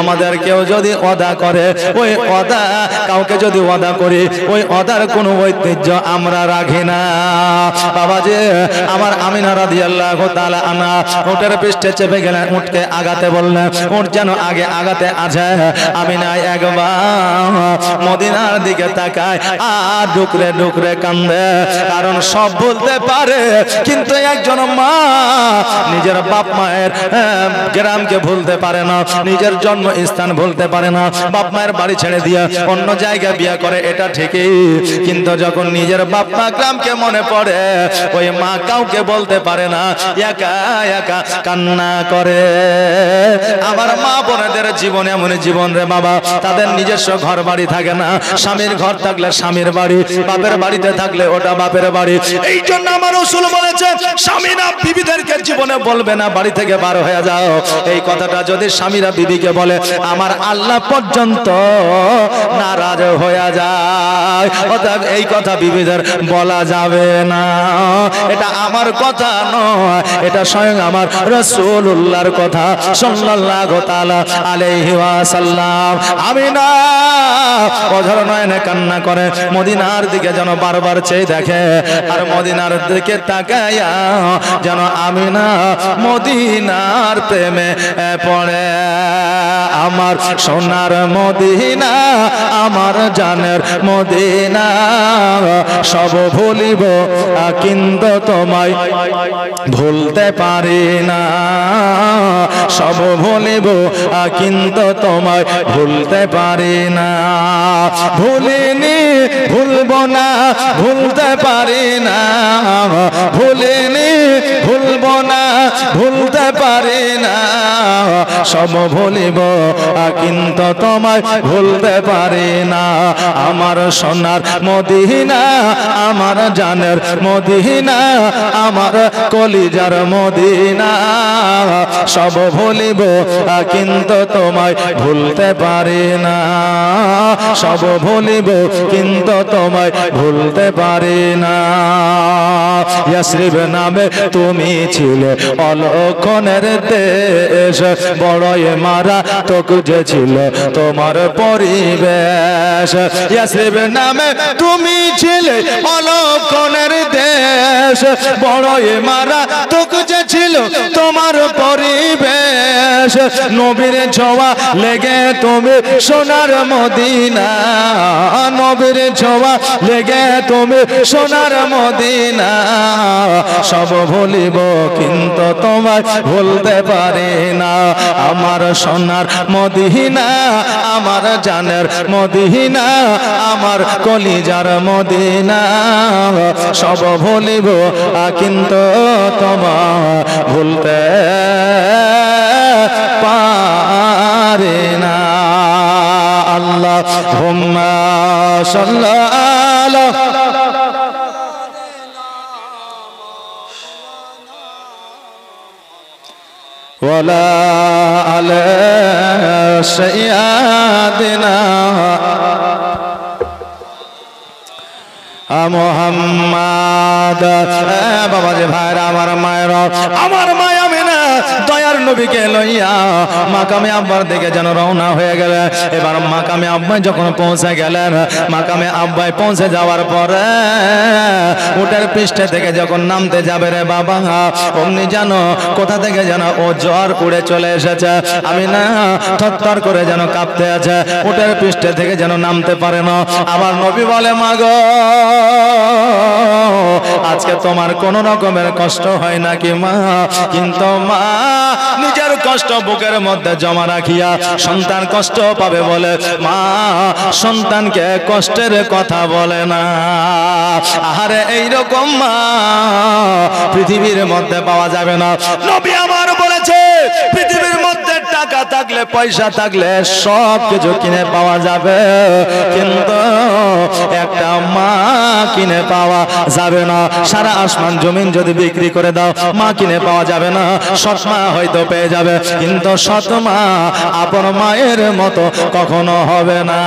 আমাদের কেউ যদি ওয়াদা করে, ওই ওয়াদা কাউকে যদি ওয়াদা করি, ওই ওয়াদার কোনো ঐতিহ্য আমরা রাখি না। বাবাজি আমার আমিনা রাদিয়াল্লাহু তাআলা আনহা উটের পৃষ্ঠে চেপে গেলেন। উটকে আগাতে বললেন, উট যেন আগে আগাতে আছে। আমিনা একবার মদিনার দিকে তাকায় আর ডুকরে ডুকরে কান্দে। কারণ সব বলতে পারে, কিন্তু একজন মা নিজের বাপ মায়ের গ্রামকে ভুলতে পারে না, নিজের জন্মস্থান ভুলতে পারে না। বাপ মায়ের বাড়ি ছেড়ে দিয়ে অন্য জায়গায় বিয়ে করে, এটা ঠিকই, কিন্তু যখন নিজের বাপ মা গ্রামকে মনে পড়ে, ওই মা কাউকে বলতে পারে না, একা একা কান্না করে। আমার মা বোনেদের জীবন এমন জীবন রে বাবা, তাদের নিজস্ব ঘর বাড়ি থাকে না। স্বামীর ঘর থাকলে স্বামীর বাড়ি, বাপের বাড়িতে থাকলে ওটা বাপের বাড়ি। এই জন্য আমার রাসূল বলেছে, স্বামীরা বিবিদেরকে জীবনে বলবে না বাড়ি থেকে বার হয়ে যাও। এই কথাটা যদি স্বামীরা বিবিকে বলে, আমার আল্লাহ পর্যন্ত নারাজ হয়ে যায়। অতএব এই কথা বিবিদের বলা যাবে না। এটা আমার কথা নয়, এটা স্বয়ং আমার রাসূলুল্লাহর কথা সাল্লাল্লাহু তাআলা আলাইহি ওয়াসাল্লাম। আমিনা অঝর নয়নে কান্না করে মদিনার দিকে যেন বারবার চেয়ে দেখে, আর মদিনার দিকে তাকায়া যেন আমিনা মদিনার প্রেমে পড়ে। আমার সোনার মদিনা, আমার জানের মদিনা, সব ভুলিব কিন্তু তোমায় ভুলতে পারি না। সব ভুলিব কিন্তু তোমায় ভুলতে পারি না। ভুলিনি ভুলবো না, ভুলতে পারি না। ভুলিনি ভুলবো না, ভুলতে পারি না। সব ভুলিব কিন্তু তোমায় ভুলতে পারি না। আমার সোনার মদিনা, আমার জানের মদিনা, আমার কলিজার মদিনা, সব ভুলিব কিন্তু তোমায় ভুলতে পারি না। সব ভুলিব কিন্তু তোমায় ভুলতে পারি না। ইয়াসরিব নামে তুমি ছিলে অলক্ষণের দেশ, বড়ই মারা তোক যে ছিল তোমার পরিবেশ। ইয়াসরিব নামে তুমি ছিলে অলক্ষণের দেশ, বড়ই মারা তোক যে ছিল তোমার পরিবেশ। নবীর ছোঁয়া লেগে তুমি সোনার মদিনা, নবীর ছোঁয়া লেগে তুমি সোনার মদিনা। সব ভুলিব কিন্তু তোমায় ভুলতে পারি না। আমার সোনার মদিনা, আমার জানের মদিনা, আমার কলিজার মদিনা, সব ভুলিব কিন্তু তোমায় ভুলতে পারি না। আল্লাহুম্মা সাল্লি ولا على سيدنا মোহাম্মদ। বাবাজি ভাইরা, আমার মায়েরা, আমার মায়া মিনা দয়ার নবীকে লইয়া মাকামে আব্বার দিকে যেন রওনা হয়ে গেলেন। এবার মাকামে আব্বাই যখন পৌঁছে গেলেন, মাকামে আব্বাই পৌঁছে যাওয়ার পরে উটের পৃষ্ঠে থেকে যখন নামতে যাবে রে বাবা, অমনি জানো কোথা থেকে যেন ও জ্বর উড়ে চলে এসেছে। আমি না থরথর করে যেন কাঁপতে আছে, উটের পৃষ্ঠে থেকে যেন নামতে পারে না। আমার নবী বলে, মাগো আজকে তোমার কোন রকমের কষ্ট হয় নাকি মা? কিন্তু মা নিজের কষ্ট বুকের মধ্যে জমা রাখিয়া সন্তান কষ্ট পাবে বলে মা সন্তানকে কষ্টের কথা বলে না। আরে এইরকম মা পৃথিবীর মধ্যে পাওয়া যাবে না। নবী আমার বলেছে, পৃথিবীর মধ্যে টাকা থাকলে পয়সা থাকলে সব কিছু কিনে পাওয়া যাবে, কিন্তু একটা মা কিনে পাওয়া যাবে না। সারা আসমান জমিন যদি বিক্রি করে দাও, মা কিনে পাওয়া যাবে না। সৎ মা হয়তো পেয়ে যাবে, কিন্তু সৎ মা আপন মায়ের মতো কখনো হবে না।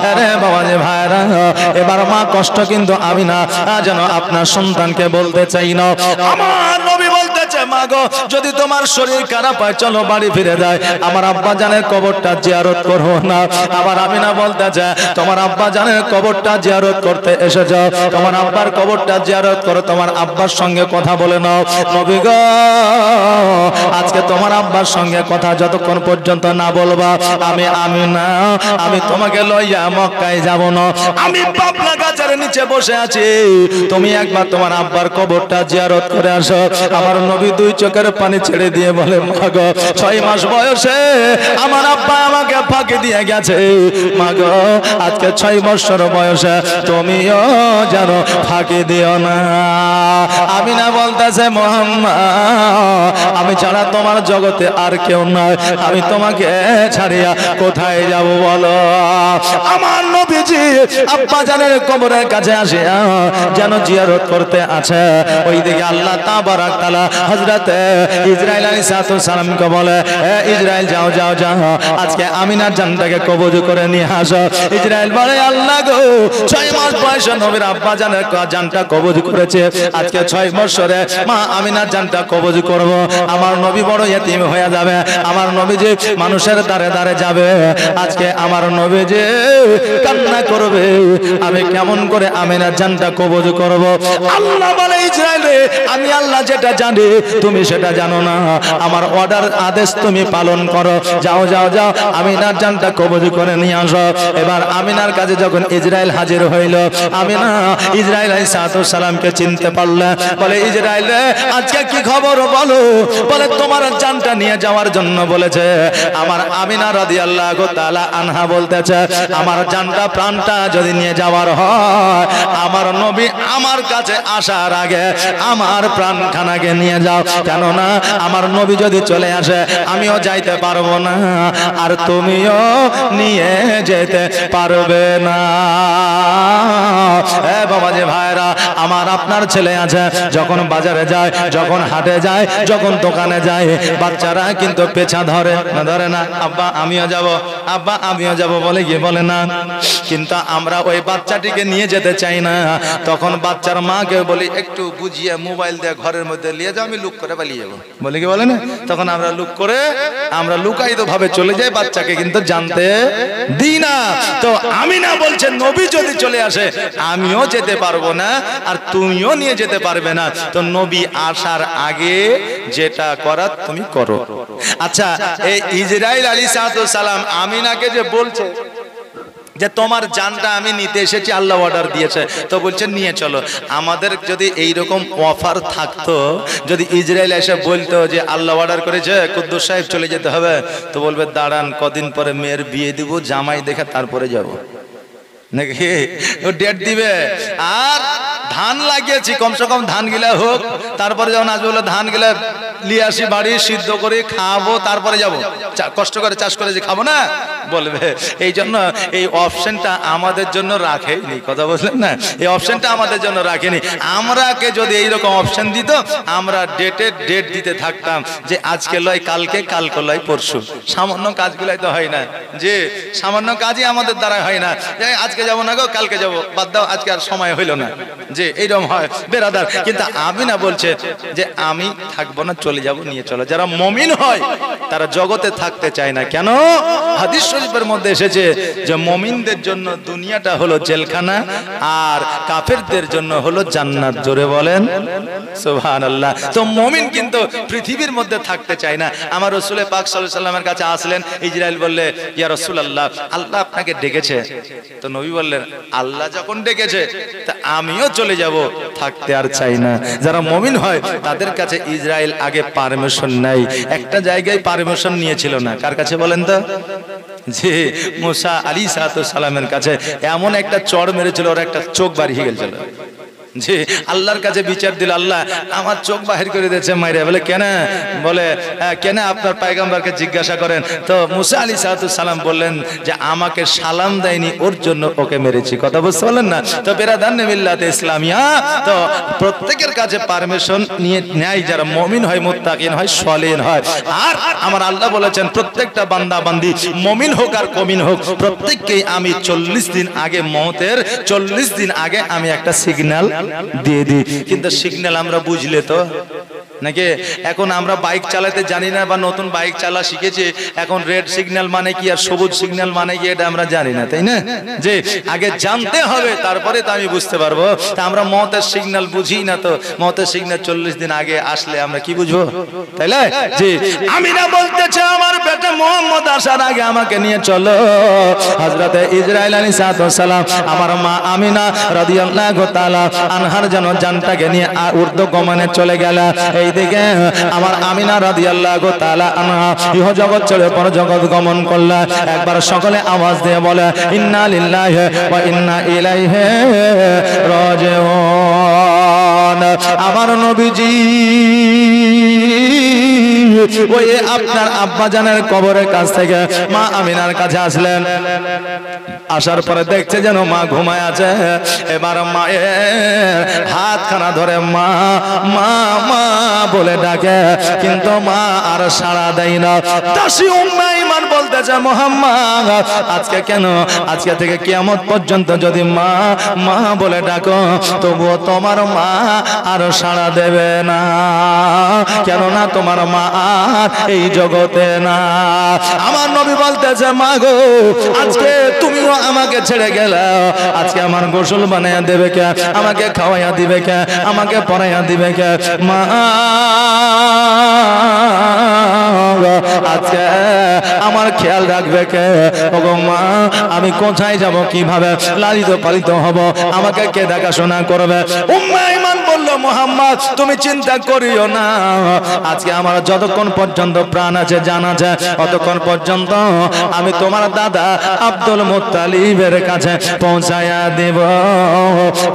আরে বাবা যে ভাইরা, এবার মা কষ্ট কিন্তু আমি না যেন আপনার সন্তানকে বলতে চাই না। আমার নবী বলতেছে, মা গো যদি তোমার শরীর খারাপ হয় চলো বাড়ি ফিরে যায়, আমার আব্বা জানের কবরটা জিয়ারত করো না। আবার আমি না বলতেছে, তোমার আব্বা জানের কবরটা জিয়ারত করতে এসে যাও, তোমার আব্বার কবরটা জিয়ারত করো, তোমার আব্বার সঙ্গে কথা বলে নাও। নবী গো আজকে তোমার আব্বার সঙ্গে কথা যতক্ষণ পর্যন্ত না বলবা, আমি না আমি তোমাকে লইয়া মক্কায় যাব না। আমি পাবলা গাছের নিচে বসে আছি, তুমি একবার তোমার আব্বার কবরটা জিয়ারত করে আসো। আমার নবী দুই চোখের পানি ছেড়ে দিয়ে বলে, মা গো 6 মাস বয়সে আমার আব্বা আমাকে ফাঁকি দিয়ে গেছে, মা গো আজকে 6 বছর বয়সে তুমিও জানো ফাঁকি দিও না। আমি না বলতেছে, মোহাম্মদ আমি ছাড়া তোমার জগতে আর কেউ নাই, আমি তোমাকে ছাড়িয়া কোথায় যাব বলো? আমার নবীজি আব্বা জানের কবরের কাছে আসে যেন জিয়ারত করতে আছে। ওইদিকে আল্লাহ তাবারাক তাআলা হযরত ইসরাইল আলাইহিস সালামকে বলে, ইসরাইল যাও যাও যাও আজকে আমিনার জানটাকে কবজ করে নিয়ে আসো। ইসরাইল বলে, আল্লাহ গো 6 মাস বয়সে নবীর আব্বা জানের জানটা কবজ করেছে, আজকে 6 বছরে মা আমিনার জানটা কবজ করব। আমার নবী বড় ইতিম হয়ে যাবে, আমার নবী যে মানুষের দ্বারে দ্বারে যাবে, আজকে আমার নবী যে কান্না করবে, আমি কেমন করে আমিনার জানটা কবজ করব? আল্লাহ বলে, ইসরাইল রে আমি আল্লাহ যেটা জানি তুমি সেটা জানো না, আমার অর্ডার আদেশ তুমি পালন করো, যাও যাও যাও আমিনার জানটা কবজ করে নিয়ে আসো। এবার আমিনার কাছে যখন ইসরাইল হাজির হইল, আমিনা ইসরাইল আলাইহিস সালামকে চিনতে পারলে, বলে ইসরাইল রে আজকে কি খবর বলো? বলে তোমার জানটা নিয়ে যাওয়ার জন্য বলেছে। আমার আমিনা রাদিয়াল্লাহু তাআলা আনহা বলতেছে, আমার জানটা প্রাণটা যদি নিয়ে যাওয়ার হয়, আমার নবী আমার কাছে আসার আগে আমার প্রাণখানাকে নিয়ে যাও, কেননা আমার নবী যদি চলে আসে আমিও যাইতে পারবো না, আর তুমিও নিয়ে যেতে পারবে না। বাবা যে ভাইরা, আমার আপনার ছেলে আছে, যখন বাজারে যায়, যখন হাটে যায়, যখন দোকানে যায়, বাচ্চারা কিন্তু পেছা ধরে না, ধরে না? আব্বা আমিও যাব, আব্বা আমিও যাব বলে গিয়ে বলে না। কিন্তু আমরা ওই বাচ্চাটিকে নিয়ে যেতে চাই না, তখন বাচ্চার মাকে বলি একটু বুঝিয়ে মোবাইল দিয়ে ঘরের মধ্যে নিয়ে যাও, আমি লুক করে পালিয়ে যাবো বলে কি বলে না? তখন আমরা লুক করে আমরা লুকায়িত ভাবে চলে যাই, বাচ্চাকে কিন্তু জানতে দিই না। তো আমি না বলছেন নবী যদি চলে আসে আমিও যেতে পারবো না, আর তুমিও নিয়ে যেতে পারবে না। তো নবী আসার আগে যেটা করার তুমি করো। আচ্ছা, এই ইসরাইল আলাইহিস সালাম আমিনাকে যে বলছে যে তোমার জানটা আমি নিতে এসেছি, আল্লাহ অর্ডার দিয়েছে, তো বলছেন নিয়ে চলো। আমাদের যদি এইরকম অফার থাকতো, যদি ইসরাইল এসে বলতো যে আল্লাহ অর্ডার করেছে কুদ্দুস সাহেব চলে যেতে হবে, তো বলবে দাঁড়ান কদিন পরে মেয়ের বিয়ে দিব, জামাই দেখে তারপরে যাব নাকি, ও ডেট দিবে। আর ধান লাগিয়েছি, কমসে কম ধান গিলা হোক, তারপরে যখন আসবে বলে ধান গিলা নিয়ে আসি বাড়ি, সিদ্ধ করে খাবো, তারপরে যাব, কষ্ট করে চাষ করে যে খাবো না বলবে। এই জন্য এই অপশনটা আমাদের জন্য রাখেনি, কথা বললেন না, এই অপশনটা আমাদের জন্য রাখেনি। আমরাকে যদি এইরকম অপশন দিত, আমরা ডেট দিতে থাকতাম যে আজকে লয় কালকে, কালকে লয় পরশু। সামান্য কাজগুলাই তো হয় না, যে সামান্য কাজই আমাদের দ্বারা হয় না, আজকে যাবো না গো, কালকে যাবো, বাদ দাও, আজকে আর সময় হইল না, যে এইরকম হয় বেরাদার। কিন্তু আমি না বলছে যে আমি থাকবো না, চলে যাব, নিয়ে চলো। যারা মুমিন হয় তারা জগতে থাকতে চায় না। কেন? হাদিস শরীফের মধ্যে এসেছে যে মুমিনদের জন্য দুনিয়াটা হলো জেলখানা, আর কাফেরদের জন্য হলো জান্নাত। জোরে বলেন সুবহানাল্লাহ। তো মুমিন কিন্তু পৃথিবীর মধ্যে থাকতে চায় না। আমার রাসূল পাক সাল্লাল্লাহু আলাইহি ওয়াসাল্লামের কাছে আসলেন ইসরাইল, বললে ইয়া রাসূলুল্লাহ, আল্লাহ আপনাকে ডেকেছে। তো নবী বললেন, আল্লাহ যখন ডেকেছে তা আমিও চলে যাব, থাকতে আর চাই না। যারা মুমিন হয় তাদের কাছে ইসরাইল আগে পারমিশন নাই, একটা জায়গায় পারমিশন নিয়েছিল না। কার কাছে বলেন তো? যে মুসা আলাইহিস সালামের কাছে এমন একটা চড় মেরেছিল, ওর একটা চোখ বাড়িয়ে গেছিল। যে আল্লাহর কাছে বিচার দিল, আল্লাহ আমার চোখ বাহির করে দিয়েছে মাইরে। বলে কেন? বলে কেন আপনার পয়গম্বরকে জিজ্ঞাসা করেন। তো মুসা আলাইহিস সালাম বললেন যে আমাকে সালাম দেয়নি, ওর জন্য ওকে মেরেছি। কথা বুঝতে পারলেন না? তো বেরাদান মিল্লাতে ইসলামিয়া, তো প্রত্যেকের কাছে পারমিশন নিয়ে নেয় যারা মুমিন হয়, মুত্তাকিন হয়, সলিহ হয়। আর আমার আল্লাহ বলেছেন প্রত্যেকটা বান্দা বান্দি মুমিন হোক আর কমিন হোক, প্রত্যেককেই আমি 40 দিন আগে, মওতের 40 দিন আগে আমি একটা সিগন্যাল দিয়ে দিই। কিন্তু সিগন্যাল আমরা বুঝলে তো নাকি? এখন আমরা বাইক চালাতে জানি না, বা নতুন বাইক চালা শিখেছি, এখন রেড সিগন্যাল মানে কি আর সবুজ সিগন্যাল মানে কি এটা আমরা জানি না, তাই না? যে আগে জানতে হবে, তারপরে তো আমি বুঝতে পারবো। তা আমরা মওতের সিগন্যাল বুঝি না, তো মওতের সিগন্যাল 40 দিন আগে আসলে আমরা কি বুঝবো, তাই না? যে আমি না বলতেছে আমার বেটা মুহাম্মদ আসার আগে আমাকে নিয়ে চলো। হযরতে ইসরাইল আলাইহিস সালাম আমার মা আমিনা রাদিয়াল্লাহু তাআলা আনহার যেন জানটাকে নিয়ে ঊর্ধ্বগমনে চলে গেল। এইদিকে আমার আমিনা রাদিয়াল্লাহু তাআলা আনহা ইহ জগৎ ছেড়ে পর জগৎ গমন করলেন। একবার সকলে আওয়াজ দিয়ে বলে ইন্না লিল্লাহি ওয়া ইন্না ইলাইহি রাজিউন। আমার নবীজি ওই আপনার আব্বাজানের কবরের কাছ থেকে মা আমিনার কাছে আসলেন। আসার পরে দেখছে যেন মা ঘুমায় আছে। এবার মায়ের হাতখানা ধরে মা মা মা বলে ডাকে, কিন্তু মা আর সাড়া দেয় না। দাসী উম্মে ঈমান বলতেছে, মুহাম্মদ আজকে কেন, আজকে থেকে কিয়ামত পর্যন্ত যদি মা মা বলে ডাকো, তবুও তোমার মা আর সাড়া দেবে না। কেননা তোমার মা আর এই জগতে না। আমার নবী বলতেছে, মা গো আজকে তুমিও আমাকে ছেড়ে গেলে, আজকে আমার গোসল বানাইয়া দেবে কে, আমাকে খাওয়াইয়া দিবে কে, আমাকে পড়াইয়া দিবে কে? মা আজকে আমার খেয়াল রাখবে কে? ওগো মা আমি কোথায় যাব, কিভাবে লালিত পালিত হব, আমাকে কে দেখাশোনা করবে? উম্মে ঈমান বলল, মুহাম্মদ তুমি চিন্তা করিও না, আজকে আমার যতক্ষণ পর্যন্ত প্রাণ আছে জান আছে, ততক্ষণ পর্যন্ত আমি তোমার দাদা আব্দুল মুত্তালিবের কাছে পৌঁছায়া দেব।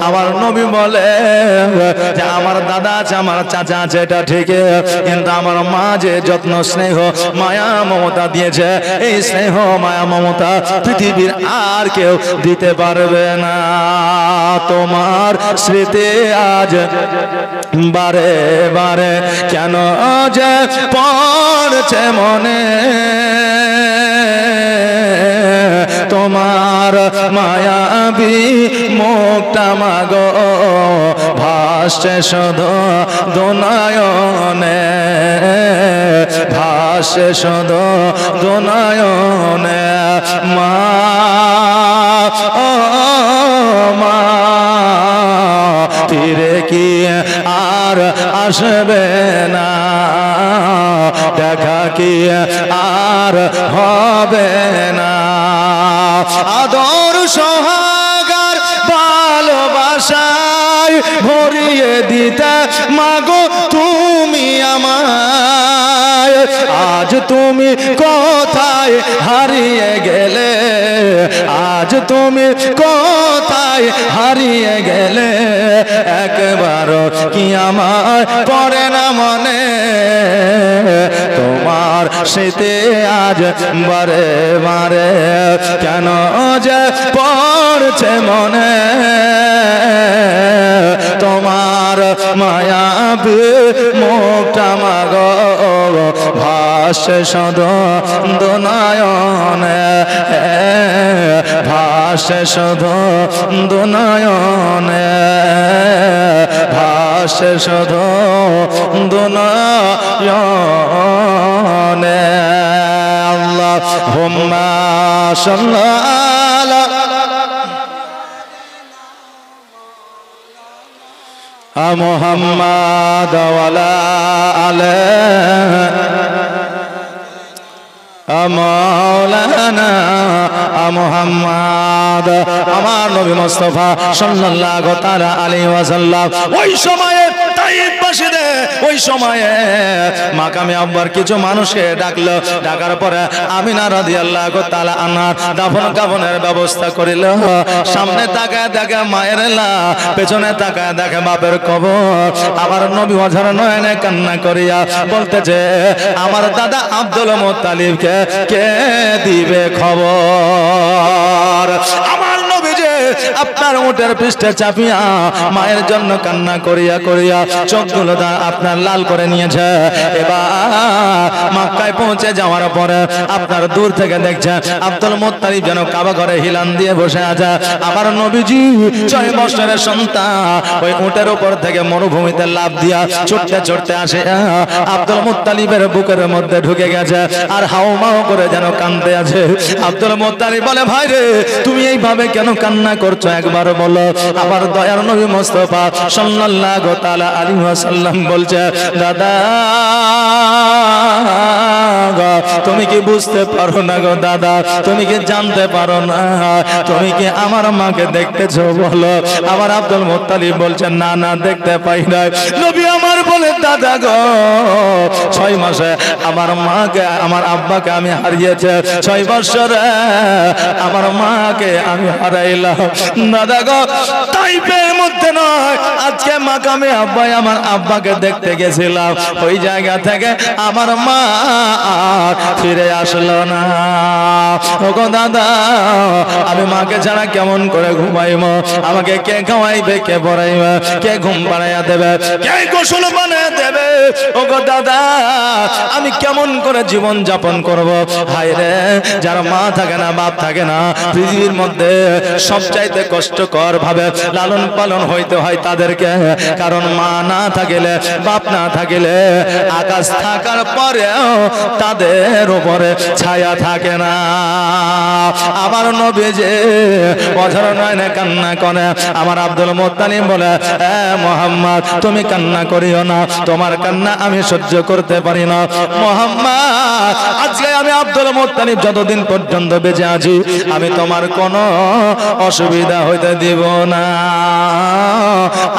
আমার নবী বলে যে আমার দাদা আছে, আমার চাচা আছে, এটা ঠিক, কিন্তু আমার মা যে যত্ন স্নেহ মায়া মমতা দিয়েছে, এই স্নেহ মায়া মমতা পৃথিবীর আর কেউ দিতে পারবে না। তোমার স্মৃতি আজ বারে বারে কেন যে পড়ছে মনে, তোমার মায়াবী মুখটা মাগো ভাসছে শুধু দুনয়নে, ভাসছে শুধু দুনয়নে। মা ও মা ফিরে কি আর আসবে না, দেখা কি আর হবে না। আদর সোহাগার ভালোবাসায় ভরিয়ে দিতে মাগো তুমি আমায়, আজ তুমি কোথায় হারিয়ে গেলে, আজ তুমি কোথায় সবাই হারিয়ে গেলে একবার কি আমার পড়ে না মনে তোমার স্মৃতি আজ বারে বারে কেন যে পড়ছে মনে তোমার মায়াবী মুখটা মাগো ভাসে শুধু দুনয়নে ভাসে শুধু দুনয়নে ভাসে শুধু দুনয়নে আল্লাহুম্মা সাল্লি মুহাম্মাদ ওয়ালা আলি মাওলানা মুহাম্মাদ আমার নবী মুস্তাফা সাল্লাল্লাহু তাআলা আলাইহি ওয়াসাল্লাম ওই সময়ে তাইফবাসীদের ওই সময়ে মাকামে আব্বার কিছু মানুষকে ডাকলো ডাকার পরে আমিনা রাদিয়াল্লাহু তাআলা আনহার দাফন কাফনের ব্যবস্থা করিল সামনে তাকায় দেখে মায়ের লাশ পেছনে তাকায় দেখে বাপের কবর আমার নবী অঝর নয়নে কান্না করিয়া বলতেছে আমার দাদা আব্দুল মুত্তালিবকে কে দিবে খবর আমার নবী যে আপনার উটের পৃষ্ঠে চাপিয়া মায়ের জন্য কান্না করিয়া করিয়া চোখগুলো আপনার লাল করে নিয়েছে এবার মক্কায় পৌঁছে যাওয়ার পরে আপনার দূর থেকে দেখছে আব্দুল মুত্তালিব যেন কাবা ঘরে হিলান দিয়ে বসে আছে আমার নবীজি 6 বছরের সন্তান ওই উটের উপর থেকে মরুভূমিতে লাফ দিয়া ছুটতে ছুটতে আসে আব্দুল মুত্তালিবের বুকের মধ্যে ঢুকে গেছে আর হাউমাউ করে যেন কাঁদতে আছে আব্দুল মুত্তালিব বলে ভাই রে তুমি এইভাবে কেন কান্না করছো একবার বলো আমার দয়ার নবী মুস্তাফা সাল্লাল্লাহু তাআলা আলাইহি ওয়াসাল্লাম বলছে দাদা তুমি কি বুঝতে পারো না গো দাদা তুমি কি জানতে পারো না তুমি কি আমার মাকে দেখতেছো বলো আমার আব্দুল মুত্তালিব বলছে না না দেখতে পাই না নবী আমার বলে দাদা গো 6 মাসে আমার মাকে আমার আব্বাকে আমি হারিয়েছি 6 বছরে আমার মাকে আমি হারাইলাম দাদা গো তাইফের মধ্যে নয় আজকে মাকামে আব্বাই আমার আব্বাকে দেখতে গেছিলাম ওই জায়গা থেকে আমার মা আর ফিরে আসলো না ওগো দাদা আমি মাকে ছাড়া কেমন করে ঘুমাইব আমাকে কে খাওয়াইবে কে পড়াইবে কে ঘুম পাড়াইয়া দেবে কে গোসল বানিয়ে দেবে ওগো দাদা আমি কেমন করে জীবন যাপন করব হায় রে যার মা থাকে না বাপ থাকে না পৃথিবীর মধ্যে সবচাইতে কষ্টকর ভাবে লালন পালন হইতে হয় তাদেরকে কারণ মা না থাকিলে বাপ না থাকিলে আকাশ থাকার পরেও তাদের উপরে ছায়া থাকে না আমার নবী যে অঝর নয়নে কান্না করে আমার আব্দুল মুত্তালিব বলে এ মুহাম্মদ তুমি কান্না করিও না তোমার কান্না আমি সহ্য করতে পারি না মুহাম্মদ আজকে আমি আব্দুল মুত্তালিব যতদিন পর্যন্ত বেঁচে আছি আমি তোমার কোনো অসুবিধা হইতে দিব না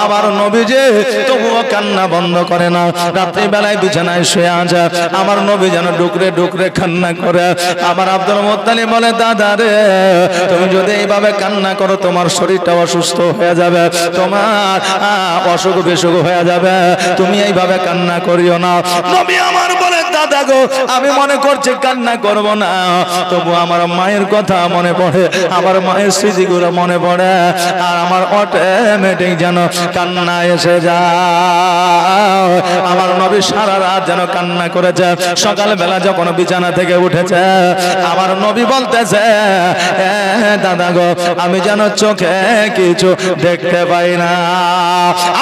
আমার নবী যে তবুও কান্না বন্ধ করে না রাত্রি বেলায় বিছানায় শুয়ে আছে আমার নবী যেন ডুকরে ডুকরে কান্না করে আমার আব্দুল মুত্তালিব বলে দাদা রে তুমি যদি এইভাবে কান্না করো তোমার শরীরটা অসুস্থ হয়ে যাবে তোমার অসুখ বিসুখ হয়ে যাবে তুমি এইভাবে কান্না করিও না নবী আমার বলে দাদা গো আমি মনে করছি কান্না করব না তবু আমার মায়ের কথা মনে পড়ে আমার মায়ের স্মৃতিগুলো মনে পড়ে আর আমার অটোমেটিক যেন কান্না এসে যায় আমার নবী সারা রাত যেন কান্না করেছে সকালবেলা যখন বিছানা থেকে উঠেছে আমার নবী বলতেছে দাদা গো আমি যেন চোখে কিছু দেখতে পাই না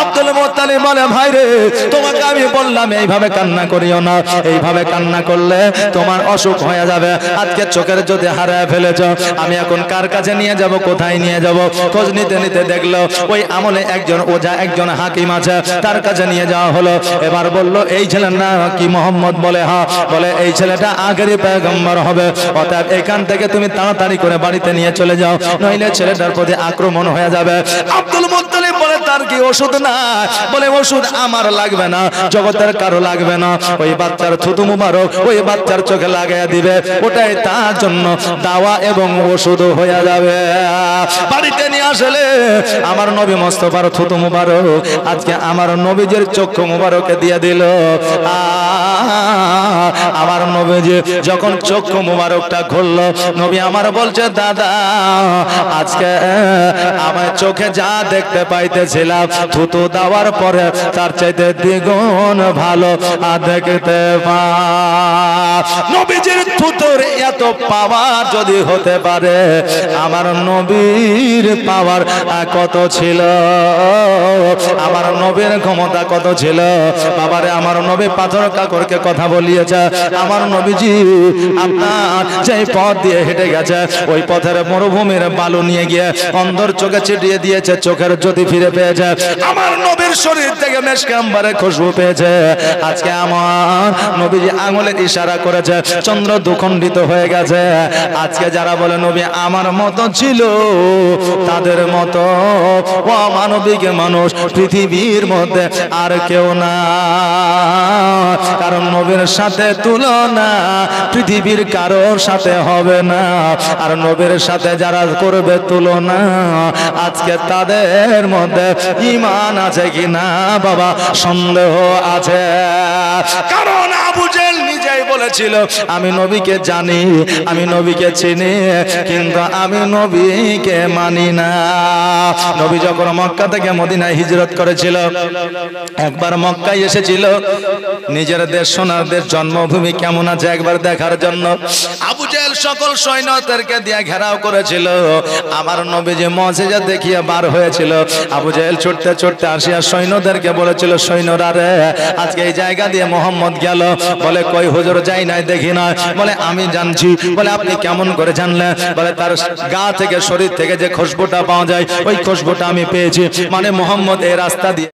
আব্দুল মুত্তালিব বলে ভাই রে তোমাকে আমি বললাম এইভাবে কান্না করিও না এইভাবে কান্না করলে তোমার অসুখ হয়ে যাবে আজকে চোখের যদি হারায় ফেলেছ আমি এখন কার কাছে নিয়ে যাব কোথায় নিয়ে যাব খোঁজ নিতে নিতে দেখলো ওই আমলে একজন ওঝা একজন হাকিম আছে তার কাছে নিয়ে যাওয়া হলো এবার বলল এই ছেলের নাম কি মোহাম্মদ বলে হ্যাঁ বলে এই ছেলেটা আগেরই পয়গম্বর হবে অতএব এখান থেকে তুমি তাড়াতাড়ি করে বাড়িতে নিয়ে চলে যাও নইলে ছেলেটার প্রতি আক্রমণ হয়ে যাবে আব্দুল মুত্তালিব বলে তার কি ওষুধ না বলে ওষুধ আমার লাগবে না জগতের কারো লাগবে না ওই বাচ্চার থুতু মুবারক ওই বাচ্চার চোখে লাগাইয়া দিবে, ওটাই তার জন্য দাওয়া এবং ওষুধ হয়ে যাবে। বাড়িতে নিয়ে আসলে আমার নবী মোস্তফার থুতু মুবারক আজকে আমার নবীজির চক্ষু মুবারকে দিয়ে দিল। আমার নবীজি যখন চক্ষু মুবারকটা খুললো, নবী আমার বলছে, দাদা আজকে আমার চোখে যা দেখতে পাইতেছিলাম থুতু দেওয়ার পরে তার চাইতে দ্বিগুণ ভালো দেখতে পাই। নবীজির থুতুর এত পাওয়ার যদি হতে পারে, আমার নবীর পাওয়ার কত ছিল, আমার নবীর ক্ষমতা কত ছিল। বাবারে আমার নবী পাথর কাকরকে কথা বলিয়েছে, আমার নবীজি আপনার যে পথ দিয়ে হেঁটে গেছে ওই পথের মরুভূমির বালু নিয়ে গিয়ে অন্ধর চোখে ছিটিয়ে দিয়েছে, চোখের জ্যোতি ফিরে পেয়েছে। আমার নবীর শরীর থেকে মেশকে আম্বারে খুশবু পেয়েছে। আজকে আমার নবীজি আঙুলের ইশারা করেছে, চন্দ্র দুখণ্ডিত হয়ে গেছে। আজকে যারা বলে নবী আমার মতো ছিল, তাদের মতো অমানবিক মানুষ পৃথিবীর মধ্যে আর কেউ না। কারণ নবীর সাথে তুলনা পৃথিবীর কারোর সাথে হবে না। আর নবীর সাথে যারা করবে তুলনা, আজকে তাদের মধ্যে ঈমান আছে কিনা বাবা সন্দেহ আছে। কারণ আবু জেহেল নিজেই বলেছিল, আমি নবীকে জানি, আমি নবীকে চিনি, কিন্তু আমি নবীকে মানি না। নবী যখন মক্কা থেকে মদিনায় হিজরত করেছিল, একবার মক্কায় এসেছিল নিজের দেশ, সোনার দেশ, জন্মভূমি কেমন আছে একবার দেখার জন্য। আবু জেহেল সকল সৈন্যদেরকে দিয়ে ঘেরাও করেছিল। আমার নবী যে মুজিজা দেখিয়ে বার হয়েছিল, আবু জেহেল ছুটতে ছুটতে আসিয়া সৈন্যদেরকে বলেছিল, সৈন্যরা রে আজকে এই জায়গা দিয়ে মোহাম্মদ গেল। বলে কই হুজুর যাই নাই, দেখি না। বলে আমি জানছি। বলে আপনি কেমন করে জানলেন? বলে তার গা থেকে, শরীর থেকে যে খুশবুটা পাওয়া যায় ওই খুশবুটা আমি পেয়েছি, মানে মোহাম্মদ এই রাস্তা দিয়ে